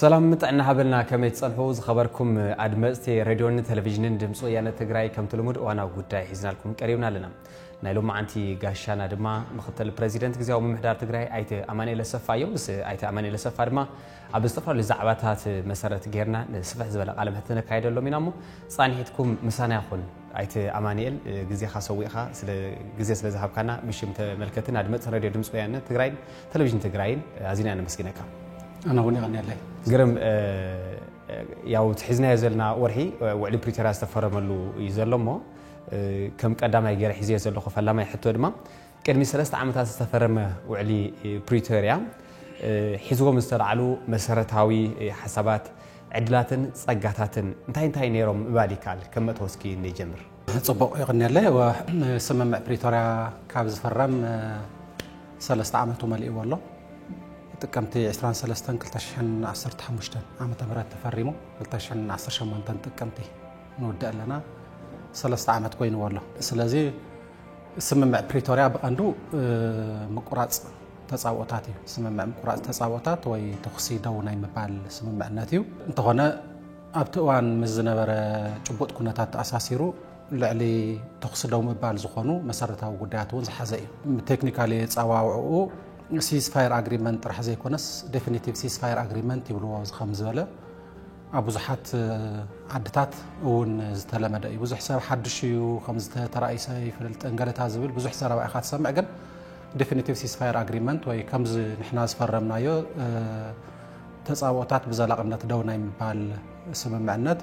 سلام متعنا حبلنا كم يتصنفوا خبركم أدمستي راديون تلفزيون دمسو يعني تجري كم تلمود وأنا قدّاي حزنا لكم قريبنا لنا نايلو ما أنتي قاشنا دما مختل البريزيدنت كذا ومحدار تجري أيت أماني لسفايو بس أيت أماني لسفار ما أبستفر لزعباتها مسارة غيرنا سفح زبالة عالم هتنا كايد اللو مينامو صانحتكم مسانا يخون أيت أمانيل جزء خاصويها جزء سلزهاب كنا مش ملكتنا أدمت راديو دمسو يعني تجري تلفزيون تجري عايزين أنا مسكينك أنا هوني غني عليه. قرم ياو تحزنا يزلنا ورحي وعلي بريتيرا استفرملو يزلمو كم قدام يجرح يزي يزلو خفلا ما يحطوا دما كرمي 3 عامات استفرم وعلي بريتيريا حزبهم استرعلو مسارتاوي حسابات عدلاتن صقاتاتن انتي نيروم باليكال كم توسكي نيجمر صبق يغني عليه وسمم بريتيريا كابز فرم 3 عامات ملئ والله تكمتي 23 كلتاشن 15 عام تمرات تفرمو كلتاشن 18 تكمتي نودع لنا 3 عامات كوين والله سلازي سمم بريتوريا باندو مقراص تصاوتاتي سمم مقراص تصاوتات وي تخسي دو ناي مبال سمم معناتيو انت هنا ابتوان مزنبره ጭቡጥ ኩነታት አሳሲሩ لعلي تخسي دو مبال زخونو مسارتاو ጉዳያት ወንዝ ሐዘይ ቴክኒካሊ ጻዋውኡ ceasefire agreement رح زي كونس definitive ceasefire agreement يبلو خمس ولا أبو زحات عدتات ون زتلمد أي بزح سبب حدشيو خمس ترئيسي في الإنجلت هذا بزح سبب أخذ سمع جن definitive ceasefire agreement وي كمز نحنا سفرمنا يو تصاوتات بزلاقنا تدونا يمبال سمع معنات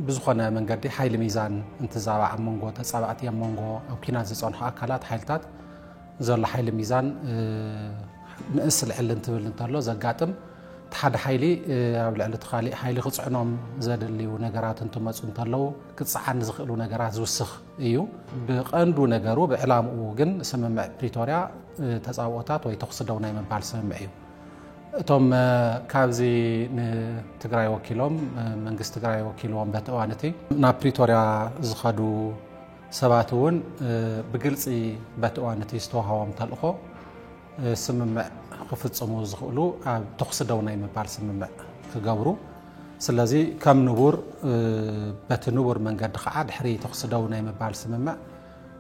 بزخنا من قدي حيل ميزان انتزاع مونغو تصاوات يا مونغو أو كناز صنع أكلات حيلتات زال حيل ميزان نقص الحل انتبل انترلو زقاتم تحد حيلي بالعلة خالي حيلي قصعنهم زاد اللي ونقرات انتم مصون ترلو كتصحن زخلو نقرات زوسخ ايو بقندو نقرو بعلام وجن سمم بريتوريا تصاوتات ويتخصدونا من بال سمم ايو توم كابزي تجراي وكيلهم منجس تجراي وكيلهم بتوانتي نا بريتوريا زخدو سباتون بقلصي بتوانتي استوهاوم تلخو سممع خفصمو زخلو تخصدونا يمبال سممع كغبرو سلازي كم نبور بتنبور من قد خعاد حري تخصدونا يمبال سممع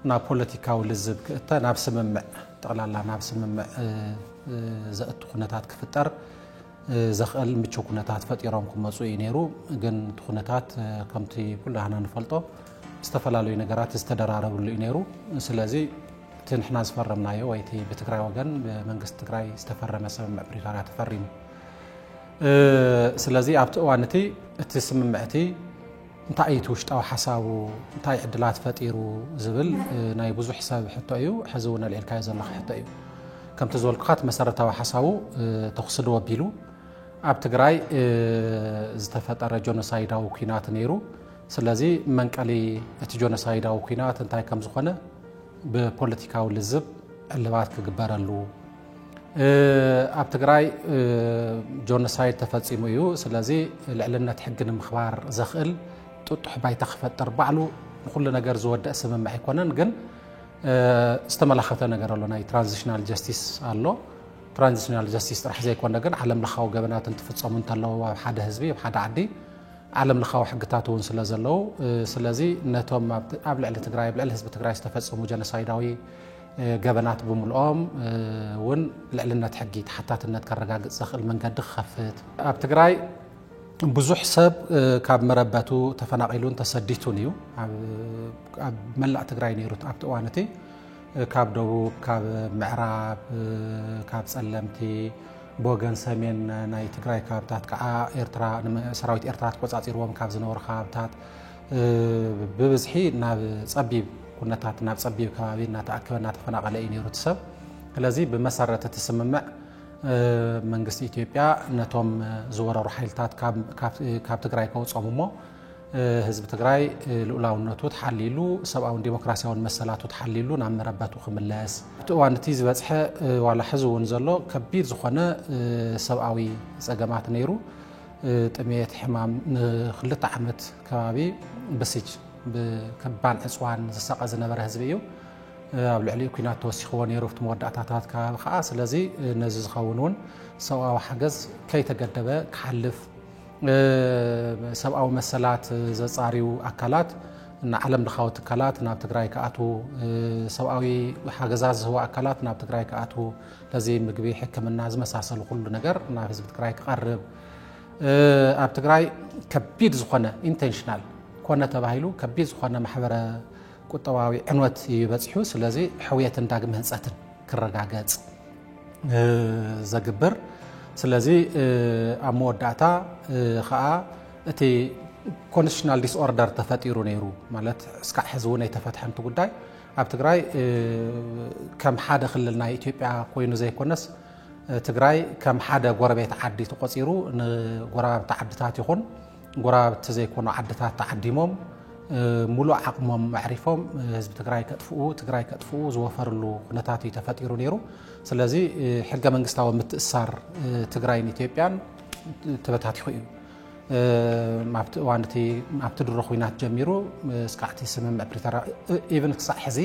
نا بوليتيكاو لزب كتا ناب سممع تقلالا ناب سممع زقت خنتات كفتر زخل مچو خنتات فطيرهم كمصو ينيرو ግን خنتات كمتي كلنا نفلطو استفلالو نغرات استدراربلو ينيرو سلازي تنحنا زفرمنايو ويتي بتግራይ ወገን በመንግስት ትግራይ استفرم سمم بريتوريا تفرم سلازي ابت اوانتي اتسممعتي انتاي توشطاو حسابو انتاي عدلات فطيرو زبل ناي بزو حساب حطايو حزونا الالكاي زلخ حطايو كم تزولقات مسارتاو حسابو تخصدو بيلو اب تግራይ ዝተፈጠረ ጆኖሳይዳው ኩናት ነይሩ سلازي منقلي اتجونسايداو كينات انتاي كم زخونه ببوليتيكاو لزب اللبات كغبرالو اب تግራይ جونسايد تفصيمو يو سلازي العلنات حقن مخبار زخل ططح باي تخفطر بعلو كل ነገር زوده سمم አይኮነን ግን استملخته ነገር አሎ ናይ ትራንዚሽናል ጀስቲስ አሎ ትራንዚሽናል ጀስቲስ رح ዘይኮን ነገር ዓለም ለኻው ገበናት እንትፈጸሙ እንተለው ሓደ ህዝቢ ሓደ ዓዲ عالم لخاو حقتاتون سلازلو سلازي نتوم ابلع تግራይ بلع حزب تግራይ استفصمو جنسايداوي غبنات بملኦም ون لعلنات حقي تحتاتነት كرغاغ زخل منقد خفت اب تግራይ بزح سب كاب مرباتو تفناقيلون تسديتون يو اب ملع تግራይ نيروت اب توانتي كاب دبوب كاب معراب كاب صلمتي بوغن سمين ناي تግራይ كابتات كا إرترا سراويت إرترا تقصاصيروم كاب زنور كابتات ببزحي ناب صبيب كنتات ناب صبيب كبابي ناتاكبنا تفناقله ينيروت سب لذي بمسرته تسممع منግስት ኢትዮጵያ ነቶም ዝወረሩ ኃይልታት ካብ ትግራይ ከውጾምሞ ህዝብ ትግራይ ልኡላውነቱ ተሐሊሉ ሰብአውን ዲሞክራሲያውን መሰላቱ ተሐሊሉ ናመረባቱ ክምለስ ተዋንቲ ዝበጽሐ ዋላ ሕዝውን ዘሎ ከቢድ ዝኾነ ሰብአዊ ጸገማት ነይሩ ጥሜት ሕማም ንኽልተ ዓመት ከባቢ በሲጅ በከባድ ዕጽዋን ዝሰቀ ዝነበረ ህዝብ እዩ ኣብ ልዕሊ ኩናት ተወሲኽዎ ነይሩ ፍቲ መወዳእታታት ከባቢ ከዓ ስለዚ ነዚ ዝኸውን እውን ሰብኣዊ ሓገዝ ከይተገደበ ክሓልፍ ሰብኣዊ መሰላት ዘጻሪው ኣካላት ንዓለም ለኻዊ ትካላት ናብ ትግራይ ከኣትው ሰብኣዊ ሓገዛት ዝህቡ ኣካላት ናብ ትግራይ ከኣትው ለዚ ምግቢ ሕክምና ዝመሳሰሉ ኩሉ ነገር ናብ ህዝቢ ትግራይ ክቐርብ ኣብ ትግራይ ከቢድ ዝኾነ ኢንቴንሽናል ኮነ ተባሂሉ ከቢድ ዝኾነ ማሕበረ ቁጠባዊ ዕንወት ይበፅሑ ስለዚ ሕውየትን ዳግም ህንፀትን ክረጋገጽ ዘግብር ስለዚ ኣብ መወዳእታ ከዓ እቲ ኮንስቲቱሽናል ዲስኦርደር ተፈጢሩ ነይሩ ማለት እስካዕ ሕዚ እውን ኣይተፈትሐንቲ ጉዳይ ኣብ ትግራይ ከም ሓደ ክልል ናይ ኢትዮጵያ ኮይኑ ዘይኮነስ ትግራይ ከም ሓደ ጎረቤት ዓዲ ተቆፂሩ ንጎረቤት ዓድታት ይኹን ጎረቤት ዘይኮኑ ዓድታት ተዓዲሞም ሙሉእ ዓቕሞም መዕሪፎም ህዝቢ ትግራይ ከጥፍኡ ዝወፈርሉ ኩነታት ተፈጢሩ ነይሩ ስለዚ ሕገ መንግስታዊ ምትእስሳር ትግራይን ኢትዮጵያን ተበታቲኹ እዩ ማብቲ ዋንቲ ኣብቲ ድሮ ኩናት ጀሚሩ እስካዕቲ ስምምዕ ፕሪቶሪያ ኢቨን ክሳዕ ሕዚ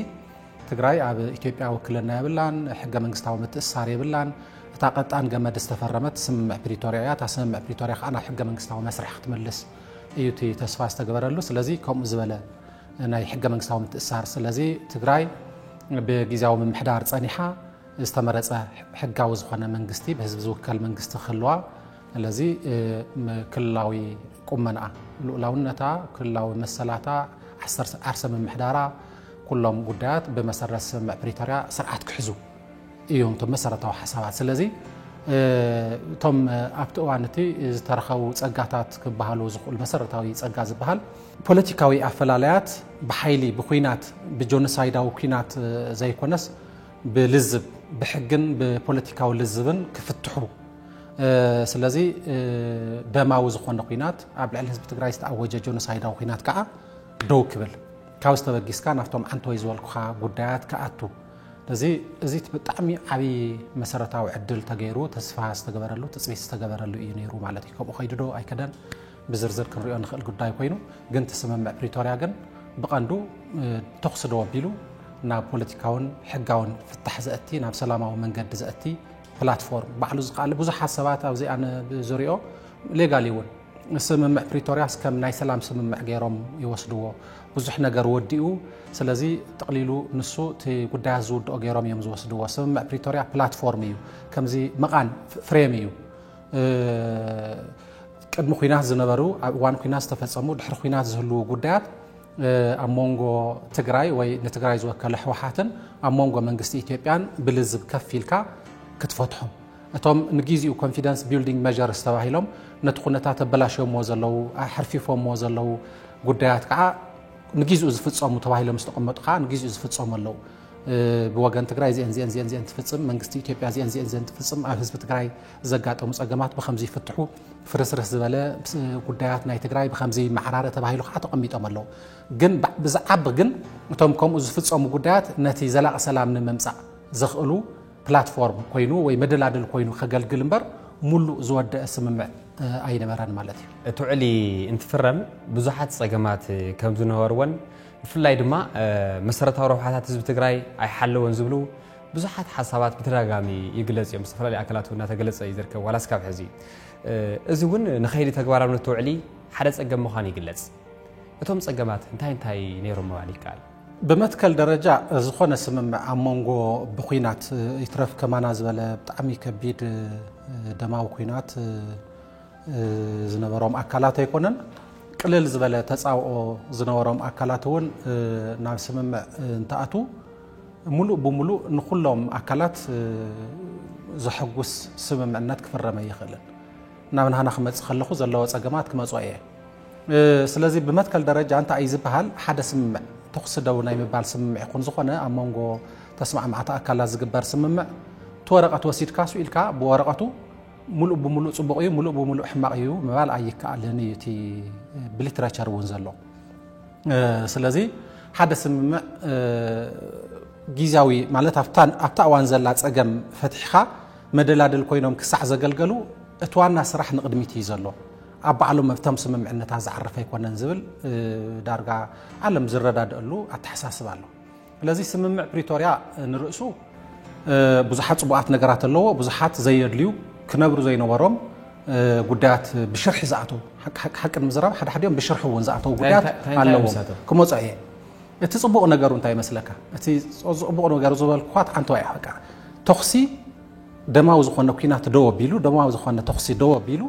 ትግራይ ኣብ ኢትዮጵያ ውክልና የብላን ሕገ መንግስታዊ ምትእስሳር የብላን እታ ቀጣን ገመድ ዝተፈረመት ስምምዕ ፕሪቶሪያ እያ ስምምዕ ፕሪቶሪያ ከዓ ናብ ሕገ መንግስታዊ መስርሕ ክትመልስ እዩ እቲ ተስፋ ዝተገበረሉ ስለዚ ከምኡ ዝበለ ናይ ሕገ መንግስታዊ ምትእስሳር ስለዚ ትግራይ ብጊዜያዊ ምምሕዳር ፀኒሓ ዝተመረፀ ሕጋዊ ዝኾነ መንግስቲ ብህዝቢ ዝውከል መንግስቲ ክህልዋ ስለዚ ክልላዊ ቁመናኣ ልኡላውነታ ክልላዊ መሰላታ ዓርሰ ምምሕዳራ ኩሎም ጉዳያት ብመሰረት ስምምዕ ፕሪቶሪያ ስርዓት ክሕዙ እዮም እቶም መሰረታዊ ሓሳባት ስለዚ እቶም ኣብቲ እዋን እቲ ዝተረኸቡ ፀጋታት ክበሃሉ ዝኽእሉ መሰረታዊ ፀጋ ዝበሃል ፖለቲካዊ ኣፈላላያት ብሓይሊ ብኩናት ብጆኖሳይዳዊ ኩናት ዘይኮነስ ብልዝብ ብሕግን ብፖለቲካዊ ልዝብን ክፍትሑ ስለዚ ደማዊ ዝኾነ ኩናት ኣብ ልዕሊ ህዝቢ ትግራይ ዝተኣወጀ ጆኖሳይዳዊ ኩናት ከዓ ደው ክብል ካብ ዝተበጊስካ ናብቶም ዓንተወይ ዝበልኩኻ ጉዳያት ከኣቱ እዚ ብጣዕሚ ዓብይ መሰረታዊ ዕድል ተገይሩ ተስፋ ዝተገበረሉ ተፅቢት ዝተገበረሉ እዩ ነይሩ ማለት እዩ ከምኡ ኸይዱ ዶ ኣይከደን ብዝርዝር ክንሪኦ ንኽእል ጉዳይ ኮይኑ ግን ትስምምዕ ፕሪቶሪያ ግን ብቐንዱ ተኽሲ ዶ ኣቢሉ ናብ ፖለቲካውን ሕጋውን ፍታሕ ዘእቲ ናብ ሰላማዊ መንገዲ ዘእቲ ፕላትፎርም ባዕሉ ዝቃል ብዙሓት ሰባት ኣብዚ ኣነ ዝሪኦ ሌጋሊ እውን ስምምዕ ፕሪቶሪያስ ከም ናይ ሰላም ስምምዕ ገይሮም ይወስድዎ ብዙሕ ነገር ወዲኡ ስለዚ ተቕሊሉ ንሱ እቲ ጉዳያት ዝውድኦ ገይሮም እዮም ዝወስድዎ ስምምዕ ፕሪቶሪያ ፕላትፎርም እዩ ከምዚ መቓን ፍሬም እዩ ቅድሚ ኩናት ዝነበሩ ኣብ እዋን ኩናት ዝተፈፀሙ ድሕሪ ኩናት ዝህልው ጉዳያት ኣብ ሞንጎ ትግራይ ወይ ንትግራይ ዝወከለ ሕወሓትን ኣብ ሞንጎ መንግስቲ ኢትዮጵያን ብልዝብ ከፍ ኢልካ ክትፈትሖም እቶም ንግዚኡ ኮንፊደንስ ቢልዲንግ ሜዠርስ ተባሂሎም ነቲ ኩነታት ተበላሽዮምዎ ዘለው ሕርፊፎምዎ ዘለው ጉዳያት ከዓ ንግዚኡ ዝፍፀሙ ተባሂሎም ዝተቐመጡ ከዓ ንግዚኡ ዝፍፀሙ ኣለው ብወገን ትግራይ ዚአን ትፍፅም መንግስቲ ኢትዮጵያ ዚአን ትፍፅም ኣብ ህዝቢ ትግራይ ዘጋጠሙ ፀገማት ብከምዚ ይፍትሑ ፍርስርስ ዝበለ ጉዳያት ናይ ትግራይ ብከምዚ ማዕራረ ተባሂሉ ከዓ ተቐሚጦም ኣለው ግን ብዛዓቢ ግን እቶም ከምኡ ዝፍፀሙ ጉዳያት ነቲ ዘላቒ ሰላም ንምምፃእ ዘኽእሉ ፕላትፎርም ኮይኑ ወይ መደላድል ኮይኑ ከገልግል እምበር ሙሉእ ዝወደአ ስምምዕ ኣይነበረን ማለት እዩ እቲ ውዕሊ እንትፍረም ብዙሓት ፀገማት ከም ዝነበርዎን ብፍላይ ድማ መሰረታዊ ረብሓታት ህዝቢ ትግራይ ኣይሓለወን ዝብሉ ብዙሓት ሓሳባት ብተደጋጋሚ ይግለጽ እዮም ዝተፈላለዩ ኣካላት እውን እናተገለጸ እዩ ዝርከብ ዋላ እስካብ ሕዚ እዚ እውን ንኸይዲ ተግባራውነት ውዕሊ ሓደ ፀገም ምዃኑ ይግለጽ እቶም ፀገማት እንታይ ነይሮም ምባል ይከኣል بمتكل درجة زخون سمم عمونغو بخينات يترف كمان زبل بتعمي كبيد دماو خينات زنورهم أكلات يكونن قليل زبل تسعو زنورهم أكلاتون نعم سمم انتأتو ملو بملو نخلهم أكلات زحقوس سمم النات كفر ما يخلن نعم هنا خمس خلخو زلوا سجمات كما زويه سلازي بمتكل درجة أنت عايز بحال حدا سمم تقصدوا نايم بال سمع يكون زخنا أمانجو تسمع مع تأكل زجبر سمع تورقة وسيد كاسو إلكا بورقته ملؤ بملؤ صبغي ملؤ بملؤ حماقيو مبال أيك علني تي بليتراتشر ونزلوا سلازي حدا سمع جيزاوي مالت أفتان وانزلات أجم فتحها مدلاد الكوينهم كسع زجلجلو اتوانا سرح نقدميتي زلوا أبعلو مفتهم سمم عنا تاز عرفه يكون ننزل دارجع علم زرداد قالوا أتحساس بالو ስለዚህ ስምምዕ ፕሪቶሪያ ንርእሱ ብዙሓት ጽቡቓት ነገራት ኣለዎ ብዙሓት ዘየድልዩ ክነብሩ ዘይነበሮም ጉዳያት ብሽርሒ ዝኣተው ሓቂ ንምዝራብ ሓደ ሓዲኦም ብሽርሒ እውን ዝኣተው ጉዳያት ኣለዎ ክመፁ እየ እቲ ጽቡቕ ነገሩ እንታይ ይመስለካ እቲ ጽቡቕ ነገሩ ዝበልኳት አንተዋይ በቃ ተኽሲ ደማዊ ዝኾነ ኩናት ደው ኣቢሉ ደማዊ ዝኾነ ተኽሲ ደው ኣቢሉ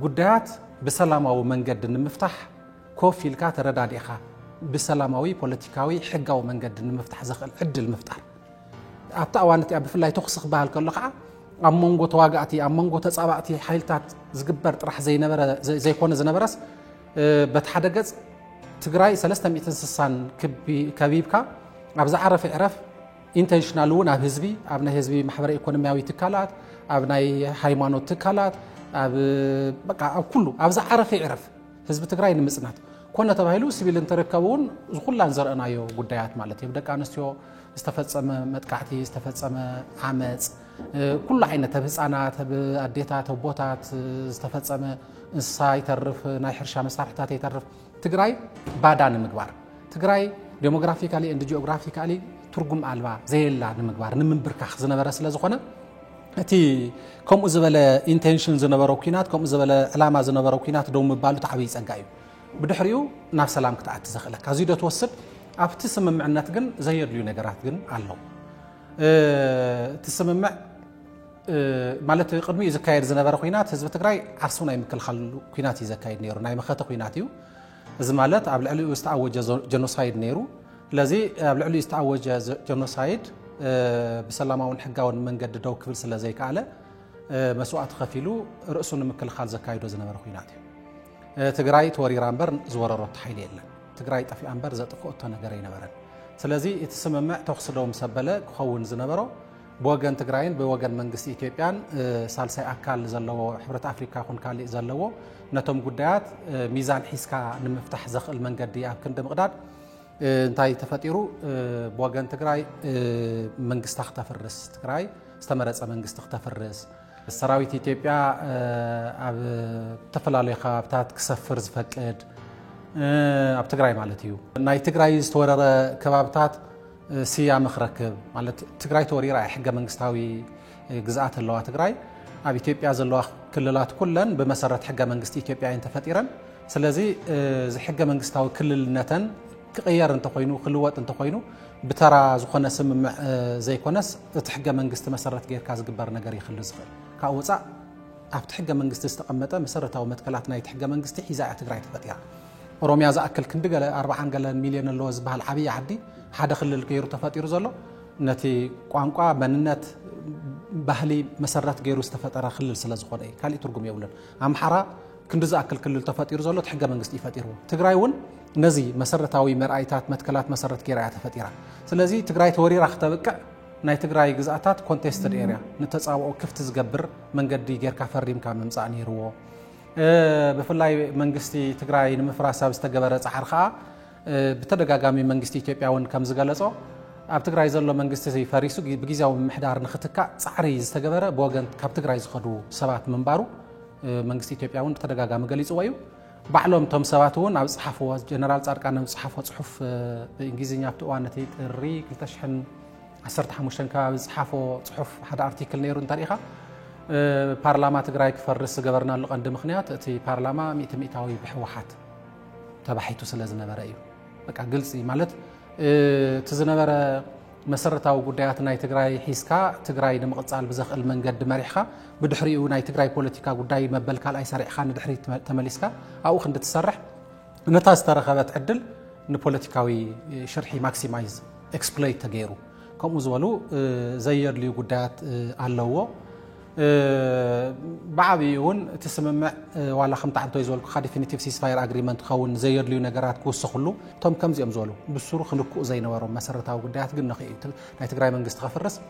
ጉዳያት ብሰላማዊ መንገዲ ንምፍታሕ ኮፍ ኢልካ ተረዳዲእኻ ብሰላማዊ ፖለቲካዊ ሕጋዊ መንገዲ ንምፍታሕ ዘኽእል ዕድል ምፍጣር ኣብታ እዋንቲ ብፍላይ ተኽሲ ክበሃል ከሎ ከዓ ኣብ መንጎ ተዋጋእቲ ኣብ መንጎ ተጻባእቲ ሓይልታት ዝግበር ጥራሕ ዘይኮነ ዝነበረስ በቲ ሓደ ገጽ ትግራይ 360 ከቢብካ ኣብ ዝዓረፈ ዕረፍ ኢንቴንሽናል እውን ኣብ ህዝቢ ኣብ ናይ ህዝቢ ማሕበራዊ ኢኮኖሚያዊ ትካላት ኣብ ናይ ሃይማኖት ትካላት ኣብ በቃ ኣብ ኩሉ ኣብ ዝዓረፈ ዕረፍ ህዝቢ ትግራይ ንምጽናት ኮነ ተባሂሉ ሲቪል እንተረከቡን ዝኹላን ዘርአናዮ ጉዳያት ማለት እዩ ደቂ ኣንስትዮ ዝተፈጸመ መጥቃዕቲ ዝተፈጸመ ዓመጽ ኩሉ ዓይነት ህፃናት ኣዴታት ቦታት ዝተፈጸመ እንስሳ ይተርፍ ናይ ሕርሻ መሳርሕታት ይተርፍ ትግራይ ባዳ ንምግባር ትግራይ ዴሞግራፊካሊ ኤንድ ጂኦግራፊካሊ ትርጉም ኣልባ ዘየላ ንምግባር ንምንብርካኽ ዝነበረ ስለ ዝኾነ እቲ ከምኡ ዝበለ ኢንቴንሽን ዝነበረው ኩናት ከምኡ ዝበለ ዕላማ ዝነበረው ኩናት ደው ምባሉ ተዓብይ ፀጋ እዩ ብድሕሪኡ ናብ ሰላም ክትኣቲ ዘኽእለካ እዚ ዶ ትወስድ ኣብቲ ስምምዕነት ግን ዘየድልዩ ነገራት ግን ኣለዉ እቲ ስምምዕ ማለት ቅድሚ ዝካየድ ዝነበረ ኩናት ህዝቢ ትግራይ ዓርሱ ናይ ምክልኻል ኩናት እዩ ዘካየድ ነይሩ ናይ መኸተ ኩናት እዩ እዚ ማለት ኣብ ልዕሊኡ ዝተኣወጀ ጀኖሳይድ ነይሩ ስለዚ ኣብ ልዕሊኡ ዝተኣወጀ ጀኖሳይድ ብሰላማውን ሕጋውን መንገዲ ደው ክብል ስለ ዘይከኣለ መስዋዕቲ ከፊሉ ርእሱ ንምክልኻል ዘካይዶ ዝነበረ ኩናት እዩ ትግራይ ተወሪራ እምበር ዝወረሮት ሓይሊ የለን ትግራይ ጠፊኣ እምበር ዘጥፍኦቶ ነገር ኣይነበረን ስለዚ እቲ ስምምዕ ተኽሲ ደው ምሰበለ ክኸውን ዝነበሮ ብወገን ትግራይን ብወገን መንግስቲ ኢትዮጵያን ሳልሳይ ኣካል ዘለዎ ሕብረት ኣፍሪካ ኩን ካልእ ዘለዎ ነቶም ጉዳያት ሚዛን ሒዝካ ንምፍታሕ ዘኽእል መንገዲ ኣብ ክንዲ ምቕዳድ እንታይ ተፈጢሩ ብወገን ትግራይ መንግስቲ ክተፍርስ ትግራይ ዝተመረፀ መንግስቲ ክተፍርስ ሰራዊት ኢትዮጵያ ኣብ ተፈላለዩ ከባቢታት ክሰፍር ዝፈቅድ ኣብ ትግራይ ማለት እዩ ናይ ትግራይ ዝተወረረ ከባቢታት ስያመ ክረክብ ማለት ትግራይ ተወሪራ ሕገ መንግስታዊ ግዝኣት ኣለዋ ትግራይ ኣብ ኢትዮጵያ ዘለዋ ክልላት ኩለን ብመሰረት ሕገ መንግስቲ ኢትዮጵያ ተፈጢረን ስለዚ እዚ ሕገ መንግስታዊ ክልልነተን ክቕየር እንተኮይኑ ክልወጥ እንተኮይኑ ብተራ ዝኾነ ስምምዕ ዘይኮነስ እቲ ሕገ መንግስቲ መሰረት ጌርካ ዝግበር ነገር ይኽእል ዝኽእል ካብ ወፃእ ኣብቲ ሕገ መንግስቲ ዝተቐመጠ መሰረታዊ መትከላት ናይቲ ሕገ መንግስቲ ሒዛ ትግራይ ተፈጢራ ኦሮሚያ ዝኣክል ክንዲ ገለ 40 ገለ ሚልዮን ኣለዎ ዝበሃል ዓብይ ዓዲ ሓደ ክልል ገይሩ ተፈጢሩ ዘሎ ነቲ ቋንቋ መንነት ባህሊ መሰረት ገይሩ ዝተፈጠረ ክልል ስለ ዝኾነ እዩ ካልእ ትርጉም የብሉን ኣምሓራ ክንዲ ዝኣክል ክልል ተፈጢሩ ዘሎ ሕገ መንግስቲ ይፈጢርዎ ትግራይ እውን ነዚ መሰረታዊ መርኣይታት መትከላት መሰረት ገይራ ተፈጢራ ስለዚ ትግራይ ተወሪራ ክተብቅዕ ናይ ትግራይ ግዝኣታት ኮንቴስትድ ኤሪያ ንተጻብኦ ክፍቲ ዝገብር መንገዲ ጌርካ ፈሪምካ ምምፃእ ነይርዎ ብፍላይ መንግስቲ ትግራይ ንምፍራስ ኣብ ዝተገበረ ጻዕር ከዓ ብተደጋጋሚ መንግስቲ ኢትዮጵያ እውን ከም ዝገለጾ ኣብ ትግራይ ዘሎ መንግስቲ ፈሪሱ ብግዜያዊ ምምሕዳር ንኽትካእ ጻዕሪ ዝተገበረ ብወገን ካብ ትግራይ ዝኸዱ ሰባት ምንባሩ መንግስቲ ኢትዮጵያ እውን ብተደጋጋሚ ገሊጽዎ እዩ ባዕሎም ቶም ሰባት እውን ኣብ ጽሓፍዎ ጀነራል ጻድቃን ጽሓፎ ጽሑፍ ብእንግሊዝኛ ኣብቲ እዋን ነቲ ጥሪ 2015 ከባቢ ጽሓፎ ጽሑፍ ሓደ ኣርቲክል ነይሩ እንተሪኢኻ ፓርላማ ትግራይ ክፈርስ ዝገበርናሉ ቀንዲ ምክንያት እቲ ፓርላማ ሚእታዊ ብሕወሓት ተባሒቱ ስለ ዝነበረ እዩ በቃ ግልጽ ማለት እቲ ዝነበረ መሰረታዊ ጉዳያት ናይ ትግራይ ሒዝካ ትግራይ ንምቕጻል ብዘኽእል መንገዲ መሪሕካ ብድሕሪኡ ናይ ትግራይ ፖለቲካ ጉዳይ መበል ካልኣይ ሰሪዕካ ንድሕሪ ተመሊስካ ኣብኡ ክንዲ ትሰርሕ ነታ ዝተረኸበት ዕድል ንፖለቲካዊ ሽርሒ ማክሲማይዝ ኤክስፕሎይት ተገይሩ ከምኡ ዝበሉ ዘየድልዩ ጉዳያት ኣለዎ بعبي يون تسمع ولا خمت عن تويزول خا ديفينيتيف سيسفاير اجريمنت خون زيدليو نغرات كوسخلو توم كم زيم زولو بسرو خنكو زي نورو مسرتاو غدايات غن نخي ناي تግራይ መንግስት خفرس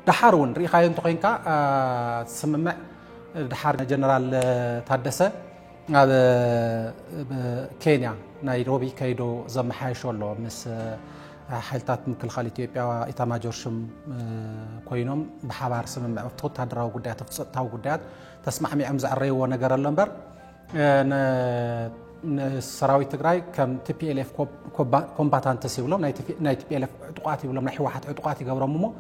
دحارون ريخاين تخينكا تسمع دحار جنرال تادسه اب كينيا نايروبي كايدو زمحايشولو مس حالتات مكل خال ኢትዮጵያ ኢታማጆርሽም ኮይኖም በሓባር ስምምዕ ወታደራዊ ጉዳያት ተፈጻታዊ ጉዳያት ተስማዕሚዖም ዘዕረይዎ ነገር ኣሎ እምበር سراوي تجراي كم TPLF كومباتانتس يبلون ناي TPLF عتقاتي يبلون ناي واحد عتقاتي قبره مو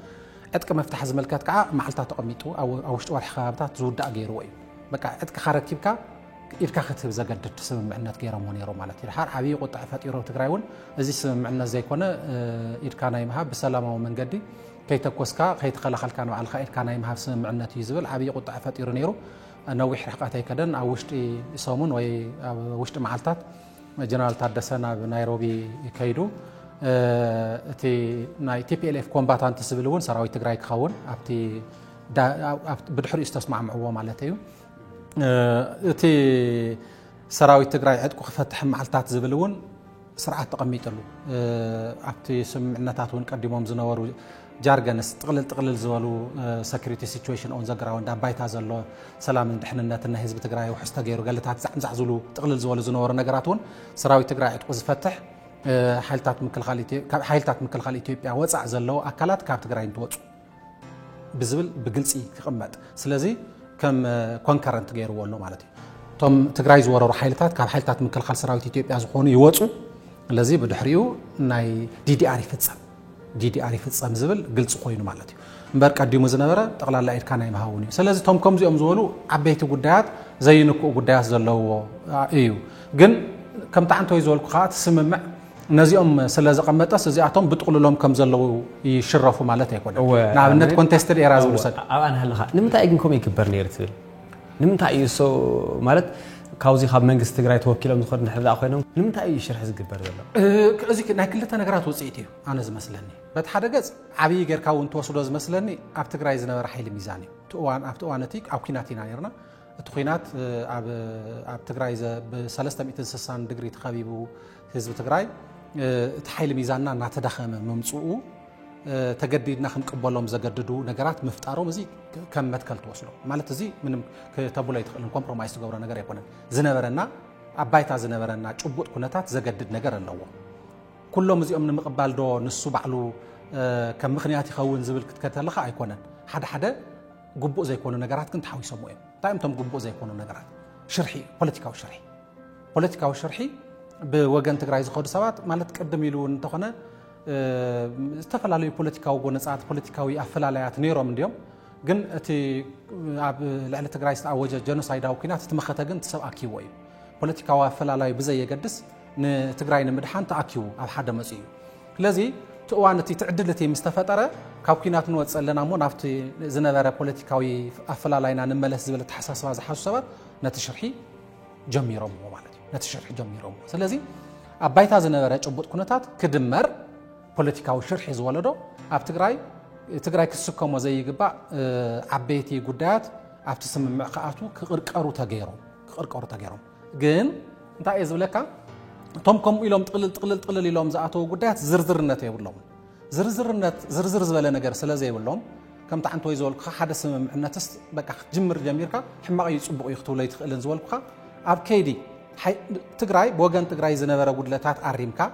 عتك مفتاح زملكات كع معلتا تقميتو أو شتوى الحخابات زود دقيروي بقى عتك خارج كيبكا إذا كختب زجدت تسمى معنا تغير مونيرو مالتي الحار حبي قطع فاتيرو تغرايون ازي سمى معنا زي كونه إذا كان يمها بسلامه ومن قدي كي تكوسكا كي تخلخ كانوا على الخير كان يمها سمى معنا تيزبل حبي قطع فاتيرو نيرو نوي حرقاتي كدن او وشتي يصومون وي وشت معلتات جنرال تادسنا بنيروبي يكيدو تي ناي TPLF كومباتانت سبلون سراوي تغراي كخون ابتي بدحري استسمع معو مالتيو تي سراوي تغراي عدكو خفتح معلتات زبلون سرعه تقميطلو ابتي سمعناتاتون قديموم زنورو جارجنس تقلل زوالو سكيورتي سيتويشن اون ذا جراوند بايتا زلو سلام دحنناتنا حزب تግራይ وحستا غيرو قالتات زعزع زلو تقلل زوالو زنور نغراتون سراوي تግራይ عدكو زفتح حالتات مكلخال ኢትዮጵያ ወጻዕ ዘለው አካላት ካብ ትግራይ እንትወጹ ብዝብል ብግልጺ ክቅመጥ ስለዚህ ከም ኮንከረንት ገይርዎ ኣሎ ማለት እዩ ቶም ትግራይ ዝወረሩ ሓይልታት ካብ ሓይልታት ምክልኻል ሰራዊት ኢትዮጵያ ዝኾኑ ይወጹ ስለዚህ ብድሕሪኡ ናይ DDR ይፍጸም ዝብል ግልጽ ኮይኑ ማለት እዩ እምበር ቀዲሙ ዝነበረ ጠቅላላ ኢድካ ናይ መሃውን እዩ ስለዚህ ቶም ከምዚኦም ዝበሉ ዓበይቲ ጉዳያት ዘይንኩ ጉዳያት ዘለውዎ እዩ ግን ከም ታንቶ ይዘልኩ ኻት ስምምዕ نزيهم سلازق متاس زياتهم بتقولهم كم زلوا يشرفوا مالته يكون نعم كونتستر إيراز ولسد أنا هلا نمتى أيجنكم يكبر نيرتل نمتى يسو مالت كاوزي خاب منجز تجري توكيلهم نخرج نحن أخوانهم نمتى أي شرح يكبر ولا كذي كنا كلنا نقرأ توصيتي أنا زي مثلاً بتحدث عبي غير كون توصل زي مثلاً أبتجري زنا رحيل ميزاني أبتوانتيك أو كيناتي نايرنا تخينات أبتجري بسلسلة 260 درجة تخابيبو حزب تجري تحيل ميزاننا نعتدخم ممسوء تجددنا خم قبلهم زجددوا نجارات مفتارو مزي كم متكل توصلوا مالت زي من كتابولا يدخلون كومبرومايز تجورا نجار يكونن زنبرنا عبايتا زنبرنا شبوت كنتات زجدد نجار اللوا كلهم مزي من مقبل دو نصو بعلو كم مخنياتي خون زبل كتلخا يكونن حدا جبوء زي يكونوا نجارات كنت حاوي سموهم تايمتهم جبوء زي يكونوا نجارات شرحي بوليتيكا وشرحي بوجن تجري زخود سوات مالت قدم يلون تخنا استفلالي بوليتيكاو ونصات بوليتيكاوي افلاليات نيرو من ديوم جن تي اب لعل تجري استعوج جنوسايد او كينات تمخته جن تسب اكيو وي بوليتيكاو افلالاي بزي يقدس تجري نمدحان تاكيو اب حدا مصيو لذي توانتي تعدلتي مستفطره كاب كينات نوصلنا مو نافتي زنبره بوليتيكاوي افلالاينا نملس زبل تحساسوا زحسوا نتشرحي جميرو مالت نتشرح جميرهم سلازي أبايتا زنبرة جبوت كنتات كدمر بوليتيكاو شرح زوالدو أب تجراي كسكم وزي جبا عبيتي جدات أبتسم معقاتو كقرقرو تغيرهم جن أنت إزولك توم كم إلهم تقلل إلهم زعتو جدات زرزرنت يقولهم زرزر زبالة نجار سلازي يقولهم كم تعنتو يزول حدا سمم الناس بقى جمر جميرك حما يصبغ يختولي يتقلن زوالك أب كيدي تجراي بوجن تجراي زنبرة قدلتات أريمكا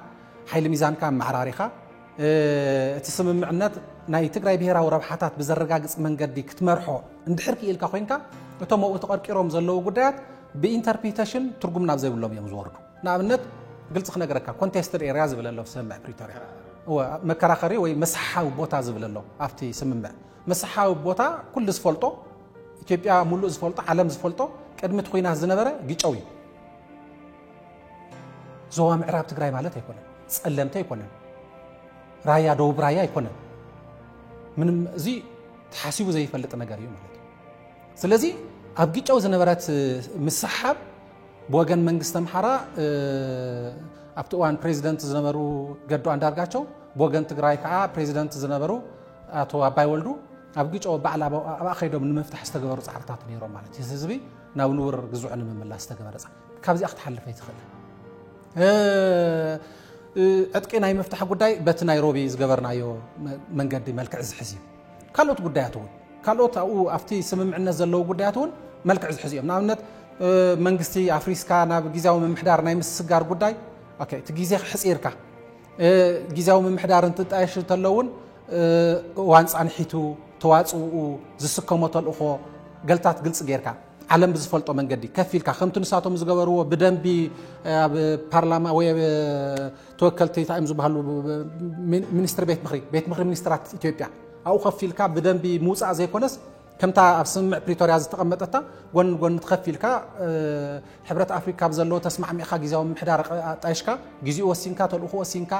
حيل ميزانك معراريخا تسمم معنات ناي تجراي بهرا وربحاتات بزرقاقص من قدي كتمرحو ندحرك إلكا خوينكا وتمو تقركيروم زلو قدات بإنتربريتيشن ترجمنا بزي بلوم يمزوردو نعمنت قلت خنا قركا كونتستر إيراز بلالو سمع بريتوريا هو مكراخري وي مسحاو بوتا زبلالو أفتي سمم مسحاو بوتا كل زفولتو إثيوبيا مولو زفولتو عالم زفولتو قدمت خوينا زنبرة جيجوي زوا معراب تجراي مالت يكونن صلمته يكونن رايا دوب رايا يكونن من زي تحاسيبو زي يفلط ነገር እዩ ማለት ስለዚህ ኣብ ግጫው ዝነበራት مسحاب بوغن መንግስት ተምሓራ ኣብቲ ዋን ፕሬዚደንት ዝነበሩ ገዱ አንዳርጋቸው بوغن ትግራይ ከዓ ፕሬዚደንት ዝነበሩ አቶ አባይ ወልዱ ኣብ ግጫው ባዕላ ኣኸይዶም ንምፍታሕ ዝተገበሩ ጻዕርታት ነይሮም ማለት እዩ ህዝቢ ናብ ንውር ግዙዕን መመላስ ተገበረ ካብዚ ኣኽተሓልፈ ይትኽእል أتكلم عن مفتاح قداي بات نيروبي زجبرنايو من قد ملك عز حزيم كالوت قداياتون كالوت أو أفتي سمم عنا زلوا قداياتون ملك عز حزيم نعمت منجستي أفريقيا ناب جيزاو من محدار نايم السجار قداي أوكي تجيزي حسيركا جيزاو من محدار أنت تعيش تلون وانس عن حيتو تواتس وزسكم وطلقوا قلتات قلت غيركا ዓለም ብዝፈልጦ መንገዲ ከፊልካ ከምቲ ንሳቶም ዝገበርዎ ብደንቢ ኣብ ፓርላማ ወይ ተወከልቲ ታይም ዝበሃሉ ሚኒስትር ቤት ምክሪ ሚኒስትራት ኢትዮጵያ ኣው ከፊልካ ብደንቢ ሙፃእ ዘይኮነስ ከምታ ኣብ ስምምዕ ፕሪቶሪያ ዝተቀመጠታ ጎን ትከፊልካ ሕብረት ኣፍሪካ ብዘለዎ ተስማዕሚዕካ ግዚያዊ ምምሕዳር ጣይሽካ ግዚኡ ወሲንካ ተልእኹ ወሲንካ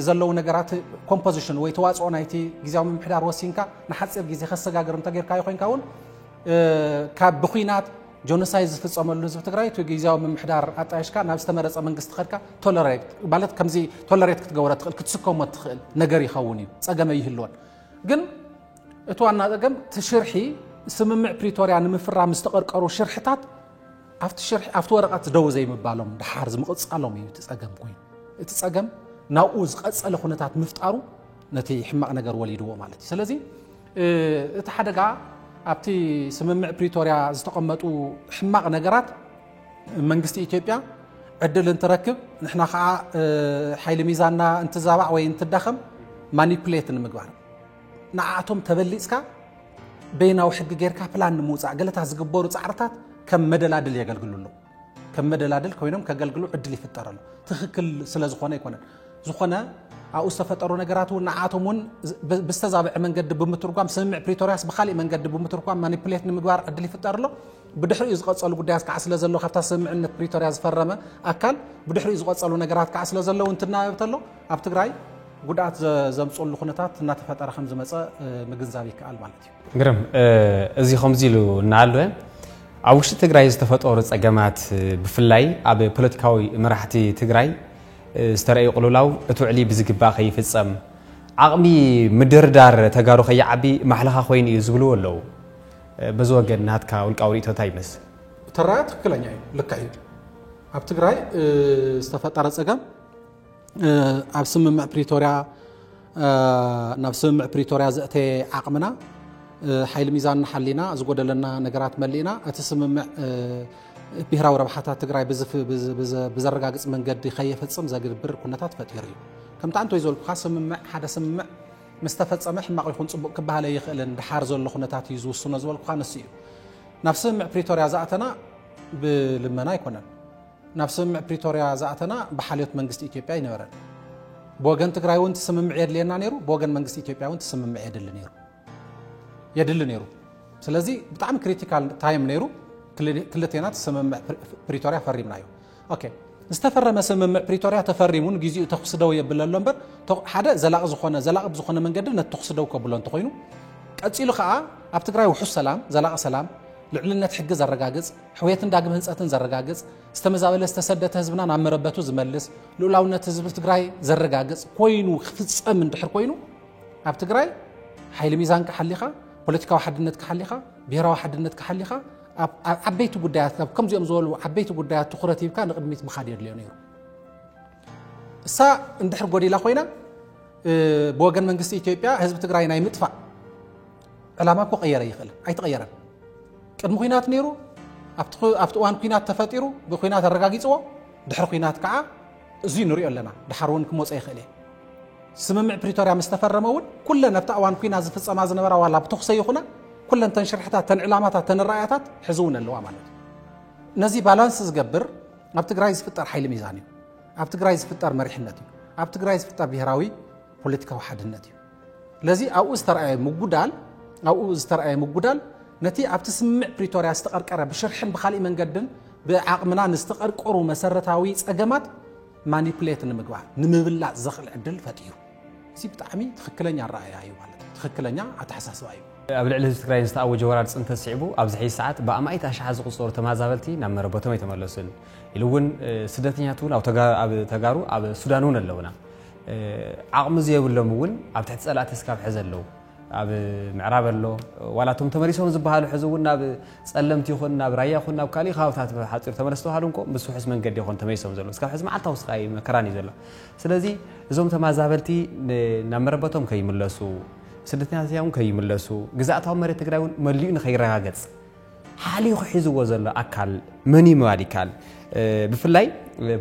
ዘለው ነገራት ኮምፖዚሽን ወይ ተዋፅኦ ናይቲ ግዚያዊ ምምሕዳር ወሲንካ ንሓፂር ግዜ ከሰጋግር እንተጌርካ ይኮንካውን ካብ ብኹናት ጆኖሳይድ ዝፍጸመሉ ህዝቢ ትግራይ ግዚያዊ ምምሕዳር ኣጣይሽካ ናብ ዝተመረፀ መንግስቲ ኸድካ ቶለሬት ማለት ከምዚ ቶለሬት ክትገብሮ ትኽእል ክትስከሞ ትኽእል ነገር ይኸውን እዩ ፀገመ ይህልዎን ግን እቲ ዋና ፀገም ትሽርሒ ስምምዕ ፕሪቶሪያ ንምፍራም ዝተቐርቀሩ ሽርሕታት ኣብቲ ወረቐት ደው ዘይምባሎም ድሓር ዝምቕፃሎም እዩ እቲ ፀገም ኮይኑ እቲ ፀገም ናብኡ ዝቐፀለ ኩነታት ምፍጣሩ ነቲ ሕማቕ ነገር ወሊድዎ ማለት እዩ ስለዚ እቲ ሓደጋ ኣብቲ ስምምዕ ፕሪቶሪያ ዝተቐመጡ ሕማቕ ነገራት መንግስቲ ኢትዮጵያ ዕድል እንትረክብ ንሕና ከዓ ሓይሊ ሚዛንና እንትዛባዕ ወይ እንትዳኸም ማኒፕሌት ንምግባር ንዓቶም ተበሊፅካ በይናዊ ሕጊ ጌርካ ፕላን ንምውፃእ ገለታት ዝግበሩ ፃዕርታት ከም መደላድል የገልግሉሉ ከም መደላድል ኮይኖም ከገልግሉ ዕድል ይፍጠረሉ ትክክል ስለ ዝኾነ ይኮነን ዝኾነ ኣብኡ ዝተፈጠሩ ነገራት እውን ንዓቶም እውን ብዝተዛብዐ መንገዲ ብምትርጓም ስምምዕ ፕሪቶሪያስ ብካሊእ መንገዲ ብምትርጓም ማኒፕሌት ንምግባር ዕድል ይፍጠረሎ ብድሕሪኡ ዝቐፀሉ ጉዳያት ከዓ ስለ ዘሎ ካብታ ስምምዕነት ፕሪቶሪያ ዝፈረመ ኣካል ብድሕሪኡ ዝቐፀሉ ነገራት ከዓ ስለ ዘለው እንትናበብ ተሎ ኣብ ትግራይ ጉዳት ዘምፅሉ ኩነታት እናተፈጠረ ከም ዝመፀ ምግንዛብ ይከኣል ማለት እዩ ግርም እዚ ከምዚ ኢሉ እናሃለወ ኣብ ውሽጢ ትግራይ ዝተፈጠሩ ፀገማት ብፍላይ ኣብ ፖለቲካዊ መራሕቲ ትግራይ ዝተረኣዩ ቅልውላው እቲ ውዕሊ ብዝግባእ ከይፍፀም ዓቕሚ ምድርዳር ተጋሩ ከይዓቢ ማሕለኻ ኮይኑ እዩ ዝብልዎ ኣለዉ በዚ ወገን ናትካ ውልቃዊ ርእቶ እንታይ ይመስል ተራእያ ትክክለኛ እዩ ልክዕ እዩ ኣብ ትግራይ ዝተፈጠረ ፀገም ኣብ ስምምዕ ፕሪቶሪያ ናብ ስምምዕ ፕሪቶሪያ ዘእተየ ዓቕምና ሓይሊ ሚዛን ሓሊና ዝጎደለና ነገራት መሊእና እቲ ስምምዕ ብሄራዊ ረብሓታት ትግራይ ብዘረጋግፅ መንገዲ ከየፈፅም ዘግብር ኩነታት ፈጢሩ እዩ ከምታ እንተይ ዝበልኩካ ስምምዕ ሓደ ስምምዕ ምስ ተፈፀመ ሕማቕ ይኹን ፅቡቅ ክበሃለ ይኽእልን ድሓር ዘሎ ኩነታት እዩ ዝውስኖ ዝበልኩካ ንሱ እዩ ናብ ስምምዕ ፕሪቶሪያ ዝኣተና ብልመና ኣይኮነን ናብ ስምምዕ ፕሪቶሪያ ዝኣተና ብሓልዮት መንግስቲ ኢትዮጵያ ይነበረን ብወገን ትግራይ እውን ትስምምዕ የድልየና ነይሩ ብወገን መንግስቲ ኢትዮጵያ እውን ትስምምዕ የድሊ ነይሩ ስለዚ ብጣዕሚ ክሪቲካል ታይም ነይሩ ክልቴና ትስምምዕ ፕሪቶሪያ ፈሪምና እዩ ኦኬ ዝተፈረመ ስምምዕ ፕሪቶሪያ ተፈሪሙን ግዚኡ ተኽስደው የብለሎ እምበር ሓደ ዘላቕ ዝኾነ መንገዲ ነቲ ተኽስደው ከብሎ እንተኮይኑ ቀፂሉ ከዓ ኣብ ትግራይ ውሑስ ሰላም ዘላቕ ሰላም ልዕልነት ሕጊ ዘረጋግፅ ሕውየትን ዳግም ህንፀትን ዘረጋግፅ ዝተመዛበለ ዝተሰደተ ህዝብና ናብ መረበቱ ዝመልስ ልኡላውነት ህዝቢ ትግራይ ዘረጋግፅ ኮይኑ ክፍፀም እንድሕር ኮይኑ ኣብ ትግራይ ሓይሊ ሚዛን ክሓሊኻ ፖለቲካዊ ሓድነት ክሓሊኻ ብሄራዊ ሓድነት ክሓሊኻ ዓበይቲ ጉዳያት ከምዚኦም ዝበሉ ዓበይቲ ጉዳያት ትኩረት ሂብካ ንቅድሚት ምኻድ የድልዮ ነይሩ እሳ እንድሕር ጎዲላ ኮይና ብወገን መንግስቲ ኢትዮጵያ ህዝቢ ትግራይ ናይ ምጥፋእ ዕላማ እኮ ቀየረ ይኽእል ኣይተቐየረን ቅድሚ ኩናት ነይሩ ኣብቲ እዋን ኩናት ተፈጢሩ ብኩናት ኣረጋጊፅዎ ድሕሪ ኩናት ከዓ እዙይ ንሪኦ ኣለና ድሓር እውን ክመፀ ይኽእል እየ ስምምዕ ፕሪቶሪያ ምስ ተፈረመ እውን ኩለን ኣብቲ እዋን ኩናት ዝፍፀማ ዝነበራ ዋላ ብተኽሰ ይኹና ኩለን ተን ሽርሕታት ተን ዕላማታት ተን ራእያታት ሕዝውን ኣለዋ ማለት እዩ ነዚ ባላንስ ዝገብር ኣብ ትግራይ ዝፍጠር ሓይሊ ሚዛን እዩ ኣብ ትግራይ ዝፍጠር መሪሕነት እዩ ኣብ ትግራይ ዝፍጠር ብሄራዊ ፖለቲካዊ ሓድነት እዩ ለዚ ኣብኡ ዝተረኣየ ምጉዳል ነቲ ኣብቲ ስምምዕ ፕሪቶሪያ ዝተቐርቀረ ብሽርሕን ብካሊእ መንገድን ብዓቕምና ንዝተቐርቀሩ መሰረታዊ ፀገማት ማኒፕሌት ንምግባር ንምብላዕ ዘኽእል ዕድል ፈጢሩ እዚ ብጣዕሚ ትክክለኛ ራእያ እዩ ማለት እዩ ትክክለኛ ኣተሓሳስባ እዩ ኣብ ልዕሊ ህዝቢ ትግራይ ዝተኣወጀ ወራር ፅንተ ተስዒቡ ኣብዚ ሕዚ ሰዓት ብኣማኢት ኣሽሓ ዝቁፀሩ ተመዛበልቲ ናብ መረበቶም ኣይተመለሱን ኢሉ እውን ስደተኛት እውን ኣብ ተጋሩ ኣብ ሱዳን እውን ኣለውና ዓቕሚ ዘየብሎም እውን ኣብ ትሕቲ ፀላእቲ እስካብ ሕዚ ኣለዉ ኣብ ምዕራብ ኣሎ ዋላቶም ተመሊሶም ዝበሃሉ ሕዚ እውን ናብ ፀለምቲ ይኹን ናብ ራያ ይኹን ናብ ካሊእ ከባብታት ሓፂር ተመለሱ ተባሃሉ እንኮ ብስውሕስ መንገዲ ይኹን ተመሊሶም ዘሎ እስካብ ሕዚ መዓልታዊ ስቃይ መከራን እዩ ዘሎ ስለዚ እዞም ተመዛበልቲ ናብ መረበቶም ከይምለሱ ስደተኛት እውን ከይምለሱ ግዛእታዊ መሬት ትግራይ እውን መሊኡ ንኸይረጋገፅ ሓሊኹ ሒዝዎ ዘሎ ኣካል መን ምባል ይከኣል ብፍላይ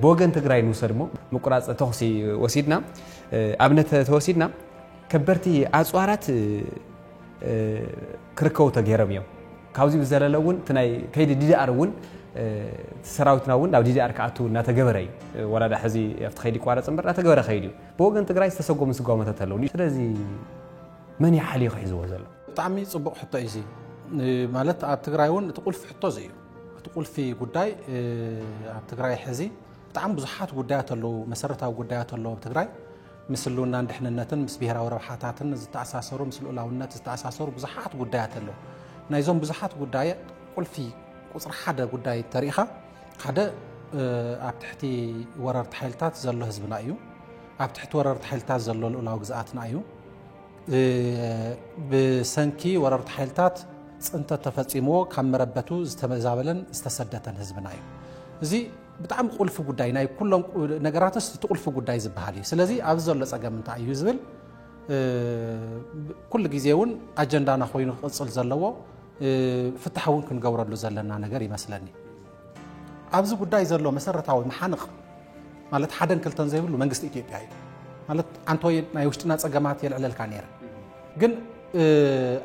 ብወገን ትግራይ ንውሰድ ሞ ምቁራፅ ተኽሲ ወሲድና ኣብነት ተወሲድና ከበርቲ ኣፅዋራት ክርከቡ ተገይሮም እዮም ካብዚ ብዘለለውን ትናይ ከይዲ ዲዲአር እውን ሰራዊትና እውን ናብ ዲዲአር ካኣቱ እናተገበረ እዩ ወላዳ ሕዚ ኣብቲ ከይዲ ቋረፅ እምበር እናተገበረ ከይዲ እዩ ብወገን ትግራይ ዝተሰጎሙ ስጓመታት ኣለዉ ስለዚ መን ይሓልዩ ሒዝዎ ዘሎ ብጣዕሚ ፅቡቅ ሕቶ እዩ እዚ ማለት ኣብ ትግራይ እውን እቲ ቁልፊ ሕቶ እዚ እዩ እቲ ቁልፊ ጉዳይ ኣብ ትግራይ ሕዚ ብጣዕሚ ብዙሓት ጉዳያት ኣለዉ መሰረታዊ ጉዳያት ኣለዉ ኣብ ትግራይ ምስ ህልውና ድሕንነትን ምስ ብሄራዊ ረብሓታትን ዝተኣሳሰሩ ምስ ልኡላውነት ዝተኣሳሰሩ ብዙሓት ጉዳያት ኣለዉ ናይዞም ብዙሓት ጉዳያት ቁልፊ ቁፅሪ ሓደ ጉዳይ ተሪኢኻ ሓደ ኣብ ትሕቲ ወረርቲ ሓይልታት ዘሎ ህዝብና እዩ ኣብ ትሕቲ ወረርቲ ሓይልታት ዘሎ ልኡላዊ ግዝኣትና እዩ ብሰንኪ ወረርቲ ሓይልታት ፅንተት ተፈፂምዎ ካብ መረበቱ ዝተመዛበለን ዝተሰደተን ህዝብና እዩ እዚ ብጣዕሚ ቁልፊ ጉዳይ ናይ ኩሎም ነገራትስ እቲ ቁልፊ ጉዳይ ዝበሃል እዩ ስለዚ ኣብዚ ዘሎ ፀገም እንታይ እዩ ዝብል ኩሉ ግዜ እውን ኣጀንዳና ኮይኑ ክቅፅል ዘለዎ ፍትሓ እውን ክንገብረሉ ዘለና ነገር ይመስለኒ ኣብዚ ጉዳይ ዘሎ መሰረታዊ መሓንቕ ማለት ሓደን ክልተን ዘይብሉ መንግስቲ ኢትዮጵያ እዩ ማለት አንቶይ ናይ ውሽጥና ፀገማት የልዕለልካ ነይረ ግን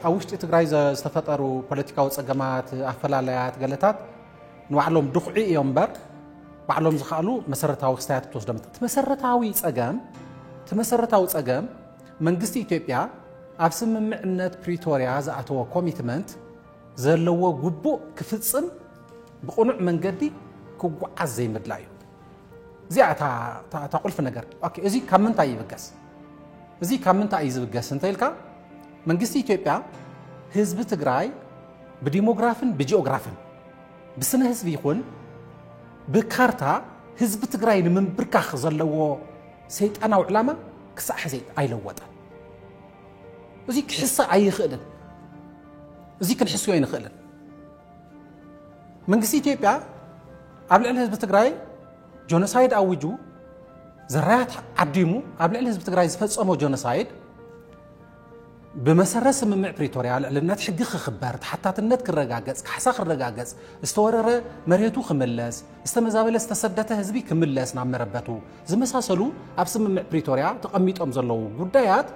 ኣብ ውሽጢ ትግራይ ዝተፈጠሩ ፖለቲካዊ ፀገማት ኣፈላለያት ገለታት ንባዕሎም ድኹዒ እዮም እምበር ባዕሎም ዝኽኣሉ መሰረታዊ ክስታያት ትወስዶም መሰረታዊ ፀገም መንግስቲ ኢትዮጵያ ኣብ ስምምዕነት ፕሪቶሪያ ዝኣተወ ኮሚትመንት ዘለዎ ግቡእ ክፍፅም ብቁኑዕ መንገዲ ክጓዓዝ ዘይምድላ እዩ እዚኣ እታ ቁልፊ ነገር እዚ ካብ ምንታይ ይብገስ እዚ ካብ ምንታይ እዩ ዝብገስ እንተኢልካ መንግስቲ ኢትዮጵያ ህዝቢ ትግራይ ብዲሞግራፍን ብጂኦግራፍን ብስነ ህዝቢ ይኹን ብካርታ ህዝቢ ትግራይ ንምንብርካኽ ዘለዎ ሰይጣናዊ ዕላማ ክሳዕ ሕዚ ኣይለወጠን እዚ ክሕሰ ኣይኽእልን እዚ ክንሕስዮ ኣይንኽእልን መንግስቲ ኢትዮጵያ ኣብ ልዕሊ ህዝቢ ትግራይ ጆኖሳይድ ኣውጁ ዘራያት ዓዲሙ ኣብ ልዕሊ ህዝቢ ትግራይ ዝፈፀሞ ጆኖሳይድ بمسرة سممع بريتوريا لأن تحقق خبر حتى النت كرجاجز كحساق الرجاجز استورر مريتو خملس استمزابل استسدته هزبي كملس نعم مربتو زي مساسلو أبسممع بريتوريا تقميت أمزلو قديات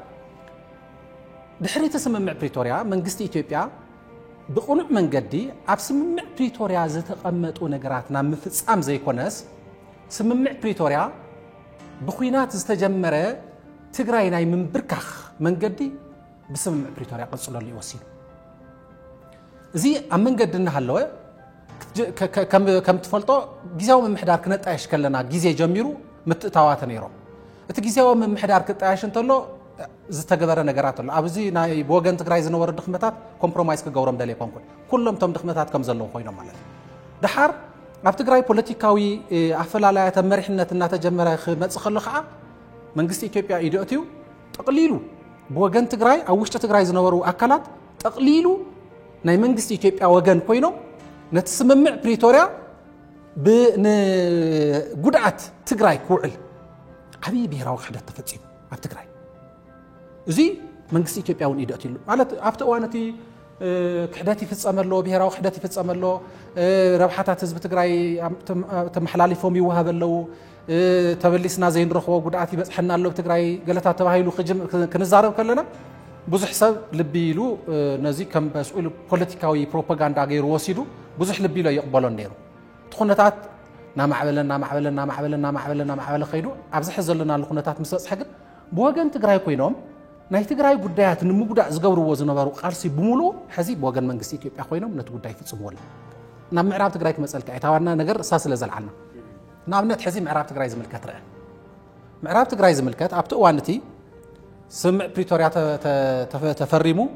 بحريت سممع بريتوريا من قست إثيوبيا بقنع من قدي أبسممع بريتوريا زي تقمت ونجرات نعم مفص أم زي كونس سممع بريتوريا بخوينات استجمرة تجراينا من بركخ من قدي بسبب بريتوريا قد صلوا لي وسيل زي أمن قدنا هاللوه كم تفلتو جزاو من محدار كنت عايش كلنا جزء جميرو متتواتن يرو تجزاو من محدار كنت عايش انتلو زتجبر نجارات الله أبزي ناي بوجن تجراي زنور الدخمتات كومبرومايز كجورم دليل كونكول كلهم تم دخمتات كم زلوا خوينا مالك دحار أبتجراي بوليتيكاوي أفعل على تمرحنا الناتجمرة خدمات خلقها من قصة إثيوبيا إيديوتيو تقليلو بوجن تجراي أو وش تجراي زنوروا أكلات تقليلو ناي من قصة إثيوبيا وجن كوينو نتسمع بريتوريا بنجدعت تجراي كوعل حبيبي راو حدا تفتيم أب تجراي زي من قصة إثيوبيا ونيداتي له على أفتح وانتي كحداتي في السمر له بهراو حداتي في السمر له ربحتها تزبط تجراي تمحلالي فومي وهذا له تبليسنا زين رخوة قدعتي بس حنا له تجراي قالتها تباهيلو خجم كنزارب كلنا بزح حساب لبيلو نزيك كم بسؤال بوليتيكاوي بروباغندا غير وسيدو بزح لبيلو يقبلون نيرو تخونتات نام عبلنا خيدو أبزح زلنا الخونتات مسأس حق بوجن تجراي كوينهم ناي تجراي قدعت نمو قدع زجورو وزنبارو قارسي بمولو حزي بوجن من قصي كيف أخوينهم نتقدعي في الصمول نام معراب تجراي كمسألة كأيتاورنا نجر أساس لزلعنا نعم نتحزي معراب تجراي زملكات رأي معراب تجراي زملكات أبتو وانتي سمع بريتوريا تفرمو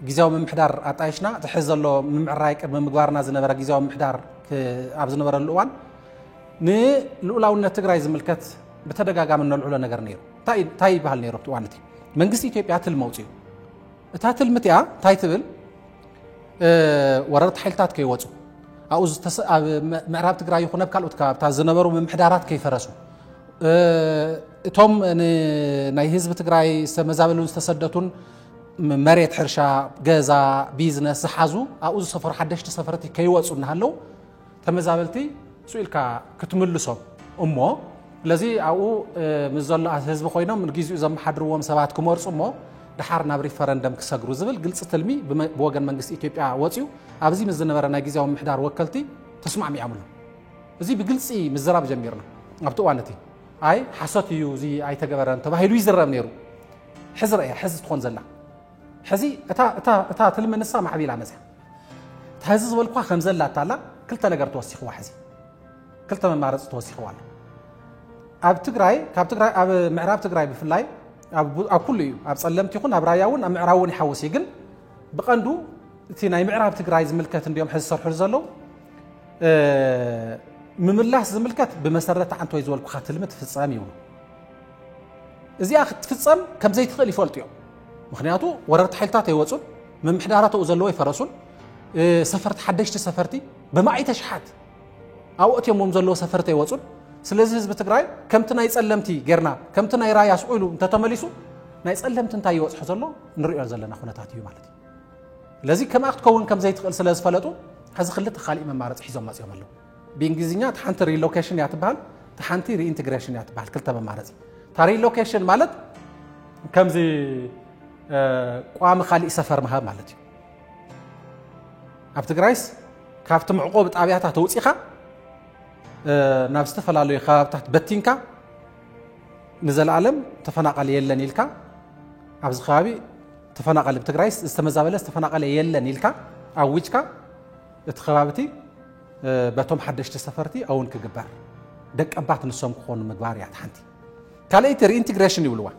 جزاو من محدار عطايشنا تحز له من معرايك من مقارنا زنبرة جزاو من محدار كعب زنبرة الأوان نلولاونا تجراي زملكات بتدقاقا من العلا نجر نيرو تاي بهالنيرو بتوانتي من قصي إثيوبيا الموتي تات المتيا تاي تبل ورد حيلتات كي واتو أوز معراب تجراي يخون بكالوت كاب تاع زنبرة من محدارات كيف رسو توم ناي حزب تجراي مزابلون استسدتون مريت حرشا جازا بيزنس حازو أوز سفر حدش سفرتي كي واتسون هالو تمزابلتي سؤال كتملسهم لذي أو مزال حزب خوينا من جزء زم حدروهم سبعة كمارس دحار ناب ريفرندم كسغرو زبل قلص تلمي بوغن منغست إثيوبيا وصيو ابزي مزنبرنا غيزاو محدار وكلتي تسمع ميعملو زي بقلصي مزراب جميرنا ابتو وانتي اي حسوتيو زي اي تغبرن تباهيلو يزرب نيرو حزر اي حز تكون زلا حزي اتا تلمنسا معبيلا مزح تهزز ولقوا خمزلا تالا كلتا ነገር توسخوا حزي كلتا ممارص توسخوا اب تግራይ ካብ ትግራይ اب ምዕራብ ትግራይ بفلاي اب كل اب صلمت يكون اب راياون اب معراون يحوس يقل بقندو تي ناي معراب تግራይ زملكت انديوم حز سرحو زلو مملاس زملكت بمسرت عنتو يزولكو خاتلمت فصام يونو ازي اخ تفصم كم زي تخيل يفلطيو مخنياتو وررت حيلتات يوصل من محداراتو زلو يفرسون سفرت حدشت سفرتي بماعي تشحات اوقت يوم زلو سفرت يوصل سلازي حزب تግራይ كمت ناي صلمتي غيرنا كمت ناي رايا سقيلو انت تمليسو ناي صلمت انت يوصح زلو نريو زلنا خناتاتيو مالتي لذي كما اختكون كم زي تخيل سلاز فلطو حز خلت خالي ممارص حيزو ماصيو مالو بانجليزኛ تحنت ريلوكيشن ياتبال تحنتي ريانتجريشن ياتبال كلتا ممارص تاري لوكيشن مالت كم زي قام خالي سفر مها مالتي اب تግራይስ ካብቲ معقوب ጣብያታት ተውፂኻ ናብ ዝተፈላልዩ ከባብታት በቲንካ ንዘላለም ተፈናቀለ የለን ኢልካ ኣብዚ ከባቢ ተፈናቀለ ብትግራይስ ዝተመዛበለ ዝተፈናቀለ የለን ኢልካ ኣውጅካ እቲ ከባቢቲ በቶም ሓደሽተ ሰፈርቲ ኣውን ክግበር ደቀባት ንሶም ክኾኑ ምግባር እያ ተሓንቲ ካልአይቲ ሪኢንቴግሬሽን ይብልዋ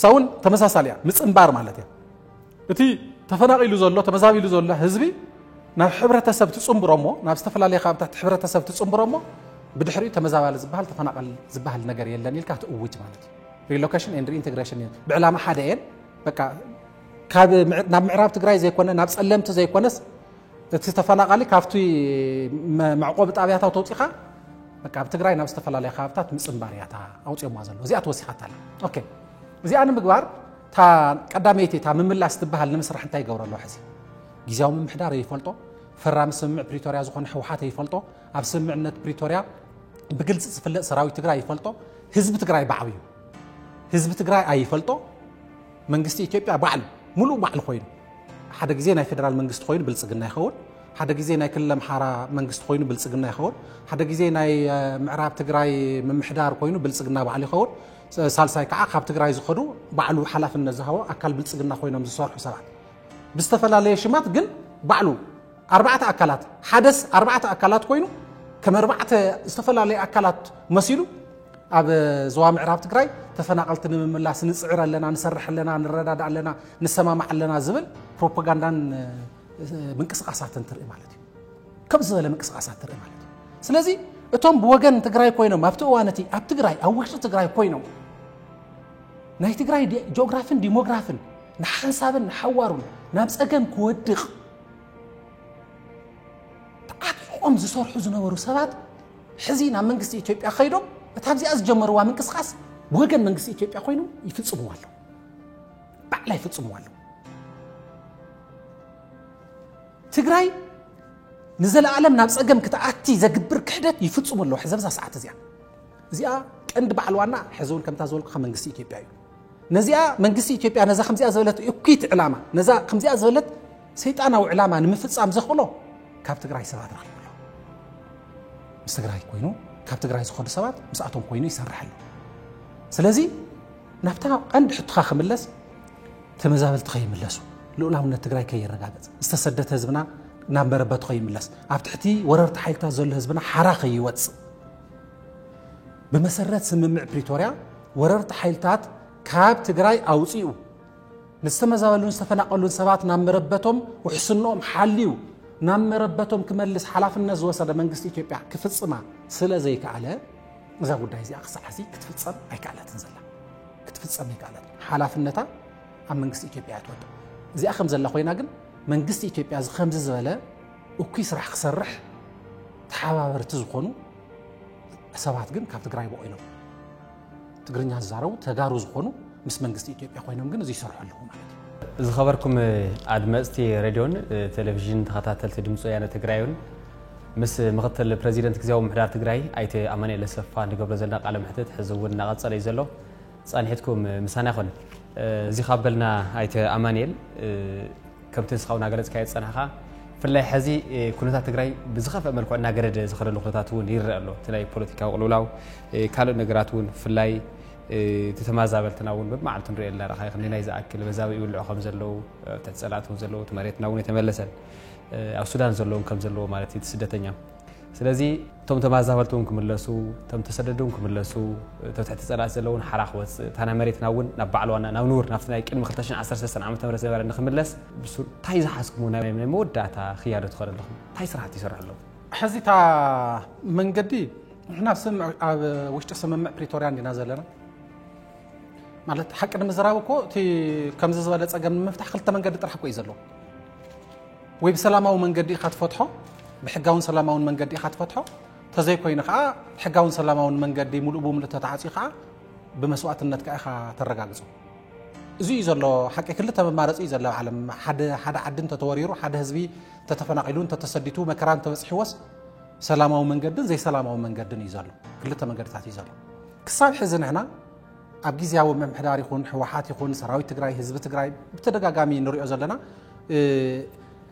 ሰውን ተመሳሳልያ ምጽንባር ማለት እያ እቲ ተፈናቂሉ ዘሎ ተመዛቢሉ ዘሎ ህዝቢ ናብ ሕብረተሰብ ትጽምብሮሞ ናብ ዝተፈላልየ ካብታት ሕብረተሰብ ትጽምብሮሞ ብድሕሪኡ ተመዛባሊ ዝበሃል ተፈናቀል ዝበሃል ነገር የለን ኢልካ ትውጅ ማለት እዩ ሪሎኬሽን ኤንድ ሪኢንቴግሬሽን ብዕላማ ሓደ እየን በቃ ካብ ናብ ምዕራብ ትግራይ ዘይኮነ ናብ ጸለምቲ ዘይኮነስ እቲ ተፈናቃሊ ካብቲ معقوب ጣብያታት ተውፂኻ በቃ ኣብ ትግራይ ናብ ዝተፈላልየ ካብታት ምጽንባር እያ ኣውፅዮማ ዘሎ እዚኣ ተወሲኻታላ ኦኬ እዚኣ ንምግባር تا قداميتي تا مملاس تبهال نمسرح انتي يقورلو حزي غيزاو ممحدار يفلطو فرام سمع بريتوريا زخون حوحات يفلطو اب سمعنت بريتوريا بقلص صفلق سراوي تግራይ يفلطو حزب تግራይ بعبيو حزب تግራይ اي يفلطو منغستي اثيوبيا بعل ملو بعل خوين حدا غزي ناي فدرال منغست خوين بلصقنا يخون حدا غزي ناي كل محارا منغست خوين بلصقنا يخون حدا غزي ناي معراب تግራይ ممحدار خوينو بلصقنا بعل يخون سالساي كዓ ካብ ትግራይ ዝኸዱ ባዕሉ ሓላፍነት ዝሃቦ አካል ብልጽግና ኮይኖም ዝሰርሑ ሰባት ብስተፈላለየ ሽማት ግን ባዕሉ ኣርባዕተ ኣካላት ሓደስ ኣርባዕተ ኣካላት ኮይኑ ከም ኣርባዕተ ዝተፈላለዩ ኣካላት መሲሉ ኣብ ዞባ ምዕራብ ትግራይ ተፈናቀልቲ ንምምላስ ንጽዕር ኣለና ንሰርሕ ኣለና ንረዳዳ ኣለና ንሰማማዕ ኣለና ዝብል ፕሮፓጋንዳን ምንቅስቃሳትን ትርኢ ማለት እዩ ከም ዝበለ ምንቅስቃሳት ትርኢ ማለት እዩ ስለዚ እቶም ብወገን ትግራይ ኮይኖም ኣብቲ እዋነቲ ኣብ ትግራይ ኣብ ውሽጢ ትግራይ ኮይኖም ናይ ትግራይ ጂኦግራፊን ዲሞግራፊን ንሓንሳብን ንሓዋሩን ናብ ጸገም ክወድቕ ተዓጥቆም ዝሰርሑ ዝነበሩ ሰባት ሕዚ ናብ መንግስቲ ኢትዮጵያ ኸይዶም እታብዚ ዝጀመሩዋ ምንቅስቃስ ብወገን መንግስቲ ኢትዮጵያ ኮይኑ ይፍጽምዋ ኣለዉ ባዕላ ይፍጽምዋ ኣለዉ ትግራይ نزلعلم ناب صقم كتعتي زغبر كحدت يفصم له حزب ساعات زيا قند بعلوانا حزون كم تازول منغستي اثيوبيا نزيا منغستي اثيوبيا نزا خمسيا زولت اكيت علامه نزا خمسيا زولت سيطاناو علامه نمفصام زخلو كاب تግራይ ሰባት رخلو مس تግራይ كوينو كاب تግራይ زخد ሰባት مساتهم كوينو يسرحلو سلازي نافتا قند حطخا خملس تمزابل تخيملسو لولاونه تግራይ كيرغاغص استسدت حزبنا نامبربت خيملس افتحتي وررت حيلتا زل حزبنا حراخ يوص بمسرت سممع بريتوريا وررت حيلتات كاب تግራይ اوصيو نستمزابلون استفناقلون سبات نامبربتهم وحسنهم حليو نامبربتهم كملس حلافنا زوسد منغست اثيوبيا كفصما سلازي كعله اذا غداي زي اقصحسي كتفصم اي كعلات نزلا كتفصم اي كعلات حلافنتا ام منغست اثيوبيا تود زي اخم زلا خوينا ግን መንግስቲ ኢትዮጵያ ዝኸምዝ ዝበለ እኩይ ስራሕ ክሰርሕ ተሓባበርቲ ዝኾኑ ሰባት ግን ካብ ትግራይ ቦይኖም ትግርኛ ዝዛረቡ ተጋሩ ዝኾኑ ምስ መንግስቲ ኢትዮጵያ ኮይኖም ግን እዚ ይሰርሑ ኣለዉ ማለት እዩ ዝኸበርኩም ኣድመጽቲ ሬድዮን ቴሌቪዥን ተኸታተልቲ ድምጽ ወያነ ትግራይን ምስ ምክትል ፕሬዚደንት ግዜያዊ ምሕዳር ትግራይ ኣይተ ኣማኑኤል ኣሰፋ ንገብሮ ዘለና ቃለ መሕተት ሕዚ እውን እናቐጸለ እዩ ዘሎ ጻንሒትኩም ምሳና ይኹን زي قبلنا ايت امانيل كم تسخونا غلص كاي صنحا فلاي حزي كونتا تግራይ بزخف መልኩ እና ገረድ ዝخرل خطاتون يرألو تلاي ፖለቲካው قلولاو ካልو ነገራቱን ፍላይ ተተማዛበልተናውን በማዓልቱ ንሪኤላ ረኻይ ክንዲና ይዛአክል በዛው ይውልዑ ከም ዘለው ተጸላቱን ዘለው ተመሬትናውን የተመለሰን ኣብ ሱዳን ዘለው ከም ዘለው ማለት ስደተኛ ስለዚህ ቶም ተማዛበልቱን ክምለሱ ቶም ተሰደዱን ክምለሱ ተታሕቲ ጸላት ዘለውን ሓራኽወት ታና መሬትናውን ናብ ባዕልዋና ናብ ኑር ናፍቲ ናይ ቅድሚ 2013 ዓመተ ምህረት ዝነበረ ንክምለስ ታይ ዝሓስኩሙ ናይ መወዳእታ ክያዶ ትኸረለኹም ታይ ስራሕቲ ይሰርሐሉ ሕዚታ መንገዲ ንሕና ስምዕ ኣብ ውሽጢ ስምምዕ ፕሪቶርያ እንዲና ዘለና ማለት حق ንምዝራብኮ እቲ ከምዚ ዝበለ ጸገም ንምፍታሕ ክልተ መንገዲ ጥራሕ ኮይ ዘሎ ወይ በሰላማዊ መንገዲ ካትፈትሖ بحجاون سلامون من قد إخات فتحه تزايكوين خا حجاون سلامون من قد ملؤ بوم لتتعاطي خا بمسوات النت كأخا ترجعزو زي زلوا حكي كل تمام مارس إذا لو علم حدا عدن تتوريرو حدا هزبي تتفناقلون تتصديتو مكران توسحوس سلامون من قد زي سلامون من قد يزلوا كل تمام قد تعطي زلوا كصاب حزن هنا أبجي زياو من حدار يكون حوحات يكون سراوي تجراي هزب تجراي بتدقق جامي نوري أزلنا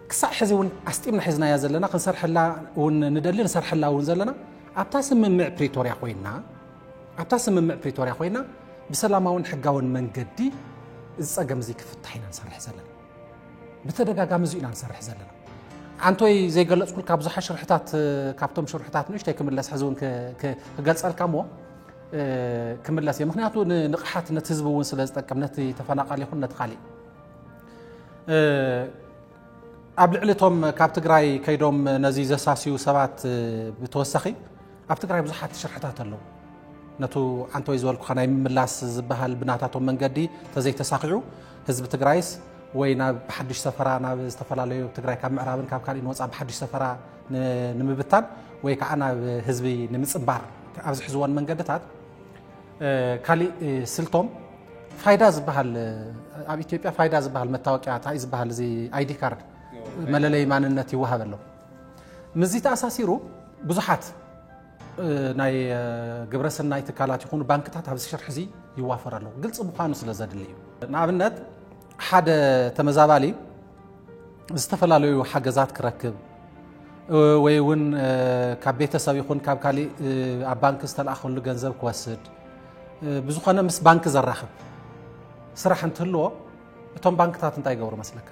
كسا حزون أستيمنا حزنا يا زلنا خنصرح الله وندلل نصرح الله ونزلنا أبتسم من مع بريتوريا خوينا أبتسم من مع بريتوريا خوينا بسلامة ونحجاون من قدي الزقم زيك فتحينا نصرح زلنا بتدقق جامزينا نصرح زلنا عنتوي زي قلت كل كابز حشر حتات كابتم شرحتات نيش تكمل لس حزون كقلت سأل كمو كمل لس يا مخنياتو نقحات نتزبو ونسلز تكملتي تفناقل يكون نتقالي قبل علتهم كاب تجراي كيدوم نزيز ساسيو سبات بتوسخي أب تجراي بزحات شرحتات له نتو عنتو يزول خنايم ملاس زبها البناتاتهم من قدي تزي تساقعو حزب تجرايس وينا بحدش سفرة أنا استفلا له تجراي كاب معرابن كاب كارين واتس بحدش سفرة نمبتان ويك أنا حزبي نمصبار أبز حزوان من قدتات كالي سلتهم فايدة زبها أبي إثيوبيا فايدة زبها المتوقعات هاي زبها زي ID كارد مللي ماننتي وهب له مزيت اساسيرو بزحات ناي جبرسنا يتكالات يكون بانكታት هبز شرح زي يوافر له قلص مخانو ስለዘድልዩ ናብነት ሓደ ተመዛባሊ ዝተፈላልዩ ሓገዛት ክረክብ ወይ ውን ካብ ቤተሰብ ይኹን ካብ ካሊ ኣብ ባንክ ዝተላኸሉ ገንዘብ ክወስድ ብዙኾነ ምስ ባንክ ዘራኽብ ስራሕ እንትልዎ እቶም ባንክታት እንታይ ይገብሩ መስለካ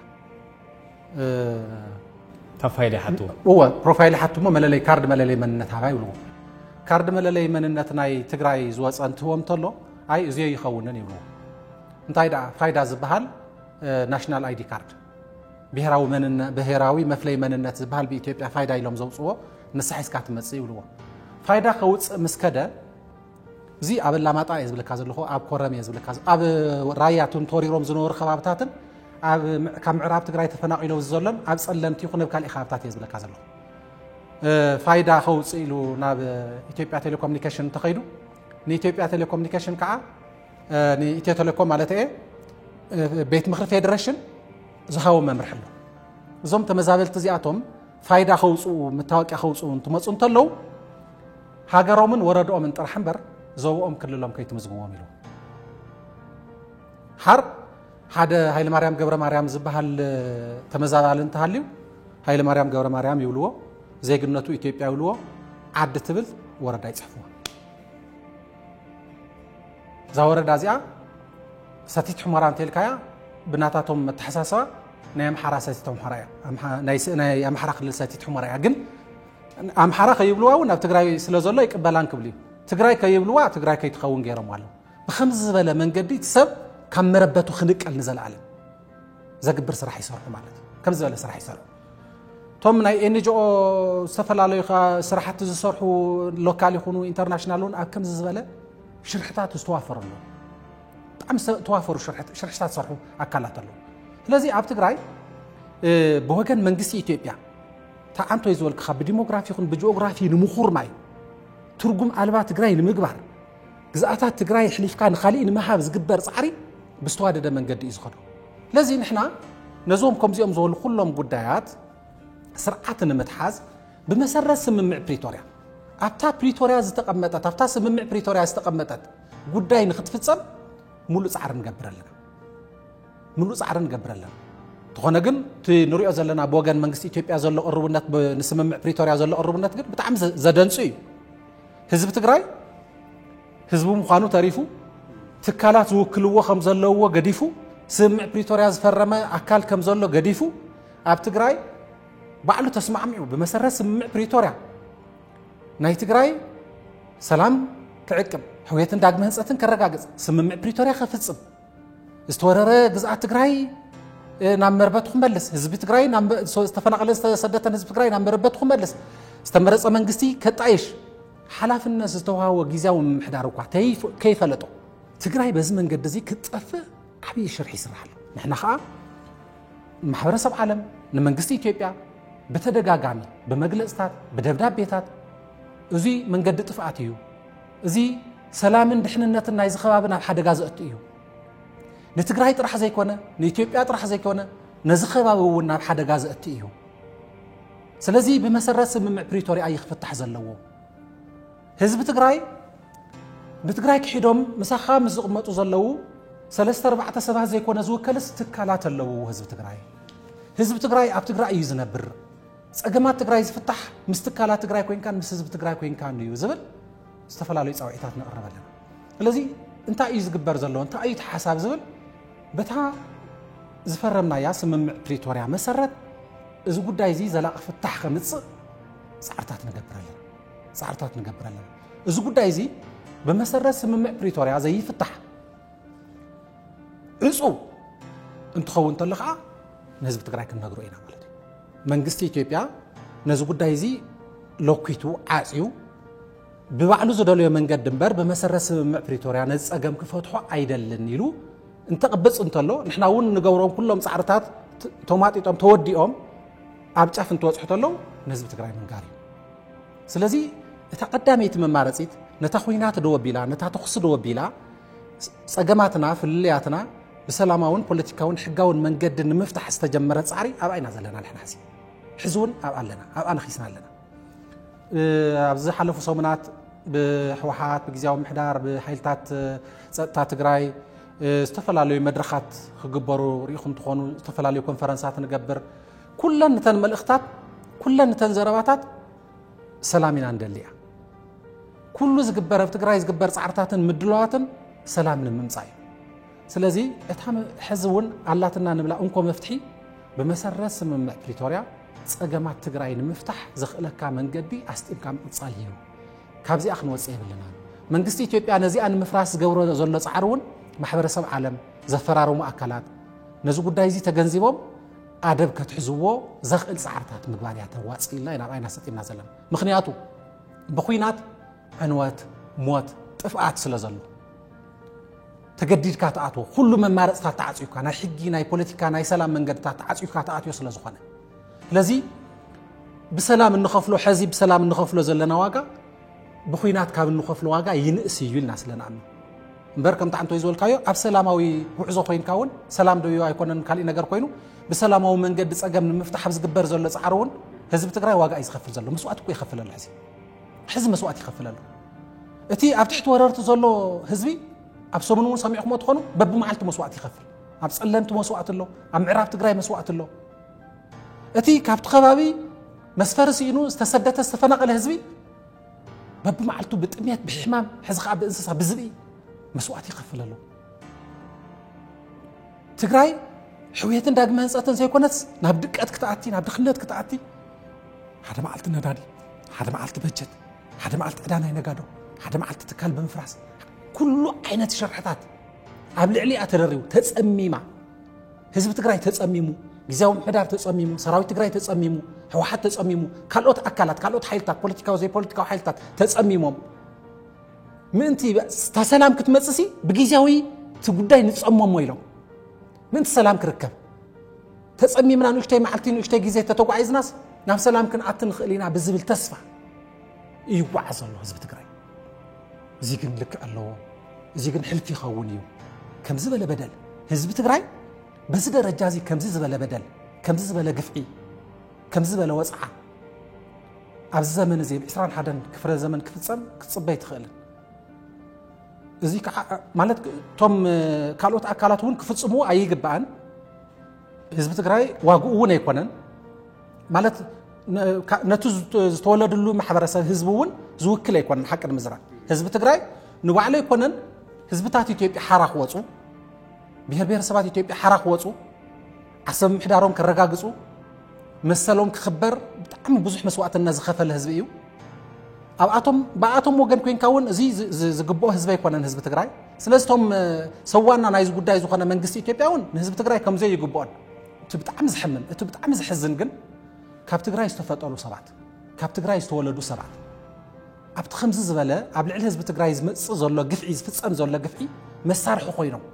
تفايل حتو هو بروفايل حتو مللي كارد مللي مننت هاي ولو كارد مللي مننت ناي تግራይ ዝወጽ እንትዎም ተሎ አይ እዚይ ይኸውን ይብሉ እንታይ ዳ ፋይዳ ዝባሃል ናሽናል አይዲ ካርድ ብሔራዊ መፍለይ መንነት ዝባሃል በኢትዮጵያ ፋይዳ ኢሎም ዘውጽዎ ንስሓይስካ ትመጽ ይብሉዎ ፋይዳ ከውጽ መስከደ እዚ ኣብ ላማጣ ይዝብልካ ዘለኹ ኣብ ኮረም ይዝብልካ ኣብ ራያቱን ቶሪሮም ዝነብሩ ከባብታትን ኣብ ካብ ምዕራብ ትግራይ ተፈናቂለው ዘሎን ኣብ ጸለምቲ ይኹን ኣብ ካልእ ከባብታት ይዝብልካ ዘሎ ፋይዳ ከውጽ ኢሉ ናብ ኢትዮጵያ ቴሌኮሙኒኬሽን ተኸይዱ ንኢትዮጵያ ቴሌኮሙኒኬሽን ከዓ ንኢትዮ ቴሌኮም ማለት ቤት ምክሪ ፌደሬሽን ዝሃቦ መምርሕ ኣሎ እዞም ተመዛበልቲ እዚኣቶም ፋይዳ ከውጽ መታወቂያ ከውጽ እንትመጹ እንተለው ሃገሮምን ወረዶምን ጥራሕ እምበር ዘውኦም ክልሎም ከይትምዝግቦም ኢሉ ሓር ሓደ ሃይለ ማርያም ገብረ ማርያም ዝባሃል ተመዛባል እንተሃልዩ ሃይለ ማርያም ገብረ ማርያም ይብልዎ ዜግነቱ ኢትዮጵያ ይብልዎ ዓዲ ትብል ወረዳ ይጽሕፍዎ ዛ ወረዳ እዚኣ ሰቲት ሑመራ እንተልካያ ብናታቶም መተሓሳሰባ ናይ ኣምሓራ ሰቲት ሑመራ ናይ ኣምሓራ ክልል ሰቲት ሑመራ ግን ኣምሓራ ከይብልዋ እውን ኣብ ትግራይ ስለ ዘሎ ይቅበላን ክብል እዩ ትግራይ ከይብልዋ ትግራይ ከይትኸውን ገይሮም ኣሎ ብኸምዚ ዝበለ መንገዲ ሰብ كم مربته خنق النزل على زقبر سرح يسرح مالت كم زبالة سرح يسرح توم ناي انجو سفل على سرحات يسرحوا لوكال يكونوا انترناشنالون كم زبالة شرحتات تستوافر له طعم توافر شرحتات صرحوا اكلات له لذي عب تقراي بوجن منقسي اثيوبيا تا انتو يزول خاب ديموغرافي يكون بجيوغرافي نمخور معي ترجم البات تقراي نمغبر جزءات تقراي حليف كان خالي نمهاب زقبر صعري بستوادد من قد يزخدو لذي نحنا نزومكم زيهم زول كلهم قدايات سرعتنا متحاز بمسرة سممع بريتوريا أبتا بريتوريا استقمتت أبتا سممع بريتوريا استقمتت قداي نخطفتصم مولو صعر نقبر لنا ምሉእ ጻዕሪ ንገብር ኣለና ተኾነ ግን ንሪኦ ዘለና ብወገን መንግስቲ ኢትዮጵያ ዘሎ ቅርብነት ንስምምዕ ፕሪቶሪያ ዘሎ ቅርብነት ግን ብጣዕሚ ዘደንጹ እዩ ህዝቢ ትግራይ ህዝቡ ምዃኑ ተሪፉ ትካላት ዝውክልዎ ከም ዘለውዎ ገዲፉ ስምምዕ ፕሪቶሪያ ዝፈረመ ኣካል ከም ዘሎ ገዲፉ ኣብ ትግራይ ባዕሉ ተስማዕሚዑ ብመሰረት ስምምዕ ፕሪቶሪያ ናይ ትግራይ ሰላም ክዕቅብ ሕውየትን ዳግመ ህንፀትን ከረጋግጽ ስምምዕ ፕሪቶሪያ ከፍጽም ዝተወረረ ግዝኣት ትግራይ ናብ መርበቱ ክመልስ ህዝቢ ትግራይ ዝተፈናቀለ ዝተሰደተን ህዝቢ ትግራይ ናብ መርበቱ ክመልስ ዝተመረፀ መንግስቲ ከጣይሽ ሓላፍነት ዝተዋሃቦ ጊዜያዊ ምምሕዳር እኳ ከይፈለጦ ትግራይ በዚ መንገዲ እዚ ክትጠፍእ ዓብዪ ሽርሒ ይስራሕ ኣሎ ንሕና ከዓ ማሕበረሰብ ዓለም ንመንግስቲ ኢትዮጵያ በተደጋጋሚ በመግለጽታት በደብዳቤታት እዚ መንገዲ ጥፍኣት እዩ እዚ ሰላምን ድሕንነትን ናይ ዝኸባቢ ናብ ሓደጋ ዘእቱ እዩ ንትግራይ ጥራሕ ዘይኮነ ንኢትዮጵያ ጥራሕ ዘይኮነ ነዚ ከባቢ እውን ናብ ሓደጋ ዘእቱ እዩ ስለዚ ብመሰረት ስምምዕ ፕሪቶሪያ ይኽፍታሕ ዘለዎ ህዝቢ ትግራይ ብትግራይ ክሒዶም ምሳኻ ምስ ዝቕመጡ ዘለው 3-4 ሰባት ዘይኮነ ዝውከልስ ትካላት ኣለዎ ህዝቢ ትግራይ ኣብ ትግራይ እዩ ዝነብር ፀገማት ትግራይ ዝፍታሕ ምስ ትካላት ትግራይ ኮንካ ምስ ህዝቢ ትግራይ ኮንካ እዩ ዝብል ዝተፈላለዩ ጻውዒታት ነቕርብ ኣለና ስለዚ እንታይ እዩ ዝግበር ዘሎ እንታይ እዩ ተሓሳብ ዝብል በታ ዝፈረምናያ ስምምዕ ፕሪቶሪያ መሰረት እዚ ጉዳይ እዚ ዘላቂ ፍታሕ ከምጽእ ጻዕርታት ንገብር ኣለና እዚ ጉዳይ እዚ በመሰረት ስምምዕ ፕሪቶሪያ ዘይፍታሕ እፁ እንትኸውን ተሎ ከዓ ንህዝቢ ትግራይ ክንነግሮ ኢና ማለት እዩ መንግስቲ ኢትዮጵያ ነዚ ጉዳይ እዚ ለኪቱ ዓፅዩ ብባዕሉ ዝደልዮ መንገዲ እምበር በመሰረት ስምምዕ ፕሪቶሪያ ነዚ ፀገም ክፈትሖ ኣይደልን ኢሉ እንተቕብፅ እንተሎ ንሕና እውን ንገብሮም ኩሎም ጻዕርታት ተማጢጦም ተወዲኦም ኣብ ጫፍ እንትወፅሑ ተለው ንህዝቢ ትግራይ መንጋር እዩ ስለዚ እታ ቀዳመይቲ መማረፂት ነታ ኩናት ደወቢላ ነታ ተኽሲ ደወቢላ ፀገማትና ፍልልያትና ብሰላማውን ፖለቲካውን ሕጋውን መንገዲ ንምፍታሕ ዝተጀመረ ጻዕሪ ኣብ ኣይና ዘለና ንሕና ሕዚ እውን ኣብ ኣለና ኣብ ኣነኺስና ኣለና ኣብዚ ሓለፉ ሰሙናት ብሕወሓት ብግዚያዊ ምሕዳር ብሓይልታት ፀጥታ ትግራይ ዝተፈላለዩ መድረኻት ክግበሩ ሪኢኹም ትኾኑ ዝተፈላለዩ ኮንፈረንሳት ንገብር ኩለን ነተን መልእኽታት ኩለን ነተን ዘረባታት ሰላም ኢና እንደልያ ኩሉ ዝግበር ኣብ ትግራይ ዝግበር ጻዕርታትን ምድለዋትን ሰላም ንምምጻእ እዩ ስለዚ እታ ሕዚ እውን ኣላትና ንብላ እንኮ መፍትሒ ብመሰረት ስምምዕ ፕሪቶሪያ ፀገማት ትግራይ ንምፍታሕ ዝኽእለካ መንገዲ ኣስጢምካ ምቕጻል እዩ ካብዚኣ ክንወፅእ የብልና መንግስቲ ኢትዮጵያ ነዚኣ ንምፍራስ ዝገብሮ ዘሎ ጻዕሪ እውን ማሕበረሰብ ዓለም ዘፈራረሙ ኣካላት ነዚ ጉዳይ እዚ ተገንዚቦም ኣደብ ከትሕዝዎ ዘኽእል ጻዕርታት ምግባር እያ ተዋፂልና ናብ ኣይና ሰጢምና ዘለና ምክንያቱ ብኩናት ዕንወት ሞት ጥፍኣት ስለ ዘሎ ተገዲድካ ተኣትዎ ኩሉ መማረፅታት ተዓፅዩካ ናይ ሕጊ ናይ ፖለቲካ ናይ ሰላም መንገድታት ተዓፅዩካ ተኣትዮ ስለ ዝኾነ ስለዚ ብሰላም እንኸፍሎ ሕዚ ብሰላም እንኸፍሎ ዘለና ዋጋ ብኩናት ካብ እንኸፍሎ ዋጋ ይንእስ እዩ ኢልና ስለንኣምን እምበር ከምቲ ዓንቶ ዝበልካዮ ኣብ ሰላማዊ ውዕዞ ኮይንካ እውን ሰላም ደዮ ኣይኮነን ካልእ ነገር ኮይኑ ብሰላማዊ መንገዲ ፀገም ንምፍታሕ ዝግበር ዘሎ ጻዕሪ እውን ህዝቢ ትግራይ ዋጋ እዩ ዝኸፍል ዘሎ መስዋዕት እኮ ይኸፍል ኣሎ ሕዚ መስዋዕት ይኸፍል ኣሎ እቲ ኣብ ትሕቲ ወረርቲ ዘሎ ህዝቢ ኣብ ሰሙን እውን ሰሚዕኹሞ ትኾኑ በብመዓልቲ መስዋዕት ይኸፍል ኣብ ፀለምቲ መስዋዕት ኣሎ ኣብ ምዕራብ ትግራይ መስዋዕት ኣሎ እቲ ካብቲ ከባቢ መስፈሪ ሲኢኑ ዝተሰደተ ዝተፈናቀለ ህዝቢ በብመዓልቱ ብጥሜት ብሕማም ሕዚ ከዓ ብእንስሳ ብዝብኢ መስዋዕት ይኸፍል ኣሎ ትግራይ ሕውየትን ዳግመ ህንፀትን ዘይኮነስ ናብ ድቀት ክትኣቲ ናብ ድኽነት ክትኣቲ ሓደ መዓልቲ ነዳዲ ሓደ መዓልቲ በጀት ሓደ መዓልቲ ዕዳና ይነጋዶ ሓደ መዓልቲ ትካል ብምፍራስ ኩሉ ዓይነት ሸርሕታት ኣብ ልዕሊኣ ተደሪቡ ተጸሚማ ህዝቢ ትግራይ ተጸሚሙ ግዚያዊ ምሕዳር ተጸሚሙ ሰራዊት ትግራይ ተጸሚሙ ሕወሓት ተጸሚሙ ካልኦት ኣካላት ካልኦት ሓይልታት ፖለቲካዊ ዘይፖለቲካዊ ሓይልታት ተጸሚሞም ምእንቲ ሰላም ክትመጽሲ ብግዚያዊ እቲ ጉዳይ ንጸመሞ ኢሎም ምእንቲ ሰላም ክርከብ ተጸሚምና ንእሽተይ መዓልቲ ንእሽተይ ግዜ ተተጓዒዝናስ ናብ ሰላም ክንኣቲ ንኽእል ኢና ብዝብል ተስፋ ይጓዓዝ ኣሎ ህዝቢ ትግራይ እዚ ግን ልክዕ ኣለዎ እዚ ግን ሕልፊ ይኸውን እዩ ከምዚ ዝበለ በደል ህዝቢ ትግራይ በዚ ደረጃ እዚ ከምዚ ዝበለ በደል ከምዚ ዝበለ ግፍዒ ከምዚ ዝበለ ወፅዓ ኣብዚ ዘመን እዚ 21 ክፍለ ዘመን ክፍፀም ክትፅበይ ትኽእልን እዚ ማለት ቶም ካልኦት ኣካላት እውን ክፍፅሙ ኣይግባእን ህዝብ ትግራይ ዋግኡ ውን ኣይኮነን ማለት ነቱ ዝተወለደሉ ማሕበረሰብ ህዝብ ውን ዝውክል ኣይኮነን ሓቂ ንምዝራብ ህዝብ ትግራይ ንባዕሉ ኣይኮነን ህዝብታት ኢትዮጵያ ሓራኽ ወፁ ብሄር ብሄረሰባት ኢትዮጵያ ሓራኽ ወፁ ዓሰብ ምሕዳሮም ክረጋግፁ መሰሎም ክኽበር ብጣዕሚ ብዙሕ መስዋዕትነት ዝኸፈለ ህዝቢ እዩ ኣብኣቶም ወገን ኮይንካ ውን እዚ ዝግብኦ ህዝቢ ኣይኮነን ህዝቢ ትግራይ ስለዝቶም ሰዋና ናይዚ ጉዳይ ዝኾነ መንግስቲ ኢትዮጵያ ውን ንህዝቢ ትግራይ ከምዘይ ይግብኦን እቲ ብጣዕሚ ዝሕምን እቲ ብጣዕሚ ዝሕዝን ግን ካብ ትግራይ ዝተፈጠሩ ሰባት ካብ ትግራይ ዝተወለዱ ሰባት ኣብቲ ከምዚ ዝበለ ኣብ ልዕሊ ህዝቢ ትግራይ ዝመፅእ ዘሎ ግፍዒ ዝፍፀም ዘሎ ግፍዒ መሳርሒ ኮይኖም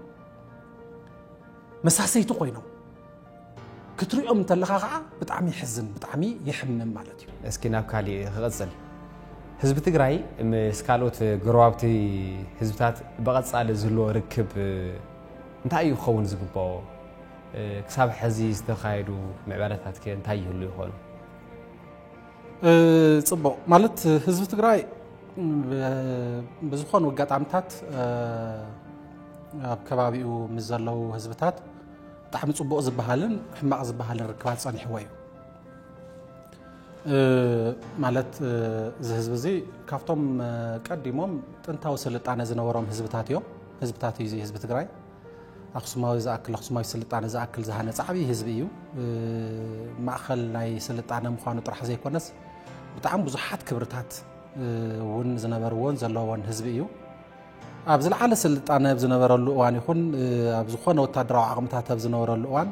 መሳሰይቲ ኮይኖም ክትሪኦም እንተለኻ ከዓ ብጣዕሚ ይሕዝን ብጣዕሚ ይሕምም ማለት እዩ እስኪ ናብ ካሊእ ክቕፅል ህዝቢ ትግራይ ምስ ካልኦት ጎረባብቲ ህዝብታት ብቐፃሊ ዝህልዎ ርክብ እንታይ እዩ ክኸውን ዝግብኦ ክሳብ ሕዚ ዝተኻየዱ ምዕባለታት ከ እንታይ ይህሉ ይኾኑ ጽቡቕ ማለት ህዝቢ ትግራይ ብዝኾኑ ኣጋጣሚታት ኣብ ከባቢኡ ምስ ዘለዉ ህዝብታት ብጣዕሚ ጽቡቕ ዝበሃልን ሕማቕ ዝበሃልን ርክባት ፀኒሕዎ እዩ ማለት እዚ ህዝቢ እዚ ካብቶም ቀዲሞም ጥንታዊ ስልጣነ ዝነበሮም ህዝብታት እዮም ህዝብታት እዩ ህዝቢ ትግራይ ኣክሱማዊ ዝኣክል ኣክሱማዊ ስልጣነ ዝኣክል ዝሃነፀ ዓብዪ ህዝቢ እዩ ማእኸል ናይ ስልጣነ ምዃኑ ጥራሕ ዘይኮነስ ብጣዕሚ ብዙሓት ክብርታት እውን ዝነበርዎን ዘለዎን ህዝቢ እዩ ኣብ ዝለዓለ ስልጣነ ዝነበረሉ እዋን ይኹን ኣብ ዝኾነ ወታደራዊ ዓቕምታት ኣብ ዝነበረሉ እዋን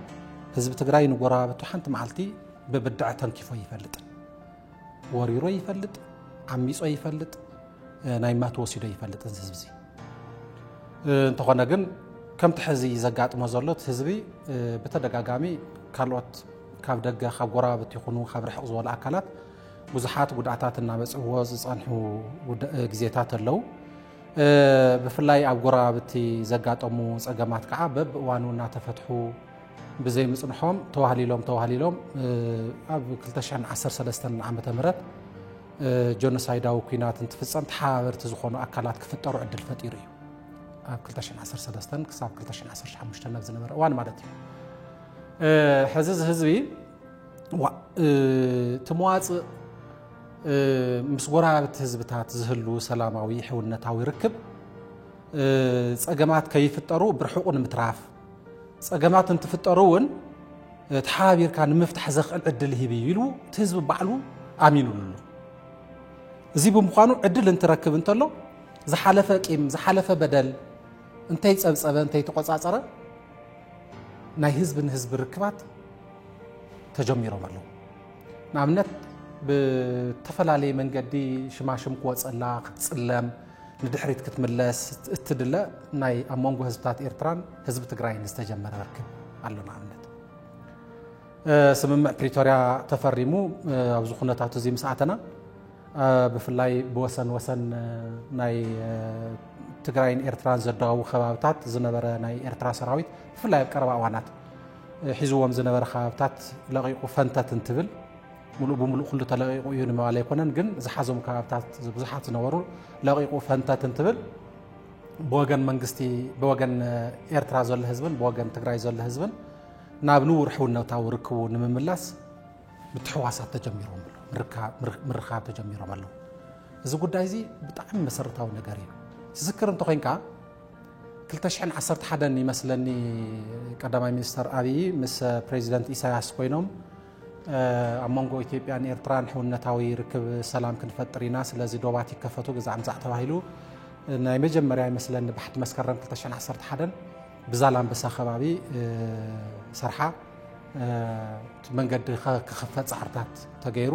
ህዝቢ ትግራይ ንጎረባብቱ ሓንቲ መዓልቲ ብብድዕ ተንኪፎ ይፈልጥ ወሪሮ ይፈልጥ ዓሚፆ ይፈልጥ ናይ ማት ወሲዶ ይፈልጥ እዚ ህዝቢ እንተኾነ ግን ከምቲ ሕዚ ዘጋጥሞ ዘሎ ህዝቢ ብተደጋጋሚ ካልኦት ካብ ደገ ካብ ጎረባብቲ ይኹኑ ካብ ርሕቕ ዝበሉ ኣካላት ብዙሓት ጉድኣታት እናበፅሕዎ ዝፀንሑ ግዜታት ኣለው ብፍላይ ኣብ ጎረባብቲ ዘጋጠሙ ፀገማት ከዓ በብእዋኑ እናተፈትሑ ብዘይ ምፅንሖም ተዋህሊሎም ኣብ 2013 ዓመተ ምህረት ጆኖሳይዳዊ ኩናት እንትፍፀም ተሓባበርቲ ዝኾኑ ኣካላት ክፍጠሩ ዕድል ፈጢሩ እዩ ኣብ 2013 ክሳብ 2015 ናብ ዝነበረ እዋን ማለት እዩ ሕዚ ህዝቢ ትመዋፅእ ምስ ጎረባብቲ ህዝብታት ዝህሉ ሰላማዊ ሕውነታዊ ርክብ ፀገማት ከይፍጠሩ ብርሑቕ ንምትራፍ ፀገማት እንትፍጠሩ እውን ተሓባቢርካ ንምፍታሕ ዘኽእል ዕድል ይህብ ኢሉ እቲ ህዝቢ ባዕሉ ኣሚኑሉ እዚ ብምዃኑ ዕድል እንትረክብ እንተሎ ዝሓለፈ ቂም ዝሓለፈ በደል እንታይ ፀብፀበ እንታይ ተቆፃፀረ ናይ ህዝቢ ንህዝቢ ርክባት ተጀሚሮም ኣለዉ ንኣብነት ብተፈላለየ መንገዲ ሽማሽም ክወፀላ ክትፅለም ንድሕሪት ክትምለስ እትድለ ናይ ኣብ መንጎ ህዝብታት ኤርትራን ህዝቢ ትግራይን ዝተጀመረ ርክብ ኣሎ ንኣብነት ስምምዕ ፕሪቶርያ ተፈሪሙ ኣብዚ ኩነታት እዚ ምስ ኣተና ብፍላይ ብወሰን ወሰን ናይ ትግራይን ኤርትራን ዘደጋቡ ከባብታት ዝነበረ ናይ ኤርትራ ሰራዊት ብፍላይ ኣብ ቀረባ እዋናት ሒዝዎም ዝነበረ ከባብታት ለቂቁ ፈንተት እንትብል ሙሉእ ብምሉእ ኩሉ ተለቂቁ እዩ ንምባል ኣይኮነን ግን ዝሓዞም ከባብታት ብዙሓት ዝነበሩ ለቂቁ ፈንተት እንትብል ብወገን መንግስቲ ብወገን ኤርትራ ዘሎ ህዝብን ብወገን ትግራይ ዘሎ ህዝብን ናብ ንቡር ሕውነታዊ ርክቡ ንምምላስ ምትሕዋሳት ተጀሚሮም ኣሎ ምርኻብ ተጀሚሮም ኣለዉ እዚ ጉዳይ እዚ ብጣዕሚ መሰረታዊ ነገር እዩ ትዝክር እንተኮይንካ 2011 ይመስለኒ ቀዳማይ ሚኒስተር ኣብይ ምስ ፕሬዚደንት ኢሳያስ ኮይኖም ኣብ መንጎ ኢትዮጵያን ኤርትራን ሕውነታዊ ርክብ ሰላም ክንፈጥር ኢና ስለዚ ዶባት ይከፈቱ ገዛዕ ምዛዕ ተባሂሉ ናይ መጀመርያ ይመስለኒ ብሓቲ መስከረም 2011 ብዛላምበሳ ከባቢ ሰርሓ መንገዲ ክኽፈት ፃዕርታት ተገይሩ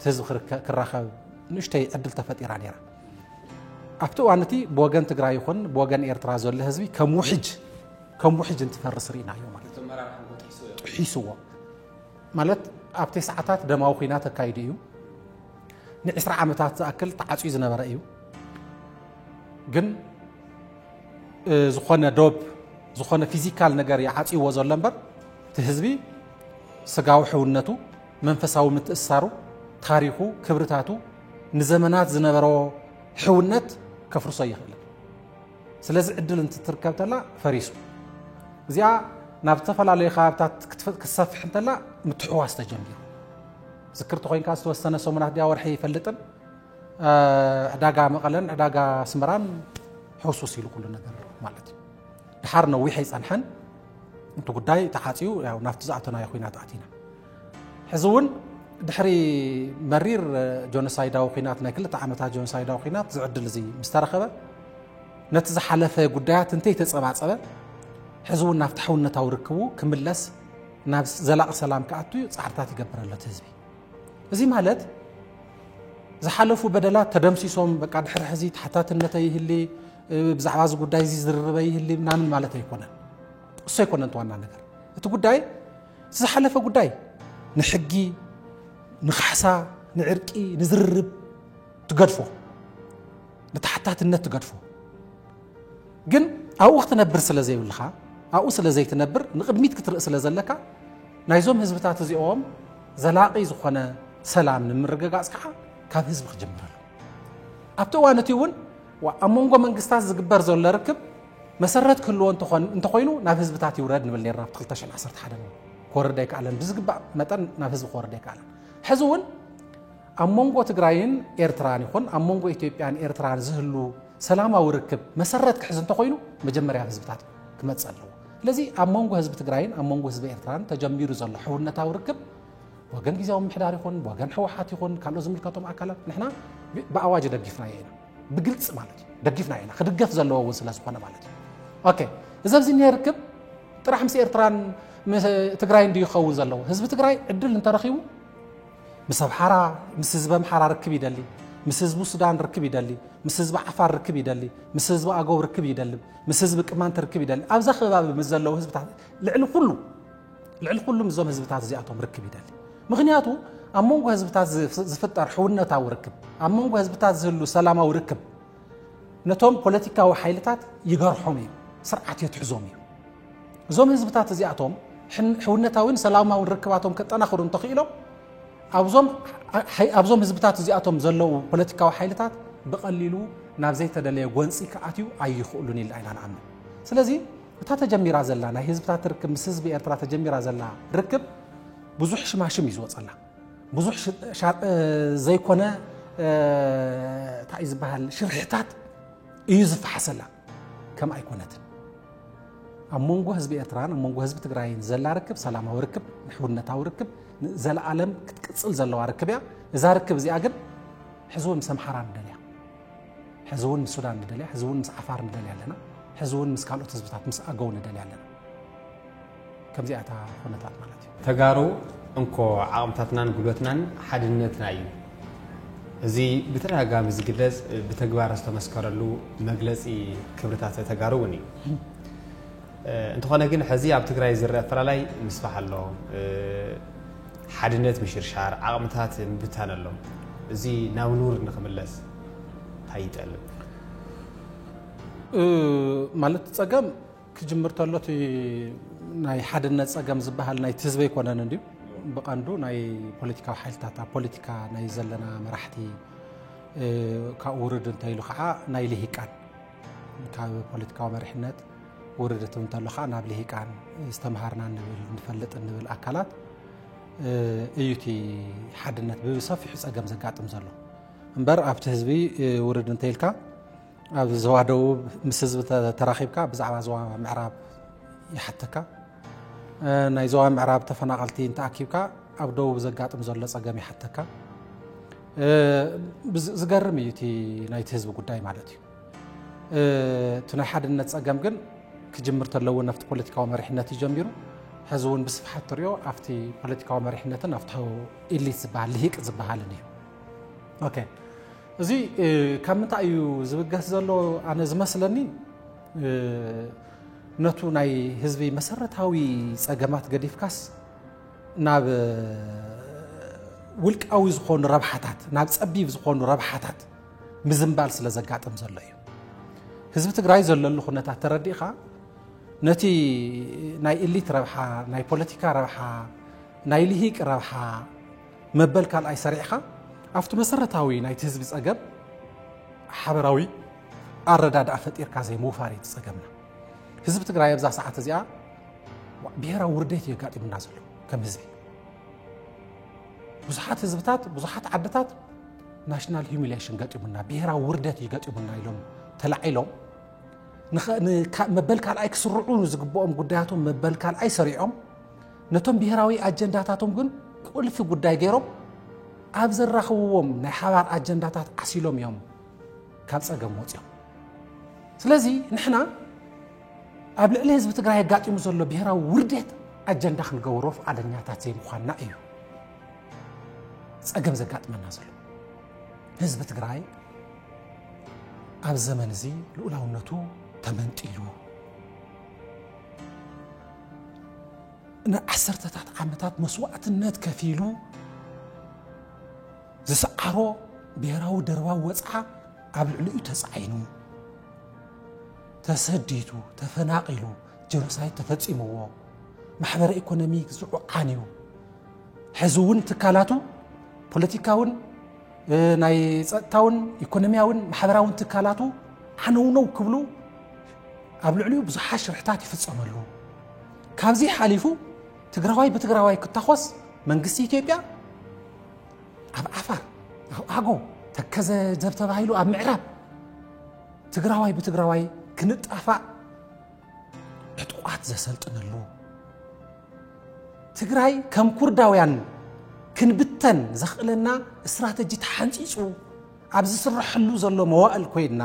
ህዝቢ ክራኸብ ንእሽተይ ዕድል ተፈጢራ ነይራ ኣብቲ እዋን እቲ ብወገን ትግራይ ይኹን ብወገን ኤርትራ ዘሎ ህዝቢ ከም ውሕጅ እንትፈርስ ርኢናዮ ማለት ሒስዎ ማለት ኣብቲ ሰዓታት ደማዊ ኩናት ተካይዱ እዩ ን20 ዓመታት ዝኣክል ተዓፅዩ ዝነበረ እዩ ግን ዝኾነ ዶብ ዝኾነ ፊዚካል ነገር ይዓፅይዎ ዘሎ እምበር እቲ ህዝቢ ስጋዊ ሕውነቱ መንፈሳዊ ምትእስሳሩ ታሪኹ ክብርታቱ ንዘመናት ዝነበሮ ሕውነት ከፍርሶ ይኽእል ስለዚ ዕድል እንትትርከብ ተላ ፈሪሱ እዚኣ نابتفلالي خابتات كسفح انتلا متحواس تجمير ذكرت خوين كاس توسنا سومنات ديا ورحي فلتن عداقا مقلن عداقا سمران حوسوس يلو كل نجار مالتي دحارنا ويحي صنحن انتو قداي تحاتيو يا نافت زعتنا يا خوينا تعتينا حزون دحري مرير جونسايدا وخيناتنا كل تعامتها جونسايدا وخينات زعد لزي مسترخبه نتزحلفه قدايات انتي تصبعصبه حزون نافتحون نتاو ركبو كملس نابس زلاق سلام كاتو صحرتات يقبرلت حزبي ازي مالت زحلفو بدلات تدمسيسوم بقى دحر حزيت حتاتنته يهلي بزعبا ز قداي زي زربه يهلي منامن مالته يكونن እሱ ይኮነን ዋና ነገር እቲ ጉዳይ ዝሓለፈ ጉዳይ ንሕጊ ንኻሕሳ ንዕርቂ ንዝርብ ትገድፎ ንተሓታትነት ትገድፎ ግን ኣብ ወቅት ነብር ስለ ዘይብልኻ ኣብኡ ስለ ዘይትነብር ንቅድሚት ክትርኢ ስለ ዘለካ ናይዞም ህዝብታት እዚኦም ዘላቂ ዝኾነ ሰላም ንምርግጋጽ ከዓ ካብ ህዝቢ ክጅምር ኣብቲ እዋን እቲ እውን ኣብ መንጎ መንግስታት ዝግበር ዘሎ ርክብ مسرت كله أنت خوينو نافذ بتاعتي ورد نبل نيرنا بتخلتش عن عصرت حدا كورد ديك على بزقبع متن نافذ كورد ديك على حزون أمونغو تجراين إيرتراني خون أمونغو إثيوبيان إيرتران زهلو سلامة وركب مسرت كحزن أنت خوينو مجمر يا حزب بتاعتي كم تسألوا لذي أمونغو حزب تجراين أمونغو حزب إيرتران تجمير زل حولنا تاوركب وجن جزاهم محداري خون وجن حوحاتي خون كانوا زميل كاتم أكلات نحنا بأواجد دقيفنا هنا بقلت مالتي دقيفنا هنا خدقف زلوا وصل سبحانه مالتي اوكي اذا بزين يركب طرح مس ايرتران تግራይ እንዲ ይخول ዘለው ህዝብ ትግራይ እድል እንተረኺቡ ምስ አብሓራ ምስ ህዝብ አምሓራ ረክብ ይደሊ ምስ ህዝብ ሱዳን ረክብ ይደሊ ምስ ህዝብ ዓፋር ረክብ ይደሊ ምስ ህዝብ አገው ረክብ ይደሊ ምስ ህዝብ ቅማንት ረክብ ይደሊ ኣብዛ ከባቢ ምስ ዘለው ህዝብታት ልዕሊ ኩሉ ምዞም ህዝብታት እዚኣቶም ረክብ ይደሊ ምክንያቱ ኣብ መንጎ ህዝብታት ዝፍጠር ሕውነታዊ ርክብ ኣብ መንጎ ህዝብታት ዝህሉ ሰላማዊ ርክብ ነቶም ፖለቲካዊ ሓይልታት ይገርሖም እዩ سرعة يتحزوم زوم هزبتات زياتهم حونتاوين سلاماون ركباتهم كتناخرون تخيلو ابزوم هزبتات زياتهم زلو بوليتيكاو حيلتات بقليلو ناب زي تدلي غونصي كاتيو اي يخولوني العينان عم سلازي تتجميرا زلانا هزبتات ركب مسز بإرترا تجميرا زلا ركب بزح شماشم يزوصلا بزح زي كونه تعيز بهال شرحتات يزف حسلا كم ايكونات أمونغو حزب إيرتران أمونغو حزب تجراين زلا ركب سلامه وركب حونتاو ركب زلا عالم كتقصل زلا ركب يا إذا ركب زي أجن حزون مس أمحرا ندليا حزون مس السودان ندليا حزون مس عفار ندليا لنا حزون مس كالوت حزبات مس أجو ندليا لنا كم زي أتا حونتات مالتي تجارو أنكو عامتاتنا نقولتنا حدنتنا أيو زي بترجع مزجلس بتجوار استمسكرلو مجلسي كبرتات تجاروني أنت خلنا جن حزي عم تقرأ زر فرالاي مسفح الله حدنت مشير شعر عامتات بتانا الله زي ناونور نخملس هاي تقلب مالت تساقم كجمرت الله تي ناي حدنت تساقم زبها ناي تزبي كونا نديو بقاندو ناي بوليتيكا وحيلتاتا بوليتيكا ناي زلنا مرحتي كأورد انتايلو خعا ناي لهيكان كبوليتيكا ومرحنات وردتهم تلخا نابليه كان استمهرنا نفلت نبل أكلات أيوتي حدنت بصفي حس أجمع زكاتم زلوا مبر أبت حزبي وردن تيلكا أب زوادو مسز تراخيبكا بزعوا زوا معراب يحتكا نايزوا معراب تفناقلتي انت أكيبكا أبدو زكاتم زلوا أجمع يحتكا زجرم أيوتي نايت حزب قداي مالتي تنا حدنت أجمع جن كجمرت اللو نفط بوليتيكا ومرحنات يجميرو حزون بصفحة تريو أفتي بوليتيكا ومرحنات نفتحو اللي زبها اللي هيك زبها لني أوكي زي كم تأيو زبقة زلو أنا زمثلني نتو ناي حزبي مسرت هاوي سجمات قديف كاس ناب ولك أو زخون ربحتات ناب سأبي زخون ربحتات مزنبال سلزقات مزليو حزب تجراي زللو خنا ترديخا نتي ناي إليت ربحة ناي بوليتيكا ربحة ناي لهيك ربحة مبل كان أي سريعة أفتو مسرتاوي ناي تهزب سأجب حبراوي الرداد أفت إركازي مو فاريد سأجبنا حزب تجراي بزاف ساعات زيا ብሔራዊ ውርደት የጋጥምና ዘሎ ከም ህዝቢ ብዙሓት ህዝብታት ብዙሓት ዓድታት ናሽናል ሂዩሚሌሽን ጋጥምና ብሔራዊ ውርደት ይጋጥምና ኢሎም ተላዒሎም መበል ካልኣይ ክስርዑ ዝግብኦም ጉዳያቶም መበል ካልኣይ ሰሪዖም ነቶም ብሔራዊ አጀንዳታቶም ግን ቁልፊ ጉዳይ ገይሮም ኣብ ዘራኽብዎም ናይ ሓባር አጀንዳታት ዓሲሎም እዮም ካብ ፀገም ወፅኦም ስለዚ ንሕና ኣብ ልዕሊ ህዝቢ ትግራይ ጋጥሙ ዘሎ ብሔራዊ ውርደት አጀንዳ ክንገብሮ ፈቃደኛታት ዘይምዃንና እዩ ፀገም ዘጋጥመና ዘሎ ህዝቢ ትግራይ ኣብ ዘመን እዚ ልኡላውነቱ ተመንጢሉ ንዓሰርተታት ዓመታት መስዋዕትነት ከፊሉ ዝሰዓሮ ብሔራዊ ደርባዊ ወፅዓ ኣብ ልዕሊኡ ተጻዒኑ ተሰዲቱ ተፈናቂሉ ጀኖሳይድ ተፈጺምዎ ማሕበረ ኢኮኖሚ ዝዑዓንዩ ሕዝውን ትካላቱ ፖለቲካውን ናይ ጸጥታውን ኢኮኖሚያውን ማሕበራውን ትካላቱ ዓነውነው ክብሉ ኣብ ልዕሊኡ ብዙሓት ሽርሕታት ይፍጸመሉ ካብዚ ሓሊፉ ትግራዋይ በትግራዋይ ክታኾስ መንግስቲ ኢትዮጵያ ኣብ ዓፋር ኣብ ኣጎ ተከዘ ዘብተባሂሉ ኣብ ምዕራብ ትግራዋይ በትግራዋይ ክንጣፋእ ዕጡቋት ዘሰልጥነሉ ትግራይ ከም ኩርዳውያን ክንብተን ዘኽእለና ስትራቴጂ ተሓንፂፁ ኣብ ዝስርሕሉ ዘሎ መዋእል ኮይና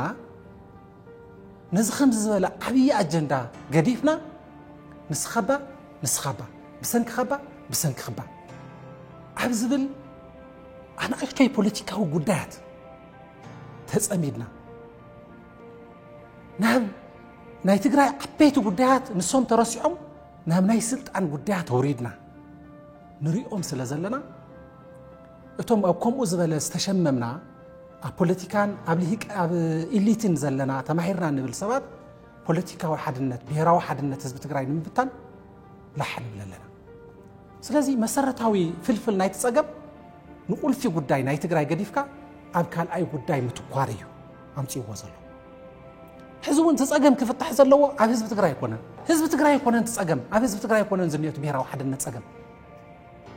ነዚ ከም ዝበለ ዓብይ አጀንዳ ገዲፍና ንስኸባ ብሰንኪ ኸባ ኣብ ዝብል ኣናእሽተይ ፖለቲካዊ ጉዳያት ተጸሚድና ናብ ናይ ትግራይ ዓበይቲ ጉዳያት ንሶም ተረሲዖም ናብ ናይ ስልጣን ጉዳያት ወሪድና ንሪኦም ስለ ዘለና እቶም ኣብ ከምኡ ዝበለ ዝተሸመምና ኣብ ፖለቲካን ኣብ ልሂቅ ኣብ ኢሊትን ዘለና ተማሂርና ንብል ሰባት ፖለቲካዊ ሓድነት ብሔራዊ ሓድነት ህዝቢ ትግራይ ንምብታን ላሕን ብለለና ስለዚ መሰረታዊ ፍልፍል ናይ ተጸገም ንቁልፊ ጉዳይ ናይ ትግራይ ገዲፍካ ኣብ ካልኣይ ጉዳይ ምትኳር እዩ ኣምፂዎ ዘሎ ሕዝውን ተጸገም ክፍታሕ ዘለዎ ኣብ ህዝቢ ትግራይ ይኮነን ህዝቢ ትግራይ ይኮነን ተጸገም ኣብ ህዝቢ ትግራይ ይኮነን ዝንየቱ ብሔራዊ ሓድነት ጸገም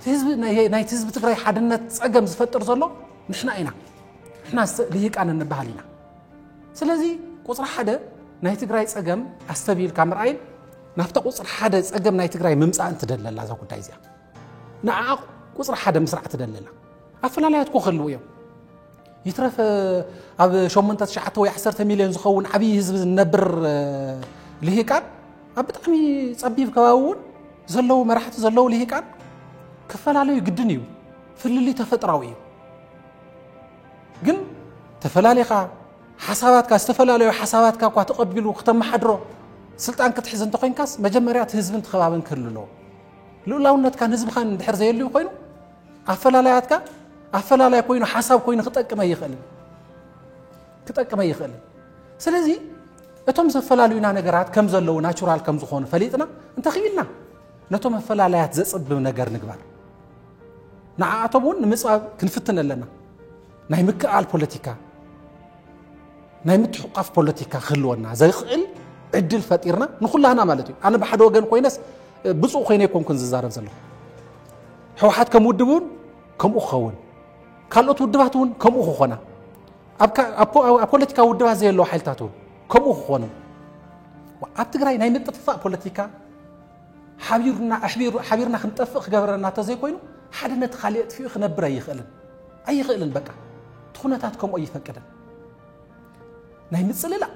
ህዝቢ ናይ ህዝቢ ትግራይ ሓድነት ጸገም ዝፈጥር ዘሎ ንሕና ኢና ንሕና ልሂቃን እንባሃል ኢና ስለዚ ቁፅሪ ሓደ ናይ ትግራይ ጸገም ኣስተቢልካ ምርኣይን ናፍታ ቁፅሪ ሓደ ጸገም ናይ ትግራይ ምምፃእ እንትደለላ ዛ ጉዳይ እዚኣ ንዓ ቁፅሪ ሓደ ምስራዕ ትደለላ ኣፈላላያት ክህልው እዮም ይትረፍ ኣብ 8 ወይ 10 ሚልዮን ዝኸውን ዓብይ ህዝቢ ዝነብር ልሂቃን ኣብ ብጣዕሚ ጸቢብ ከባቢውን ዘለው መራሕቲ ዘለው ልሂቃን ክፈላለዩ ግድን እዩ ፍልሊ ተፈጥራዊ እዩ ግን ተፈላለኻ ሓሳባትካ ዝተፈላለዩ ሓሳባትካ እኳ ተቐቢሉ ከተመሓድሮ ስልጣን ክትሕዝ እንተኮይንካስ መጀመርያ ህዝብን ተኸባብን ክህልሎ ልኡላውነትካ ህዝብኻን ድሕር ዘየልዩ ኮይኑ ኣፈላላያትካ ኣፈላላይ ኮይኑ ሓሳብ ኮይኑ ክጠቅመ ይኽእል ስለዚ እቶም ዘፈላልዩና ነገራት ከም ዘለው ናቹራል ከም ዝኾኑ ፈሊጥና እንተኽኢልና ነቶም ኣፈላላያት ዘጽብብ ነገር ንግባር ንዓኣቶም እውን ንምጽባብ ክንፍትን ኣለና ናይ ምክኣል ፖለቲካ ናይ ምትሕቋፍ ፖለቲካ ክህልወና ዘይኽእል ዕድል ፈጢርና ንኹላህና ማለት እዩ ኣነ ብሓደ ወገን ኮይነስ ብፁዕ ኮይነ ይኮንኩን ዝዛረብ ዘለኹ ሕወሓት ከም ውድቡን ከምኡ ክኸውን ካልኦት ውድባት እውን ከምኡ ክኾና ኣብ ፖለቲካ ውድባት ዘየለዎ ሓይልታት እውን ከምኡ ክኾኑ ኣብ ትግራይ ናይ ምጥፍፋእ ፖለቲካ ሓቢርና ክንጠፍእ ክገብረና ተዘይኮይኑ ሓድነት ካልእ ጥፊኡ ክነብር ኣይኽእልን በቃ ትኹነታት ከምኡ ይፈቅደን ናይ ምጽልላእ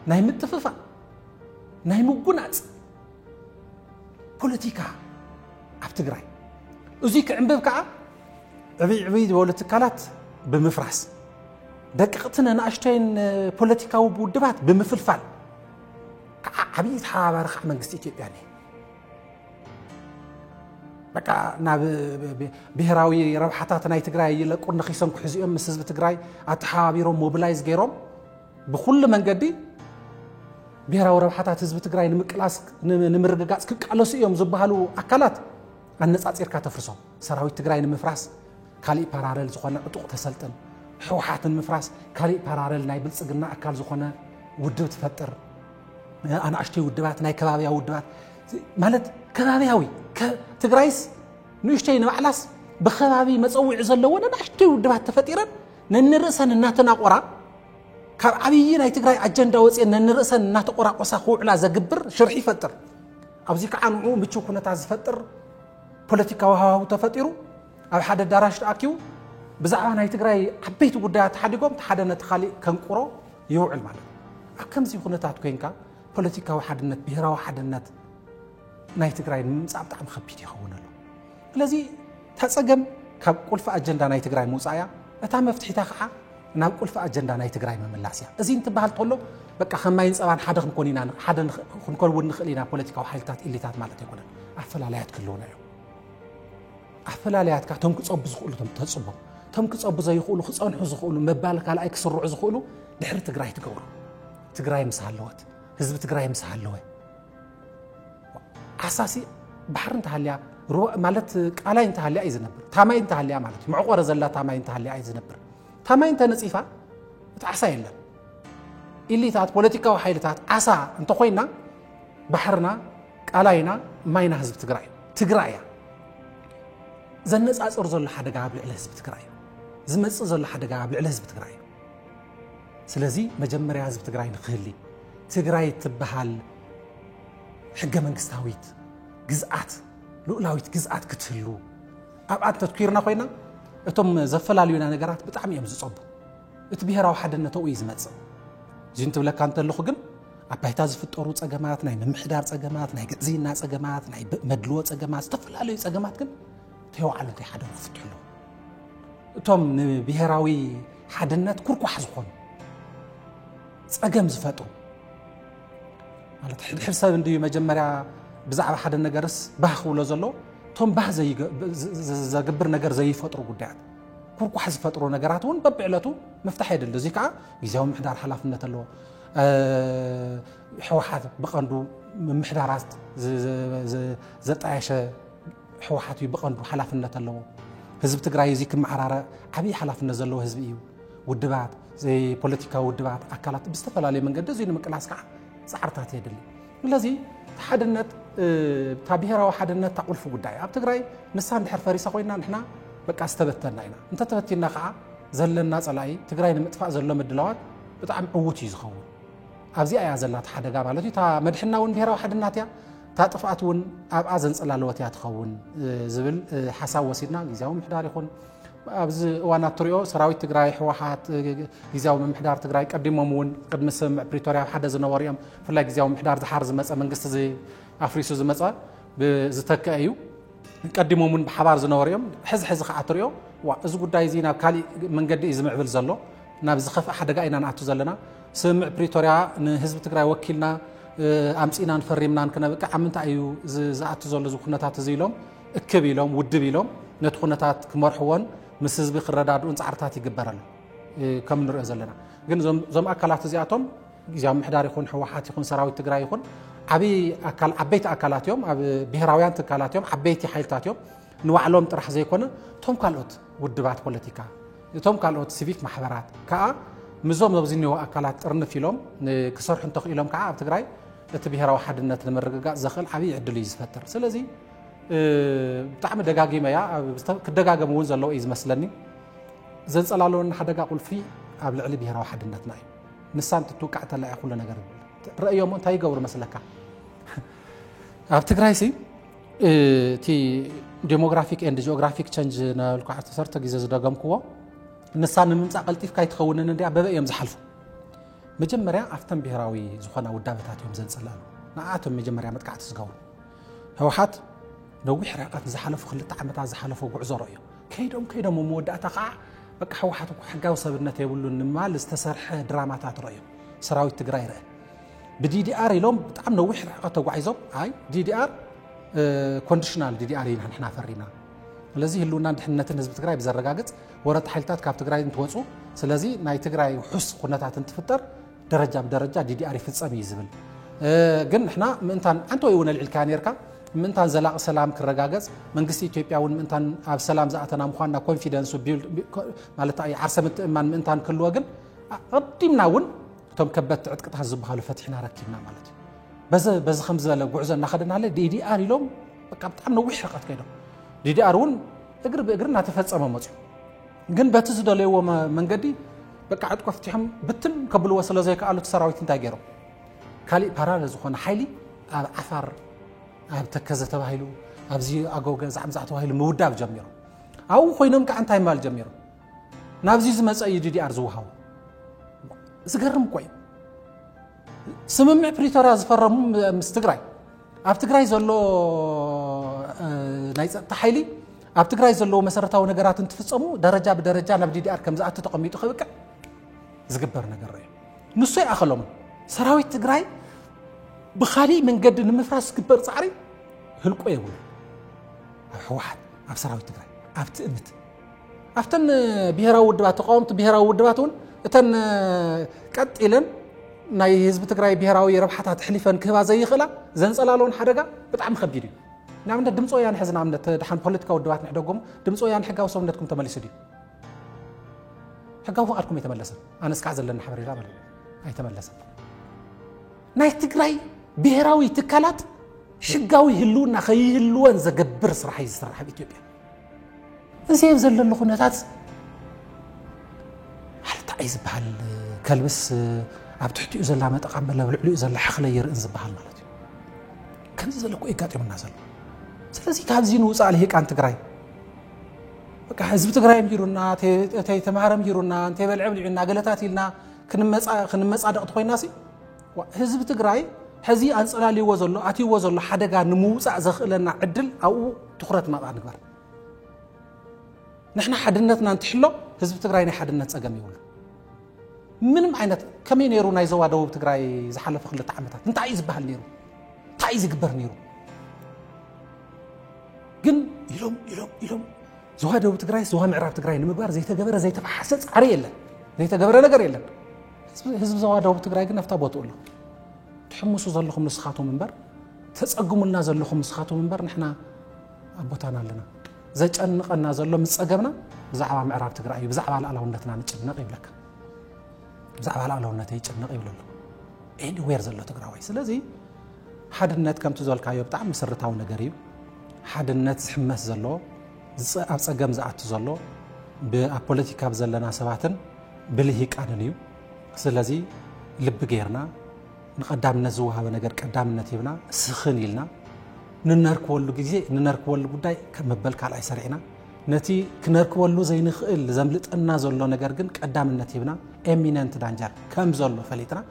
ናይ ምጥፍፋእ ናይ ምጉናጽ ፖለቲካ ኣብ ትግራይ እዙይ ክዕንብብ ከዓ ዕብይ ዝበሉ ትካላት ብምፍራስ ደቅቕትን ንኣሽተይን ፖለቲካዊ ውድባት ብምፍልፋል ከዓ ዓብይ ተሓባባሪ ከዓ መንግስቲ ኢትዮጵያ ነይ በቃ ናብ ብሔራዊ ረብሓታት ናይ ትግራይ ይለቁ ንኺሶም ክሕዚኦም ምስ ህዝቢ ትግራይ ኣተሓባቢሮም ሞቢላይዝ ገይሮም ብኩሉ መንገዲ ብሔራዊ ረብሓታት ህዝቢ ትግራይ ንምቅላስ ንምርግጋጽ ክቃለሱ እዮም ዝበሃሉ ኣካላት ኣነጻጺርካ ተፍርሶም ሰራዊት ትግራይ ንምፍራስ ካልእ ፓራሌል ዝኾነ ዕጡቕ ተሰልጥን ሕወሓትን ምፍራስ ካልእ ፓራሌል ናይ ብልጽግና ኣካል ዝኾነ ውድብ ትፈጥር ኣናእሽተይ ውድባት ናይ ከባቢያ ውድባት ማለት ከባቢያዊ ትግራይስ ንሽተይ ንባዕላስ بخبابي مصوع زلونا نحتو دبات تفطيرن ننرسن ناتناقرا ካብ ዓብይ ናይ ትግራይ አጀንዳ ወፅን ነንርሰን እናተቆራቆሳ ኹዕላ ዘግብር ሽርሒ ይፈጥር ኣብዚ ከዓንዑ ምቹ ኩነታት ዝፈጥር ፖለቲካዊ ሃዋህው ተፈጢሩ ኣብ ሓደ ዳራሽ ተኣኪቡ ብዛዕባ ናይ ትግራይ ዓበይቲ ጉዳያት ሓዲጎም ሓደ ነቲ ካሊእ ከንቁሮ ይውዕል ማለት ኣብ ከምዚ ኩነታት ኮይንካ ፖለቲካዊ ሓድነት ብሄራዊ ሓድነት ናይ ትግራይ ምምፃእ ብጣዕሚ ከቢድ ይኸውን ኣሎ ስለዚ ተፀገም ካብ ቁልፍ አጀንዳ ናይ ትግራይ ሙፃያ እታ መፍትሒታ ከዓ ናብ ቁልፍ አጀንዳ ናይ ትግራይ መመላስያ እዚ እንትበሃል ተሎ በቃ ከማይን ፀባን ሓደ ክንኮኒና ሓደ ክንኮን ንኽእሊና ፖለቲካዊ ሓይልታት ኢሊታት ማለት ይኮነ ኣፈላላያት ክልውና እዮም ኣፈላላያት ካ ቶም ክፀቡ ዝኽእሉ ቶም ተፅቡ ቶም ክፀቡ ዘይኽእሉ ክፀንሑ ዝኽእሉ መባል ካልኣይ ክስርዑ ዝኽእሉ ድሕሪ ትግራይ ትገብሩ ትግራይ ምሳለወት ህዝቢ ትግራይ ምሳለወ ኣሳሲ ባሕር እንተሃልያ ማለት ቃላይ እንተሃልያ እዩ ዝነብር ታማይ እንተሃልያ ማለት ምዕቆረ ዘላ ታማይ እንተሃልያ እዩ ዝነብር ታማይ እንተነፂፋ እትዓሳ የለን ኢሊታት ፖለቲካዊ ሓይልታት ዓሳ እንተኮይና ባሕርና ቃላይና ማይና ህዝቢ ትግራይ ትግራይ ዘነፃፅር ዘሎ ሓደጋ ኣብ ልዕሊ ህዝቢ ትግራይ ዝመፅእ ዘሎ ሓደጋ ኣብ ልዕሊ ህዝቢ ትግራይ ስለዚ መጀመርያ ህዝቢ ትግራይ ንኽህሊ ትግራይ ትበሃል ሕገ መንግስታዊት ግዝኣት ሉዕላዊት ግዝኣት ክትህሉ ኣብ ኣንተ ትኩርና ኮይና እቶም ዘፈላልዩና ነገራት ብጣዕሚ እዮም ዝፀቡ እቲ ብሄራዊ ሓድነት እዩ ዝመፅእ ጅንት ብለካ እንተለኹ ግን ኣብ ባይታ ዝፍጠሩ ፀገማት ናይ ምምሕዳር ፀገማት ናይ ግዕዝይና ፀገማት ናይ መድልዎ ፀገማት ዝተፈላለዩ ፀገማት ግን ተይዋዕሉ እንታይ ሓደ ክፍትሕሉ እቶም ንብሄራዊ ሓድነት ኩርኳሕ ዝኾኑ ፀገም ዝፈጥሩ ማለት ሕድሕድ ሰብ እንድዩ መጀመርያ ብዛዕባ ሓደ ነገርስ ባህ ክብሎ ዘሎ ቶም ባህ ዘግብር ነገር ዘይፈጥሩ ጉዳያት ኩርኳሕ ዝፈጥሩ ነገራት እውን በብዕለቱ መፍታሕ የድል እዚ ከዓ ግዜያዊ ምሕዳር ሓላፍነት ኣለዎ ሕወሓት ብቐንዱ ምሕዳራት ዘጣየሸ ሕወሓት እዩ ብቐንዱ ሓላፍነት ኣለዎ ህዝቢ ትግራይ እዚ ክመዓራረ ዓብይ ሓላፍነት ዘለዎ ህዝቢ እዩ ውድባት ፖለቲካዊ ውድባት ኣካላት ብዝተፈላለዩ መንገዲ እዚ ንምቅላስ ከዓ ፃዕርታት የድሊ ስለዚ ሓድነት ብሄራዊ ሓድነት ታቁልፉ ጉዳይ ኣብ ትግራይ ንሳ እንድሕር ፈሪሳ ኮይና ንሕና በቃ ዝተበተና ኢና እንተተበቲና ከዓ ዘለና ፀላኢ ትግራይ ንምጥፋእ ዘሎ ምድላዋት ብጣዕሚ ዕዉት እዩ ዝኸውን ኣብዚኣ እያ ዘላታ ሓደጋ ማለት እዩ እታ መድሕና እውን ብሄራዊ ሓድነት እያ እታ ጥፍኣት እውን ኣብኣ ዘንፀላለወት እያ ትኸውን ዝብል ሓሳብ ወሲድና ግዜያዊ ምሕዳር ይኹን ኣብዚ እዋናት ትሪኦ ሰራዊት ትግራይ ሕወሓት ግዜያዊ ምሕዳር ትግራይ ቀዲሞም እውን ቅድሚ ስምዕ ፕሪቶርያ ሓደ ዝነበሩ እዮም ብፍላይ ግዜያዊ ምሕዳር ዝሓር ዝመፀ መንግስቲ ኣፍሪሱ ዝመፀ ዝተክአ እዩ ቀዲሞም እውን ብሓባር ዝነበሩ እዮም ሕዚ ሕዚ ከዓ ትሪኦ እዚ ጉዳይ እዚ ናብ ካሊእ መንገዲ እዩ ዝምዕብል ዘሎ ናብ ዝኸፍአ ሓደጋ ኢና ንኣቱ ዘለና ስምዕ ፕሪቶርያ ንህዝቢ ትግራይ ወኪልና ኣምፂና ንፈሪምና ክንበቅዕ ኣብ ምንታይ እዩ ዝኣቱ ዘሎ እዚ ኩነታት እዚ ኢሎም እክብ ኢሎም ውድብ ኢሎም ነቲ ኩነታት ክመርሕዎን ምስ ህዝቢ ክረዳድኡን ፃዕርታት ይግበረሉ ከም ንሪኦ ዘለና ግን እዞም ኣካላት እዚኣቶም ግዜያዊ ምሕዳር ይኹን ሕወሓት ይኹን ሰራዊት ትግራይ ይኹን ዓበይቲ ኣካላት እዮም ኣብ ብሄራውያን ትካላት እዮም ዓበይቲ ሓይልታት እዮም ንባዕሎም ጥራሕ ዘይኮነ እቶም ካልኦት ውድባት ፖለቲካ እቶም ካልኦት ሲቪክ ማሕበራት ከዓ ምዞም ኣብዝኒዎ ኣካላት ጥርንፍ ኢሎም ክሰርሑ እንተኽኢሎም ከዓ ኣብ ትግራይ እቲ ብሄራዊ ሓድነት ንምርግጋፅ ዘኽእል ዓብይ ዕድል እዩ ዝፈጥር ስለዚ ብጣዕሚ ደጋጊመ እያ ክደጋገም እውን ዘለዎ እዩ ዝመስለኒ ዘንፀላለወና ሓደጋ ቁልፊ ኣብ ልዕሊ ብሄራዊ ሓድነትና እዩ ንሳ እንትትውቃዕ ተለያ ኩሉ ነገር ረእዮም እንታይ ይገብሩ መስለካ ኣብ ትግራይ ሲ እቲ ዴሞግራፊክ ኤንድ ጂኦግራፊክ ቸንጅ ናልኩ ተሰርተ ግዜ ዝደገምክዎ ንሳ ንምምፃእ ቀልጢፍካ ይትኸውንን እንዲያ በበ እዮም ዝሓልፉ መጀመርያ ኣብተን ብሄራዊ ዝኾና ውዳበታት እዮም ዘንፀላሉ ንኣቶም መጀመርያ መጥቃዕቲ ዝገብሩ ሕወሓት ነዊሕ ርሕቀት ዝሓለፉ 2 ዓመታት ዝሓለፉ ጉዕዞ ረእዩ ከይዶም መወዳእታ ከዓ በቃ ሕወሓት ሕጋዊ ሰብነት የብሉን ንማል ዝተሰርሐ ድራማታት ረእዩ ሰራዊት ትግራይ ረአ ብዲዲአር ኢሎም በጣም ነዊሕ ርሕቀት ተጓዒዞም ኣይ ዲዲአር ኮንዲሽናል ዲዲአር ኢና ንሕና ፈሪና ስለዚ ህልውና ድሕነትን ህዝቢ ትግራይ ብዘረጋግፅ ወረርቲ ሓይልታት ካብ ትግራይ እንትወፁ ስለዚ ናይ ትግራይ ውሑስ ኩነታት እንትፍጠር ደረጃ ብደረጃ ዲዲአር ይፍፀም እዩ ዝብል ግን ንሕና ምእንታን አንተ ወይ እውን ልዕልካ ነርካ ምእንታን ዘላቕ ሰላም ክረጋገፅ መንግስቲ ኢትዮጵያ እውን ምእንታን ኣብ ሰላም ዝኣተና ምዃንና ኮንፊደንስ ማለት ዓርሰ ምትእማን ምእንታን ክልዎ ግን ቀዲምና እውን እቶም ከበድቲ ዕጥቅታት ዝበሃሉ ፈትሒና ረኪብና ማለት እዩ بز خمس زلا جوعز ناخدنا على DDR يلوم بقى بتاع نوح رقت كده DDR ون اقرب اقرنا تفصم مصر ግን በትዝደለይዎ መንገዲ በቃ አጥቆ ፍትሕም ብትን ከብልዎ ስለ ዘይከኣሉ ሰራዊት እንታይ ገይሮም ካሊእ ፓራለ ዝኾነ ሓይሊ ኣብ ዓፋር ኣብ ተከዘ ተባሂሉ ኣብዚ ኣጎገ ዛዕምዛዕ ተባሂሉ ምውዳብ ጀሚሮም ኣብኡ ኮይኖም ከዓ እንታይ ማል ጀሚሮም ናብዚ ዝመፀ DDR ዝውሃቡ ዝገርም ቆይ ስምምዕ ፕሪቶሪያ ዝፈረሙ ምስ ትግራይ ኣብ ትግራይ ዘሎ ናይ ጸጥታ ሓይሊ ኣብ ትግራይ ዘለዎ መሰረታዊ ነገራት እንትፍጸሙ ደረጃ በደረጃ ናብ DDR ከም ዝኣቱ ተቐሚጡ ኸብቀ ዝግበር ነገር እዩ ንሱ ይኣኸሎም ሰራዊት ትግራይ ብኻሊእ መንገዲ ንምፍራስ ዝግበር ጻዕሪ ህልቆ ይብሉ ኣብ ሕወሓት ኣብ ሰራዊት ትግራይ ኣብ ትእምት ኣፍተን ብሄራዊ ውድባት ተቃወምቲ ብሄራዊ ውድባት እውን እተን ቀጢለን ናይ ህዝቢ ትግራይ ብሄራዊ ረብሓታት ሕሊፈን ክህባ ዘይኽእላ ዘንጸላለውን ሓደጋ ብጣዕሚ ከቢድ እዩ نعمل دمصو يعني حزن عملت دحن بوليتيكا ودوات نحدقهم دمصو يعني حقاو سومنتكم تملسوا دي حقاو فقركم يتملسن انا اسكعزل لنا حبري لا اي تملسن ناي تግራይ ብሄራዊ ትካላት ሽጋዊ ህልውና ከይህልወን ዘገብር ስራሕ ይስራሕ በኢትዮጵያ እንሰይ ዘለሉ ኩነታት حتى اي ዝባል ከልብስ ኣብ ትሕቲኡ ዘላ መጠቃመለ ብልዕሊኡ ዘላ ሕኽለ ይርእ ዝባል ማለት እዩ ከምዚ ዘለኩ ይጋጥምና ዘሎ ስለዚህ ካብዚ ንውፃ ለሂቃን ትግራይ በቃ ህዝብ ትግራይ ምሂሩና ተይ ተማሃረም ሂሩና እንተ በልዕብ ልዕና ገለታት ኢልና ክንመጻደቅት ኮይናሲ ህዝብ ትግራይ ሕዚ አንጸላልይዎ ዘሎ ኣትይዎ ዘሎ ሓደጋ ንምውፃ ዘኽእለና ዕድል ኣብኡ ትኹረት ማጣ ንግበር ንሕና ሓድነትና እንትሕሎ ህዝብ ትግራይ ናይ ሓድነት ጸገም ይብሉ ምንም ዓይነት ከመይ ነይሩ ናይ ዘዋ ደቡብ ትግራይ ዝሓለፈ ክልተ ዓመታት እንታይ ዝባሃል ነይሩ እንታይ ዝግበር ነይሩ ግን ኢሎም زوا دو تجري زوا معراب تجري نمبر زي تجبر زي تفحصت عريلا زي تجبر نجار يلا حزب زوا دو تجري قلنا في طابوت قلنا تحمسوا زلهم نسخاتهم منبر تسقموا لنا زلهم نسخاتهم منبر نحنا أبوتنا لنا زي أن قلنا زلهم نسقمنا بزعوا معراب تجري بزعوا على لونتنا نتشنق يبلك بزعوا على لونتنا يتشنق يبلك إيه وير زلوا تجري سلزي حد النت كم تزول كايو بتاع مسرتها ونجاريب حد النت حماس زلوا ኣብ ጸገም ዝኣቱ ዘሎ ብፖለቲካ ዘለና ሰባትን ብልሂቅ ኣነንዩ ስለዚ ልብ ጌርና ንቀዳምነት ዝወሃበ ነገር ቀዳምነት ይብና ስኽን ኢልና ንነርክወሉ ግዜ ንነርክወሉ ጉዳይ ከመበል ካልኣይ ሰሪዕና ነቲ ክነርክወሉ ዘይንኽእል ዘምልጥና ዘሎ ነገር ግን ቀዳምነት ይብና ኤሚነንት ዳንጀር ከም ዘሎ ፈሊጥና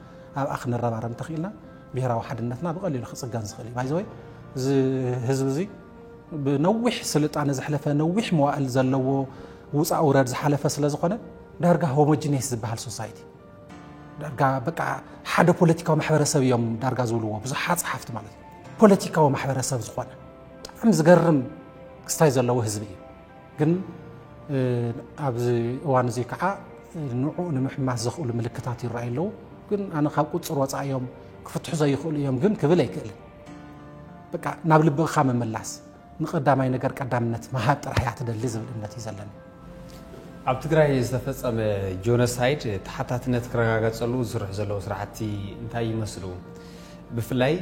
ኣብ ኣኽ ንረባረብ ተኽኢልና ብሄራዊ ሓድነትና ብቐሊሉ ክጽጋን ዝኽእል ባይዘወይ ህዝብ እዚ بنوح سلطان زحلفه نوح موائل زلو وصا اورد زحلفه سلازخونه دارغا هوموجينيس زبحال سوسايتي دارغا بقى حدا بوليتيكاو محبرسب يوم دارغا زولو بزحات صحافت مالت بوليتيكاو محبرسب زخونه ام زغرم كستاي زلو حزبي ግን ኣብዚ እዋን እዚ ከዓ ንዑ ንምሕማስ ዝኽእሉ ምልክታት ይረኣዩ ግን ኣነ ካብ ቁጽር ወጻእዮም ክፍትሑ ዘይኽእሉ እዮም ግን ክብል ኣይክእል በቃ ናብ ልብኻ መመላስ نقدامي نجار قدامنت ما هاد راح يعتدل لازم النتي زلنا عبد تግራይ ዝተፈጸመ ጆኖሳይድ ተሓታትነት ክረጋገጸሉ ዝርሕ ዘሎ ስራሕቲ እንታይ ይመስሉ ብፍላይ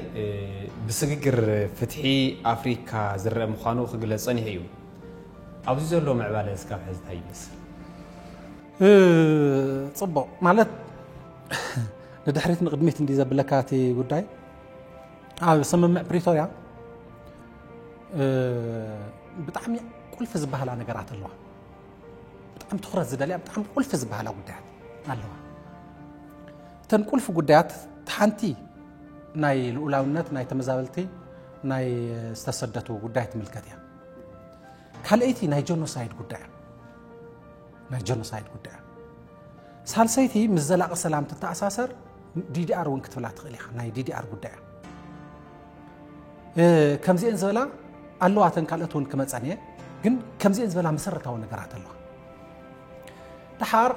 ብስግግር ፍትሒ ኣፍሪካ ዝረአ ምዃኑ ክግለጸን እዩ ኣብዚ ዘሎ ምዕባለ እስካብ ሕዚ እንታይ ይመስል ጽቡቕ ማለት ንድሕሪት ንቅድሚት እንዲ ዘብለካቲ ጉዳይ ኣብ ስምምዕ ፕሪቶሪያ بتعم كل فز بحالا نجارات الله بتعم تخرج زدليا بتعم كل فز بحالا قدات الله تن كل في قدات تحنتي ناي الأولويات ناي تمزابلتي ناي استسدتوا قدات ملكتها كالأيتي ناي جونوسايد قدات ناي جونوسايد قدات سالسيتي مزلاق السلام تتأساسر DDR وين كتبلات غليخ ناي DDR قدات كم زين زلا الله عتن كالتون كمتصانيه ግን ከምዚ እንዝበላ መሰረታው ነገራት አለ ተሓር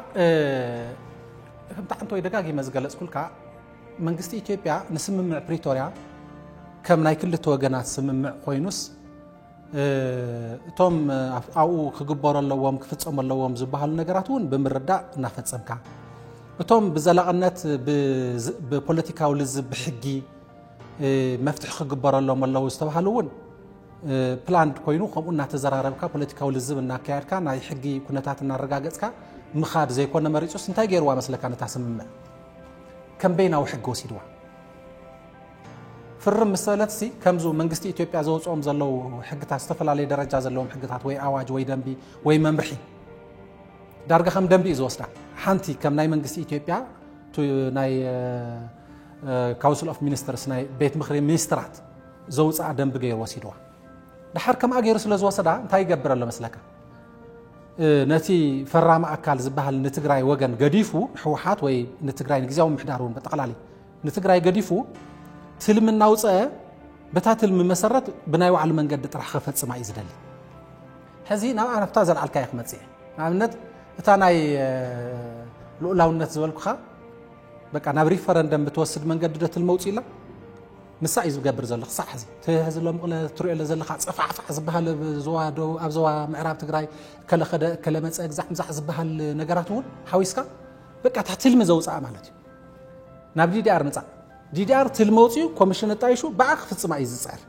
ከምታንቶ ይደጋጊ መዝገለጽኩልካ መንግስቲ ኢትዮጵያ ንስምምዕ ፕሪቶሪያ ከም ናይ ክልተ ወገናት ስምምዕ ኮይኑስ ቶም ኣው ክግበረለዎም ክፍጸመለዎም ዝባሃሉ ነገራት እውን ብምርዳእ እናፈጸምካ እቶም ብዘላቕነት ብፖለቲካው ልዝብ ብሕጊ مفتح خجبرالهم الله واستبحلون بلاند كوينو خمونا تزراربكا بوليتيكاو لزب الناكياركا ناي حقي كنتاتنا رقاقتكا مخاد زي كنا مريتوس انتاي غيروا مسلكا نتاسمم كم بينا وحقو سيدوا فرم مسالتسي كمزو منغستي اثيوبيا زوصوم زلو حقتا استفلالي درجه زلوم حقታት ወይ አዋጅ ወይ ደንቢ ወይ መምርሒ ዳርጋ ከም ደንቢ ዝወስዳ ሓንቲ ከም ናይ መንግስቲ ኢትዮጵያ ናይ ካውንስል ኦፍ ሚኒስተርስ ናይ ቤት ምክሪ ሚኒስትራት ዘውፃ ደንቢ ገይር ወሲድዋ ድሓር ከም ኣገይሩ ስለ ዝወሰዳ እንታይ ይገብር ኣሎ መስለካ ነቲ ፈራማ ኣካል ዝበሃል ንትግራይ ወገን ገዲፉ ሕወሓት ወይ ንትግራይ ግዝያዊ ምሕዳሩን በጠቅላሊ ንትግራይ ገዲፉ تلم الناوصة بتاتل من مسرت بناي وعلى منجد طرح خفت سماء يزدل هزينا أنا افتازل على الكايخ متسيح عملت تاناي لولاونت زولكخا بك أنا بريفرندم بتوسد منجد دت الموت إلا مساعي زبجبر زلخ صح هزي تهزل لهم قلنا تروح إلى زلخ صفع زبها الزوادو أبزوا معراب تجراي كلا خد كلمات زحم زح زبها النجاراتون حويسكا بك تحتلم زوز عملتي نبدي دار نصع ديدار تلموتيو كوميشن تايشو باخ فصما يزصار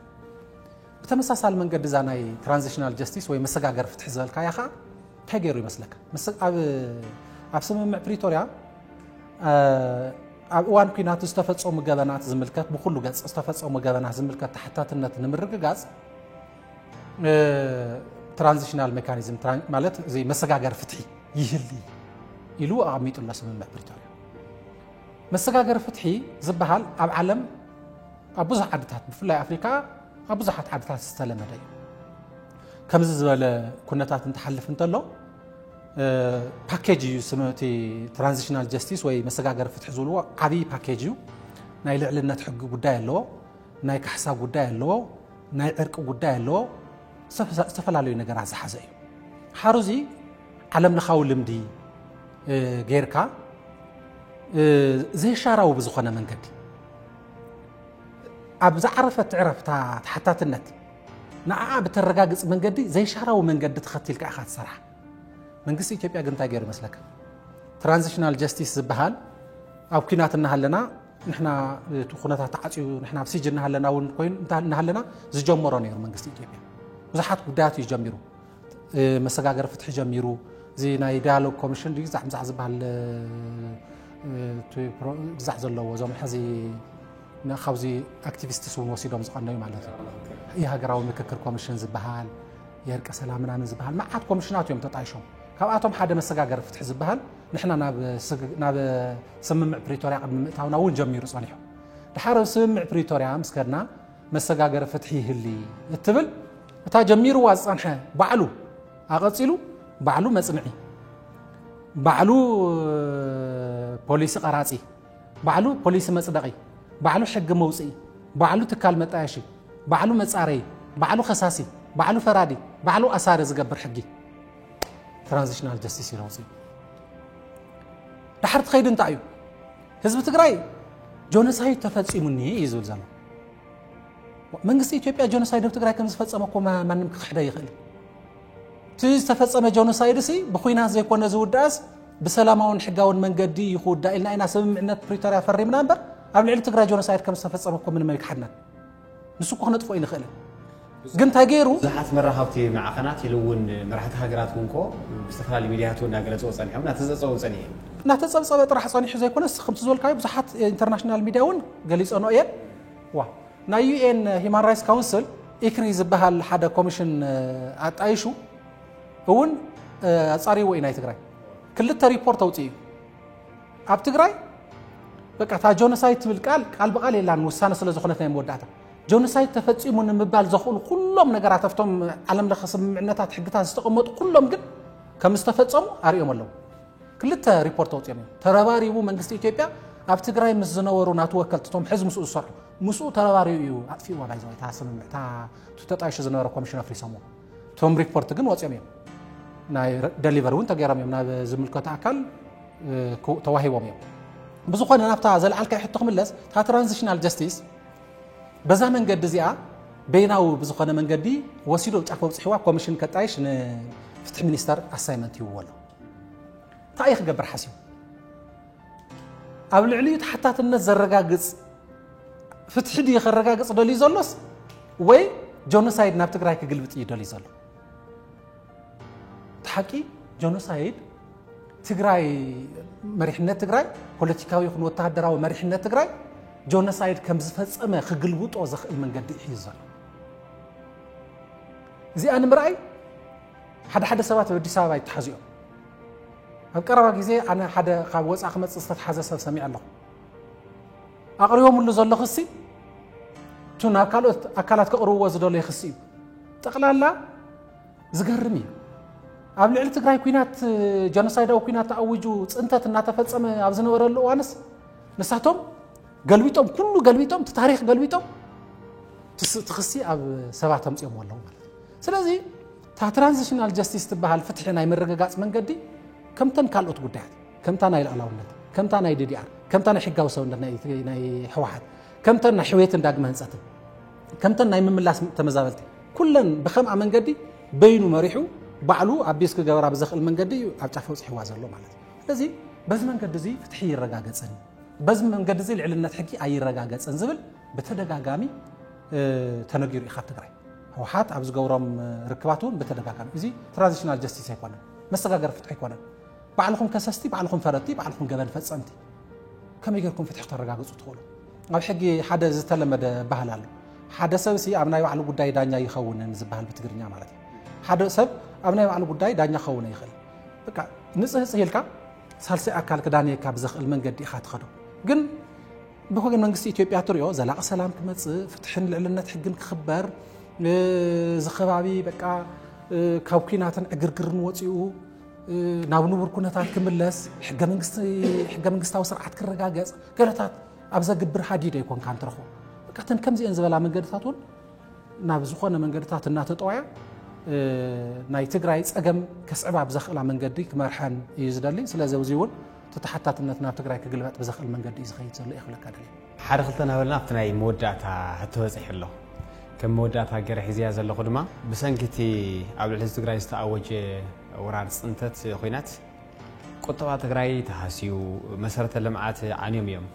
بتمساسال منقد زاناي ترانزيشنال جاستيس وي مسغاغر فتح زلكا ياخا تاغيرو يمسلك مساب ابسم بريتوريا وان كينات استفصم غبنات زملكت بكل غص استفصم غبنات زملكت تحتاتነት نمرغغاص ترانزيشنال ميكانيزم مالت زي مسغاغر فتحي يهلي يلو اعميط الله سم بريتوريا مسغاغر فتحي زبحال اب عالم ابوزح عدتات بفلاي افريكا ابوزحات عدتات استلمده كم زبل كنتات نتحلف انتلو باكيج سمتي ترانزيشنال جاستيس وي مسغاغر فتح زولو عبي باكيج ناي لعلنت حق غداي لو ناي كحساب غداي لو ناي عرق غداي لو استفلالو نغرا زحزاي حاروزي عالم لخاو لمدي غيركا زي شاراو بزخونه منقد ابز عرفت عرفتا تحتاتنت نعا بترغاغص منقدي زي شاراو منقد تختيلك اخات صراحه منقس اثيوبيا غنتا غير مسلك ترانزيشنال جاستيس زبحال او كيناتنا هلنا نحنا تخونتا تعصيو نحنا بسجنا هلنا ون كوين انت هلنا زجمرو نير منقس اثيوبيا بزحات غدات يجمرو مسغاغر فتح جميرو زي ناي ديالوج كوميشن دي زحم زحزبال بزح زلوا زوم حزي نخوزي اكتيفيستس ونوسيدهم زقناي معناته يا هاغراو مككر كوميشن زبحال يرق سلامنا نزبحال معات كوميشنات يوم تطايشهم كاباتهم حدا مسغاغر فتح زبحال نحنا ناب سمم بريتوريا قبل متاونا ون جميرو صالحو دحار سمم بريتوريا مسكرنا مسغاغر فتحي هلي تبل متا جميرو واصنحه بعلو اقصيلو بعلو مصنعي بعلو بوليس قراصي بعلو بوليس مصدقي بعلو حق موصي بعلو تكال مطايشي بعلو مصاري بعلو خساسي بعلو فرادي بعلو اسار زغبر حقي ترانزيشنال جاستيس يروصي دحرت خيد انتايو حزب تግራይ جونوسايد تفصيمني يزول زمان منغسي اثيوبيا جونوسايد تግራይ كم زفصمكو مانم كخدا يخل تيز تفصمه جونوسايد سي بخوينا زي كونه زوداس بسلاماون حقاون منقدي يخودا إلنا إنا سمعنا بريتوريا فريمنا نمبر قبل علم تقرا جونوسايد كم استفصمكم من ما يكحدنا نسوق نطفو إلى خيل قنت هاجيرو زحات مرة هاوتي مع قناة يلون مرحة هاجرات كونكو باستفال الميديات وناقلت وصاني هم ناتزصو وصاني ناتزصو راح صاني حزي يكون خمس زول كاي بزحات انترناشونال ميدياون قاليص انو ايه وا نا يو ان هيومن رايتس كونسل اكري زبحال حدا كوميشن اطايشو هون اصاري وين اي تግራይ كلتا ريبورت اوتي اب تግራይ بقى تا جونوسايد تبل قال بقال يلا نوسانه سلا زخنتنا يموداتا جونوسايد تفصيمون مبال زخول كلهم نغرات افتم عالم لخصم معناتات حقتات استقمط كلهم ግን كم استفصموا اريهم الله كلتا ريبورت اوتي ترباريو منግስት ኢትዮጵያ اب تግራይ مزنورو ناتو وكلتهم حزب مسؤول صار مسؤول ترباريو اطفي ولا زي تاسم تا تطايش زنور كوميشن افري سمو توم ريبورت ግን ወጽም ناي ديليفرون تغيرام يمنا زملكت اكل توهيبهم يم بزخونه نافتا زلعلك يحط خملس تا ترانزيشنال جاستيس بزا منقد زيا بيناو بزخونه منقدي وسيدو صحفو صحوا كوميشن كطايش فتح مينستر اساينمنت يولو تايخ قبر حسيو ابل عليو تحتات الناس زرغاغص ፍትሒ ዲ ክረጋገጽ ደልዩ ዘሎስ ወይ ጆኖሳይድ ናብ ትግራይ ክግልብጥ ይደልዩ ዘሎ ተሓቂ ጆኖሳይድ ትግራይ መሪሕነት ትግራይ ፖለቲካዊ ይኹን ወተሃደራዊ መሪሕነት ትግራይ ጆኖሳይድ ከም ዝፈጸመ ክግልብጦ ዝኽእል መንገዲ እዩ ዘሎ እዚኣ ንምርኣይ ሓደ ሰባት በአዲስ አበባ ይተሓዚኦም ኣብ ቀረባ ግዜ ኣነ ሓደ ካብ ወፃእ ክመጽእ ዝተሓዘ ሰብ ሰሚዕ ኣለኹ ኣቕሪቦምሉ ዘሎ ክሲ ቱ ናብ ካልኦት ኣካላት ከቕርብዎ ዝደለዩ ክሲ እዩ ጠቕላላ ዝገርም እዩ ኣብ ልዕሊ ትግራይ ኩናት ጀኖሳይዳዊ ኩናት ተኣውጁ ጽንተት እናተፈጸመ ኣብ ዝነበረሉ እዋንስ ንሳቶም ገልቢጦም ኩሉ ገልቢጦም ታሪኽ ገልቢጦም ትኽሲ ኣብ ሰባት ኣምጽኦም ኣለዉ ማለት ስለዚ ታ ትራንዚሽናል ጀስቲስ ትበሃል ፍትሒ ናይ ምርግጋጽ መንገዲ ከምተን ካልኦት ጉዳያት ከምታ ናይ ልዕላውነት ከምታ ናይ ዲዲአር ከምታ ናይ ሕጋዊ ሰውነት ናይ ሕወሓት ከምተን ናይ ሕውየትን ዳግመ ህንጸትን ከምተን ናይ ምምላስ ተመዛበልቲ ኩለን ብኸምኣ መንገዲ በይኑ መሪሑ ባዕሉ ኣቢስ ክገበራ ብዘኽእል መንገዲ ኣብ ጫፍ ወፅሕዋ ዘሎ ማለት እዩ ስለዚ በዚ መንገዲ እዚ ፍትሒ ይረጋገጽን በዚ መንገዲ እዚ ልዕልነት ሕጊ ኣይረጋገጽን ዝብል ብተደጋጋሚ ተነጊሩ ኢኻ ትግራይ ሕወሓት ኣብ ዝገብሮም ርክባት እውን ብተደጋጋሚ እዚ ትራንዚሽናል ጀስቲስ ኣይኮነን መሰጋገር ፍትሒ ኣይኮነን ባዕልኩም ከሰስቲ ባዕልኩም ፈረድቲ ባዕልኩም ገበን ፈጸምቲ ከመይ ጌርኩም ፍትሒ ክተረጋግጹ ትኽእሉ ኣብ ሕጊ ሓደ ዝተለመደ ባህል ኣሎ ሓደ ሰብ ሲ ኣብ ናይ ባዕሉ ጉዳይ ዳኛ ይኸውንን ዝበሃል ብትግርኛ ማለት እዩ ሓደ ሰብ ኣብ ናይ ባዕሉ ጉዳይ ዳኛ ክኸውን ይኽእል በቃ ንጽህጽ ኢልካ ሳልሳይ ኣካል ክዳንየካ ብዘኽእል መንገዲ ኢኻ ትኸዶ ግን ብወገን መንግስቲ ኢትዮጵያ ትሪኦ ዘላቒ ሰላም ክመጽእ ፍትሕን ልዕልነት ሕግን ክኽበር ዝኸባቢ በቃ ካብ ኩናትን ዕግርግርን ወፂኡ ናብ ንቡር ኩነታት ክምለስ ሕገ መንግስታዊ ስርዓት ክረጋገጽ ገለታት ኣብ ዘግብር ሓዲድ ኣይኮንካ እንትረኽቦ በቃ ተን ከምዚአን ዝበላ መንገድታት እውን ናብ ዝኾነ መንገድታት እናተጠዋያ ናይ ትግራይ ጸገም ከስዕባ ብዘኽእላ መንገዲ ክመርሐን እዩ ዝደሊ ስለዚ እዚ እውን ተተሓታትነት ናብ ትግራይ ክግልበጥ ብዘኽእል መንገዲ እዩ ዝኸይድ ዘሎ ይኽእለካ ደልየ ሓደ ክልተ ናበልና ኣብቲ ናይ መወዳእታ ተበፂሕ ኣሎ ከም መወዳእታ ገረ ሒዝያ ዘለኹ ድማ ብሰንኪቲ ኣብ ልዕሊ ትግራይ ዝተኣወጀ ወራር ጽንተት ኮይናት ቁጠባ ትግራይ ተሃስዩ መሰረተ ልምዓት ዓንዮም እዮም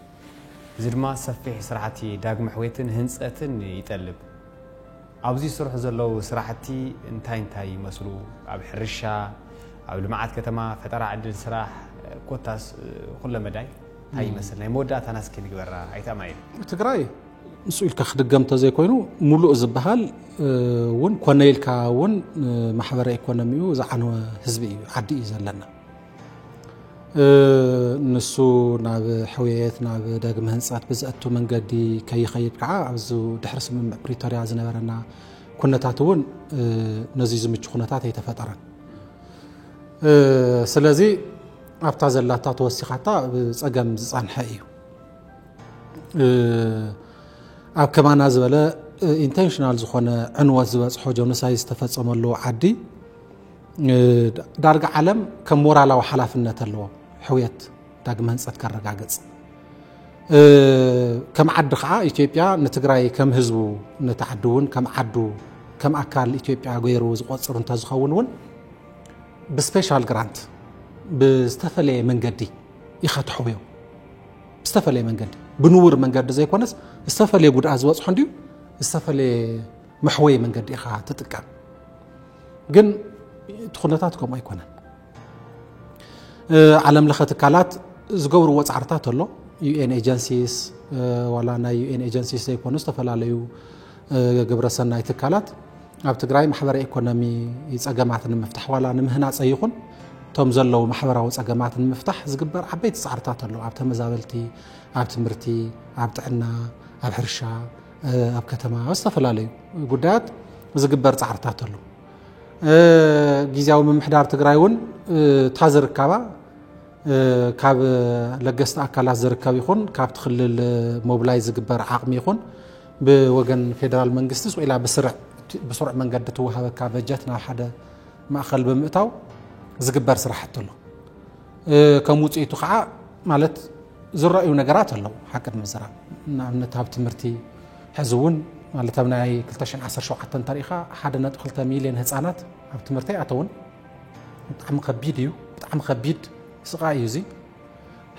እዚ ድማ ሰፊሕ ስራሕቲ ዳግመ ሕውየትን ህንጸትን ይጠልብ ኣብዚ ስራሕ ዘለው ስራሕቲ እንታይ ይመስሉ ኣብ ሕርሻ ኣብ ልምዓት ከተማ ፈጠራ ዕድል ስራሕ ኮታስ ኩለ መዳይ እንታይ ይመስል ናይ መወዳእታ ናስ ክንግበራ ኣይተማይ ትግራይ ንሱ ኢልካ ክድገምተ ዘይኮይኑ ሙሉእ ዝበሃል እውን ኮነ ኢልካ እውን ማሕበረ ኢኮኖሚኡ ዝዓነወ ህዝቢ እዩ ዓዲ እዩ ዘለና ንሱ ናብ ሕውየት ናብ ዳግመ ህንጸት ብዝእቱ መንገዲ ከይኸይድ ከዓ ኣብዚ ድሕሪ ስምምዕ ፕሪቶሪያ ዝነበረና ኩነታት እውን ነዚ ዝምቹ ኩነታት ኣይተፈጠረን ስለዚ ኣብታ ዘላታ ተወሲኻታ ብጸገም ዝጸንሐ እዩ ኣብ ከማና ዝበለ ኢንቴንሽናል ዝኾነ ዕንወት ዝበጽሖ ጆኖሳይድ ዝተፈጸመሉ ዓዲ ዳርጋ ዓለም ከም ሞራላዊ ሓላፍነት ኣለዎ ሕውየት ዳግመ ህንጸት ከረጋግጽ ከም ዓዲ ከዓ ኢትዮጵያ ንትግራይ ከም ህዝቡ ነተዓዲ እውን ከም ዓዱ ከም ኣካል ኢትዮጵያ ገይሩ ዝቆጽር እንተዝኸውን እውን ብስፔሻል ግራንት ብዝተፈለየ መንገዲ ኢኻ ትሕውዮ ብዝተፈለየ መንገዲ ብንውር መንገዲ ዘይኮነስ ዝተፈለየ ጉድኣት ዝበጽሖ እንድዩ ዝተፈለየ መሕወይ መንገዲ ኢኻ ትጥቀም ግን እቲ ኩነታት ከምኡ ኣይኮነን ዓለም ለኸ ትካላት ዝገብርዎ ጻዕርታት ኣሎ ዩኤን ኤጀንሲስ ዋላ ናይ ዩኤን ኤጀንሲስ ዘይኮኑ ዝተፈላለዩ ግብረሰናይ ትካላት ኣብ ትግራይ ማሕበረ ኢኮኖሚ ጸገማት ንምፍታሕ ዋላ ንምህናጽ ይኹን ቶም ዘለው ማሕበራዊ ጸገማት ንምፍታሕ ዝግበር ዓበይቲ ጻዕርታት ኣሎ ኣብ ተመዛበልቲ ኣብ ትምህርቲ ኣብ ጥዕና ኣብ ሕርሻ ኣብ ከተማ ዝተፈላለዩ ጉዳያት ዝግበር ጻዕርታት ኣሎ ጊዜያዊ ምምሕዳር ትግራይ እውን ታዝርከባ ካብ ለገስቲ ኣካላት ዝርከብ ይኹን ካብ ትኽልል ሞብላይ ዝግበር ዓቕሚ ይኹን ብወገን ፌደራል መንግስቲ ስኢላ ብስሩዕ መንገዲ ትወሃበካ በጀት ናብ ሓደ ማእኸል ብምእታው ዝግበር ስራሕቲ ኣሎ ከም ውጽኢቱ ከዓ ማለት ዝረአዩ ነገራት ኣለዉ ሓቂ ንምዝራብ ንኣብነት ኣብ ትምህርቲ ሕዚ እውን ማለት ኣብ ናይ 2017 ታሪኻ 1.2 ሚልዮን ህፃናት ኣብ ትምህርቲ ኣተውን ብጣዕሚ ከቢድ እዩ ብጣዕሚ ከቢድ ስቃይ እዩ እዚ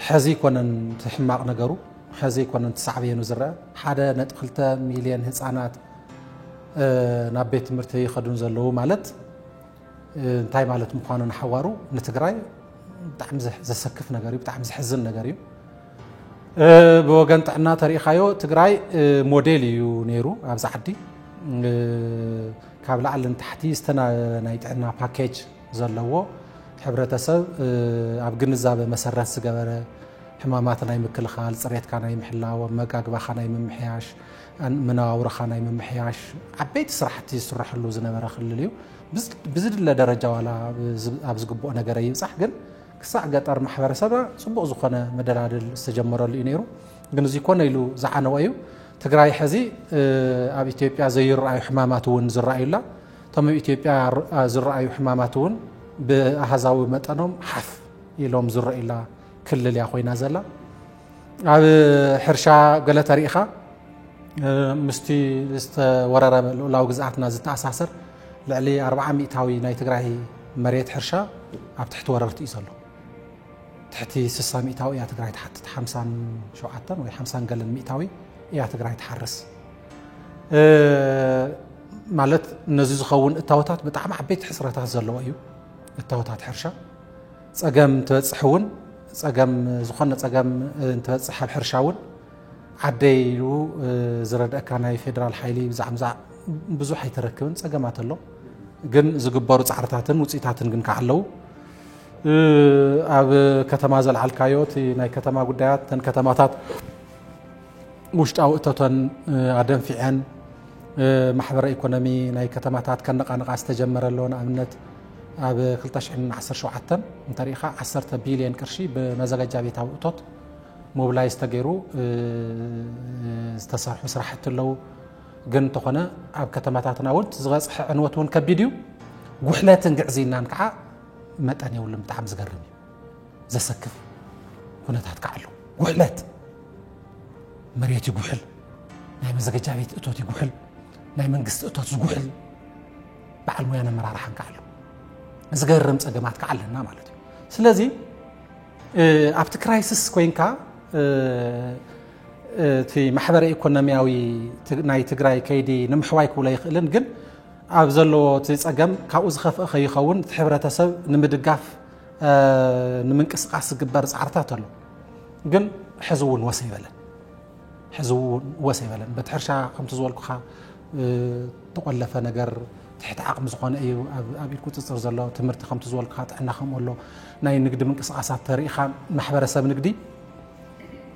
ሕዚ ኮነን ትሕማቕ ነገሩ حزي كنا تسعبين وزرع حدا نتقلت مليون هتصانات نبيت مرتي خدون زلو مالت انتاي مالت مخانو نحوارو نتقراي بتعم زسكف نجاري بتعم زحزن نجاري بوجن تعنا تاريخايو تقراي موديليو نيرو أبز عدي كابل على تحتي استنا نايتعنا باكيج زلوا حبرة سب أبجن الزاب مسرات سجبرة حماماتنا يمكل خال صريت كان يمحلا ومجاج بخنا يمحياش مناور خنا يمحياش عبيت صراحتي صرح له زنا مرخ الليو بزد لدرجة ولا أبز جبوا أنا جريء صح جن كساع قطر محبر سبا صبوا زخنا مدلال استجمر الإنيرو جنوا زيكون يلو زعنا ويو تقرأي حزي أبي إثيوبيا زي رأي حماماتون زرعي لا تم إثيوبيا زرعي حماماتون بهزاوي متنهم حف يلوم زرعي لا كل اللي أخوي نازلا أبي حرشة قال تاريخها مستي ورا لو جزعتنا زت أساسر لعلي 400 هاوي ناي تقرأي مريت حرشة أب تحت وررت يصلوا تحتي 600 هاوي تقرأي تحت 50 شو عتن ولا 50 قال 100 هاوي يا تقرأي تحرس مالت نزيز خون التوتات بتعم عبيت حسرتها زلوا أيو التوتات حرشة صقم تبصحون صقم زخنة صقم تبصح بحرشاون عديلو زرد أكاناي فيدرال حيلي بزعمزع بزوح يتركبن صقمات له جن زجبارو صعرتاتن وصيتاتن جن كعلو أب كتما زل على الكايوت ناي كتما قديات تن كتماتات وشت أو تتن عدم في عن محبر إيكونومي ناي كتماتات كان نقا استجمر اللون أمنت أب كلتش عن 10 شو عتن من تاريخها 10 بليون كرشي بمزاج جابي تاو توت موبلاي استجيرو استصرح مسرحة اللو جن تقنا أب كتماتاتنا ولت زغز عنوتون كبيديو وحلات نقعزينا نكع متاني ولا متعم زقرمي زسكف كنا تحت كعلو وحلات مريتي قحل ناي مزاج جابي توتي قحل ناي منقست توت زقحل بعل ويانا مرارح نكعلو زقرم صقمات كعلنا مالتي سلازي ابت كرايسس كوينكا تي محبر ايكونومياوي ناي تግራይ كيدي نمحواي كولا يخلن جن ابزلو تي صقم كاو زخف خيخون حبرتسب نمدغاف نمنقسقاس ግበር ጻርታት አሉ ግን حزون وسيبلن حزون وسيبلن بتحرشا كمت زولكخا تقلف ነገር تحت عقم زخون اي ابي كوتصر زلو تمرت كمت زولكخا طحنا خمولو ناي نقد منقسقاسات تاريخا محبرسب نقدي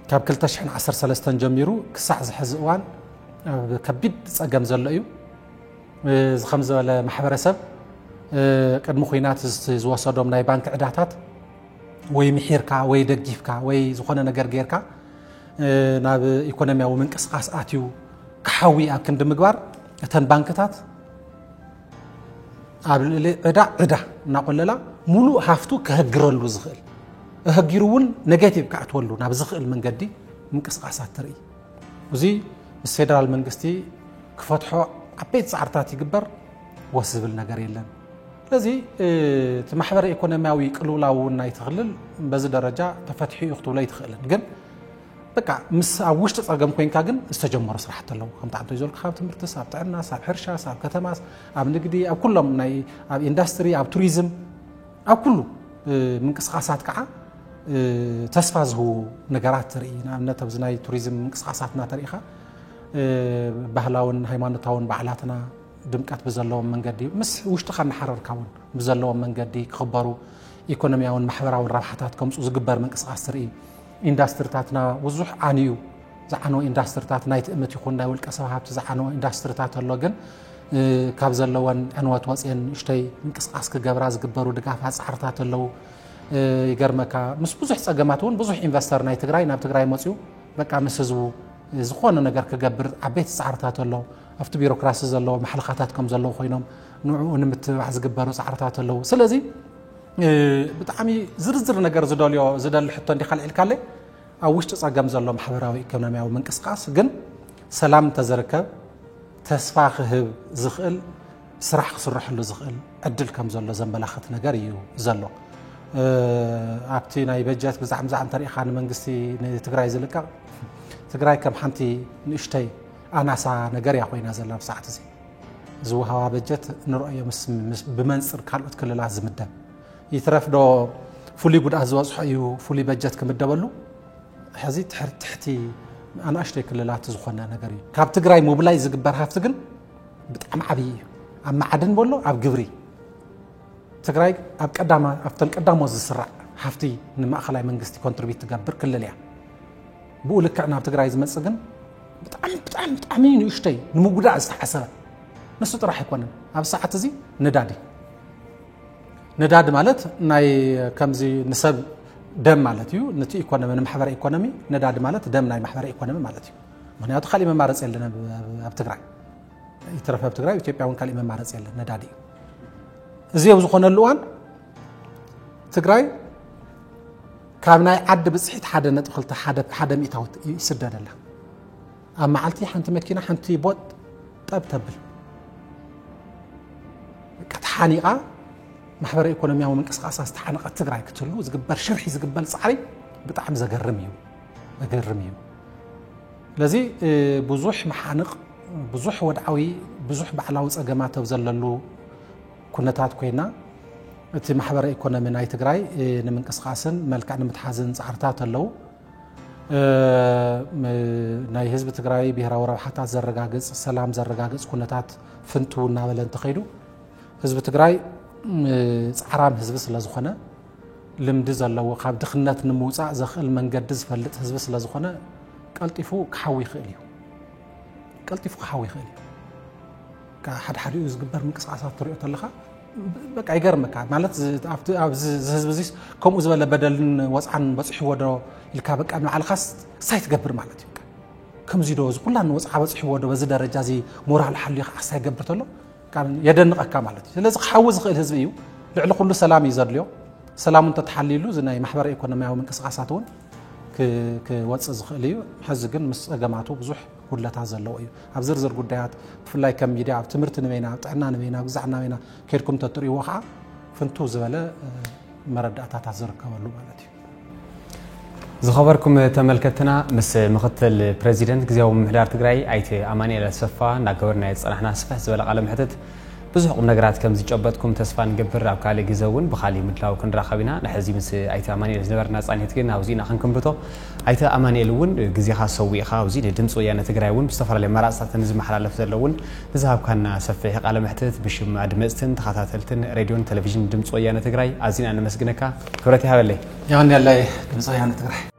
كاب كل تشحن 13 جميرو كسع زحزوان كبيد صقم زلو ايو خمس ولا محبرسب قدم خوينات زوصدوم ناي بانك عداتات وي محيركا وي دغيفكا وي زخونه ነገር ጌርካ ናብ ኢኮኖሚያዊ መንቀስቃስ አትዩ ከሐዊ አክንድ ምግባር እተን ባንክታት አብለ ዕዳ እናቆለላ ሙሉ ሃፍቱ ከህግረሉ ዝኽእል هجيرون نيجاتيف كعتولو ناب زخل من جدي منقسقاسات تري وزي الفيدرال منقستي كفتحو عبيت سعرتات يقبر وسب النجار يلن لذي تمحبر إيكونومياوي قلولاونا يتخلل بز درجة تفتحي يخطو لا يتخلل جن بقى مس عوشت تصقم كوين كاجن استجمر صراحة الله كم تعطي زول خاب تمرتس عب تعنا عب حرشة عب كتماس عب نقدي عب كلهم ناي عب إندستري عب توريزم عب كله منقسقاسات كعا تسفازه نجارات ترينا نتبزناي توريزم منقسقاساتنا تاريخا بهلاون هيمانتاون بعلاتنا دمقات بزلوم منقدي مس وشتخا نحرر كون بزلوم منقدي كخبروا ايكونومياون محبراون ربحاتات كمصو زغبر منقسقاس تري اندستريتاتنا وزح عنيو زعنو اندستريتات نايت امت يكون ناي ولق سبحات زعنو اندستريتات الله جن كاب زلوان عنوات وصين شتي منقسقاس كغبرا زغبروا دغافا صحرتات الله يجرمكا مس بزح صقماتون بزح انفستر ناي تግራይ ናብ ትግራይ መጽዩ በቃ መስዝቡ ዝኾነ ነገር ከገብር ዓበይት ጻዕርታት ኣሎ afti ቢሮክራሲ ዘሎ መሐልኻታት ከም ዘሎ ኮይኖም ንዑ ንምትባዕ ዝግበሩ ጻዕርታት ኣሎ ስለዚ ብጣዕሚ ዝርዝር ነገር ዝደል ሕቶ እንዲ ካልዕልካለ ኣብ ውሽጢ ጻገም ዘሎ ማሕበራዊ ኢኮኖሚያዊ መንቀስቃስ ግን ሰላም ተዘርከብ ተስፋ ክህብ ዝኽእል ስራሕ ክስርሕሉ ዝኽእል ዕድል ከም ዘሎ ዘመላኽት ነገር እዩ ዘሎ ኣብቲ ናይ በጀት ብዛዕም ታሪኻን መንግስቲ ንትግራይ ዝልቀቕ ትግራይ ከም ሓንቲ ንእሽተይ ኣናሳ ነገር ያ ኮይና ዘላ ብሰዓት እዚ ዝውሃባ በጀት ንርአዮ ምስ ብመንፅር ካልኦት ክልላት ዝምደብ ይትረፍዶ ፍሉይ ጉድኣት ዝበፅሖ እዩ ፍሉይ በጀት ክምደበሉ ሕዚ ትሕቲ ኣናእሽተይ ክልላት ዝኾነ ነገር እዩ ካብ ትግራይ ሞብላይ ዝግበር ሃፍቲ ግን ብጣዕሚ ዓብይ እዩ ኣብ ማዕድን በሎ ኣብ ግብሪ ትግራይ ኣብ ቀዳማ ኣብተን ቀዳሞ ዝስራዕ ሃፍቲ ንማእኸላይ መንግስቲ ኮንትሪቢዩት ትገብር ክልል እያ ብኡ ልክዕ ናብ ትግራይ ዝመፅእ ግን ብጣዕሚ ንእሽተይ ንምጉዳእ ዝተሓሰበ ንሱ ጥራሕ ኣይኮነን ኣብ ሰዓት እዚ ነዳዲ ማለት ናይ ከምዚ ንሰብ ደም ማለት እዩ ነቲ ኢኮኖሚ ንማሕበረ ኢኮኖሚ ነዳዲ ማለት ደም ናይ ማሕበረ ኢኮኖሚ ማለት እዩ ምክንያቱ ካልእ መማረፅ የለን ኣብ ትግራይ ይተረፈ ኣብ ትግራይ ኢትዮጵያ እውን ካልእ መማረፅ የለን ነዳዲ እዚ ኣብ ዝኾነሉ እዋን ትግራይ ካብ ናይ ዓዲ ብፅሒት 1.2 ሚእታዊት ይስደደላ ኣብ መዓልቲ ሓንቲ መኪና ሓንቲ ቦጥ ጠብ ተብል ከተሓኒቓ ማሕበረ ኢኮኖሚያዊ ምንቅስቃሳት ዝተሓነቐት ትግራይ ክትህሉ ዝግበር ሽርሒ ዝግበል ፃዕሪ ብጣዕሚ ዘገርም እዩ ለዚ ብዙሕ መሓንቕ ብዙሕ ወድዓዊ ብዙሕ ባዕላዊ ፀገማት ኣብ ዘለሉ ኩነታት ኮይና እቲ ማሕበረ ኢኮኖሚ ናይ ትግራይ ንምንቅስቃስን መልክዕ ንምትሓዝን ፃዕርታት ኣለዉ ናይ ህዝቢ ትግራይ ብሄራዊ ረብሓታት ዘረጋግፅ ሰላም ዘረጋግፅ ኩነታት ፍንቱ እናበለ እንትኸይዱ ህዝቢ ትግራይ ፃዕራም ህዝቢ ስለ ዝኾነ ልምዲ ዘለዎ ካብ ድኽነት ንምውፃእ ዘኽእል መንገዲ ዝፈልጥ ህዝቢ ስለ ዝኾነ ቀልጢፉ ክሓዊ ይኽእል እዩ ሓድሓዲኡ ዝግበር ምንቅስቃሳት ትሪኦ ተለኻ በቃ ይገርመካ ማለት ኣብዚ ህዝቢ እዚ ከምኡ ዝበለ በደልን ወፅዓን በፅሕዎ ዶ ኢልካ በቃ ንባዕልኻስ ሳይ ትገብር ማለት እዩ ከምዚ ዶ ዝኩላን ወፅዓ በፅሕዎ ዶ በዚ ደረጃ እዚ ሞራል ሓልዩ ከዓ ሳይ ገብር ተሎ የደንቐካ ማለት እዩ ስለዚ ክሓዊ ዝኽእል ህዝቢ እዩ ልዕሊ ኩሉ ሰላም እዩ ዘድልዮ ሰላሙ እንተተሓሊሉ እዚ ናይ ማሕበረ ኢኮኖሚያዊ ምንቅስቃሳት እውን ክወፅእ ዝኽእል እዩ ሕዚ ግን ምስ ፀገማቱ ብዙሕ ጉድለታት ዘለዎ እዩ ኣብ ዝርዝር ጉዳያት ብፍላይ ከም ሚድያ ኣብ ትምህርቲ ንበይና ኣብ ጥዕና ንበይና ኣብ ግዛዕና በይና ከይድኩም ተትርእይዎ ከዓ ፍንቱ ዝበለ መረዳእታታት ዝርከበሉ ማለት እዩ ዝኸበርኩም ተመልከትና ምስ ምክትል ፕሬዚደንት ግዚያዊ ምምሕዳር ትግራይ ኣይተ ኣማኒኤል ኣሰፋ እናገበርና የፀናሕና ስፍሕ ዝበለ ቃለ ምሕተት ብዙሕ ቁም ነገራት ከም ዝጨበጥኩም ተስፋ ንገብር ኣብ ካልእ ግዜ እውን ብኻሊእ ምድላው ክንራኸብ ኢና ንሕዚ ምስ ኣይተ ኣማኒኤል ዝነበርና ፃኒት ግን ኣብዚ ኢና ክንክንብቶ ኣይተ ኣማኒኤል እውን ግዜኻ ሰዊእኻ ኣብዚ ንድምፂ ወያነ ትግራይ እውን ብዝተፈላለዩ መራፅታትን ዝመሓላለፍ ዘሎ እውን ንዝሃብካና ሰፊሕ ቃለ ምሕተት ብሽም ኣድመፅትን ተኸታተልትን ሬድዮን ቴሌቭዥን ድምፂ ወያነ ትግራይ ኣዝና ነመስግነካ ክብረት ይሃበለይ ያንያላይ ድምፂ ወያነ ትግራይ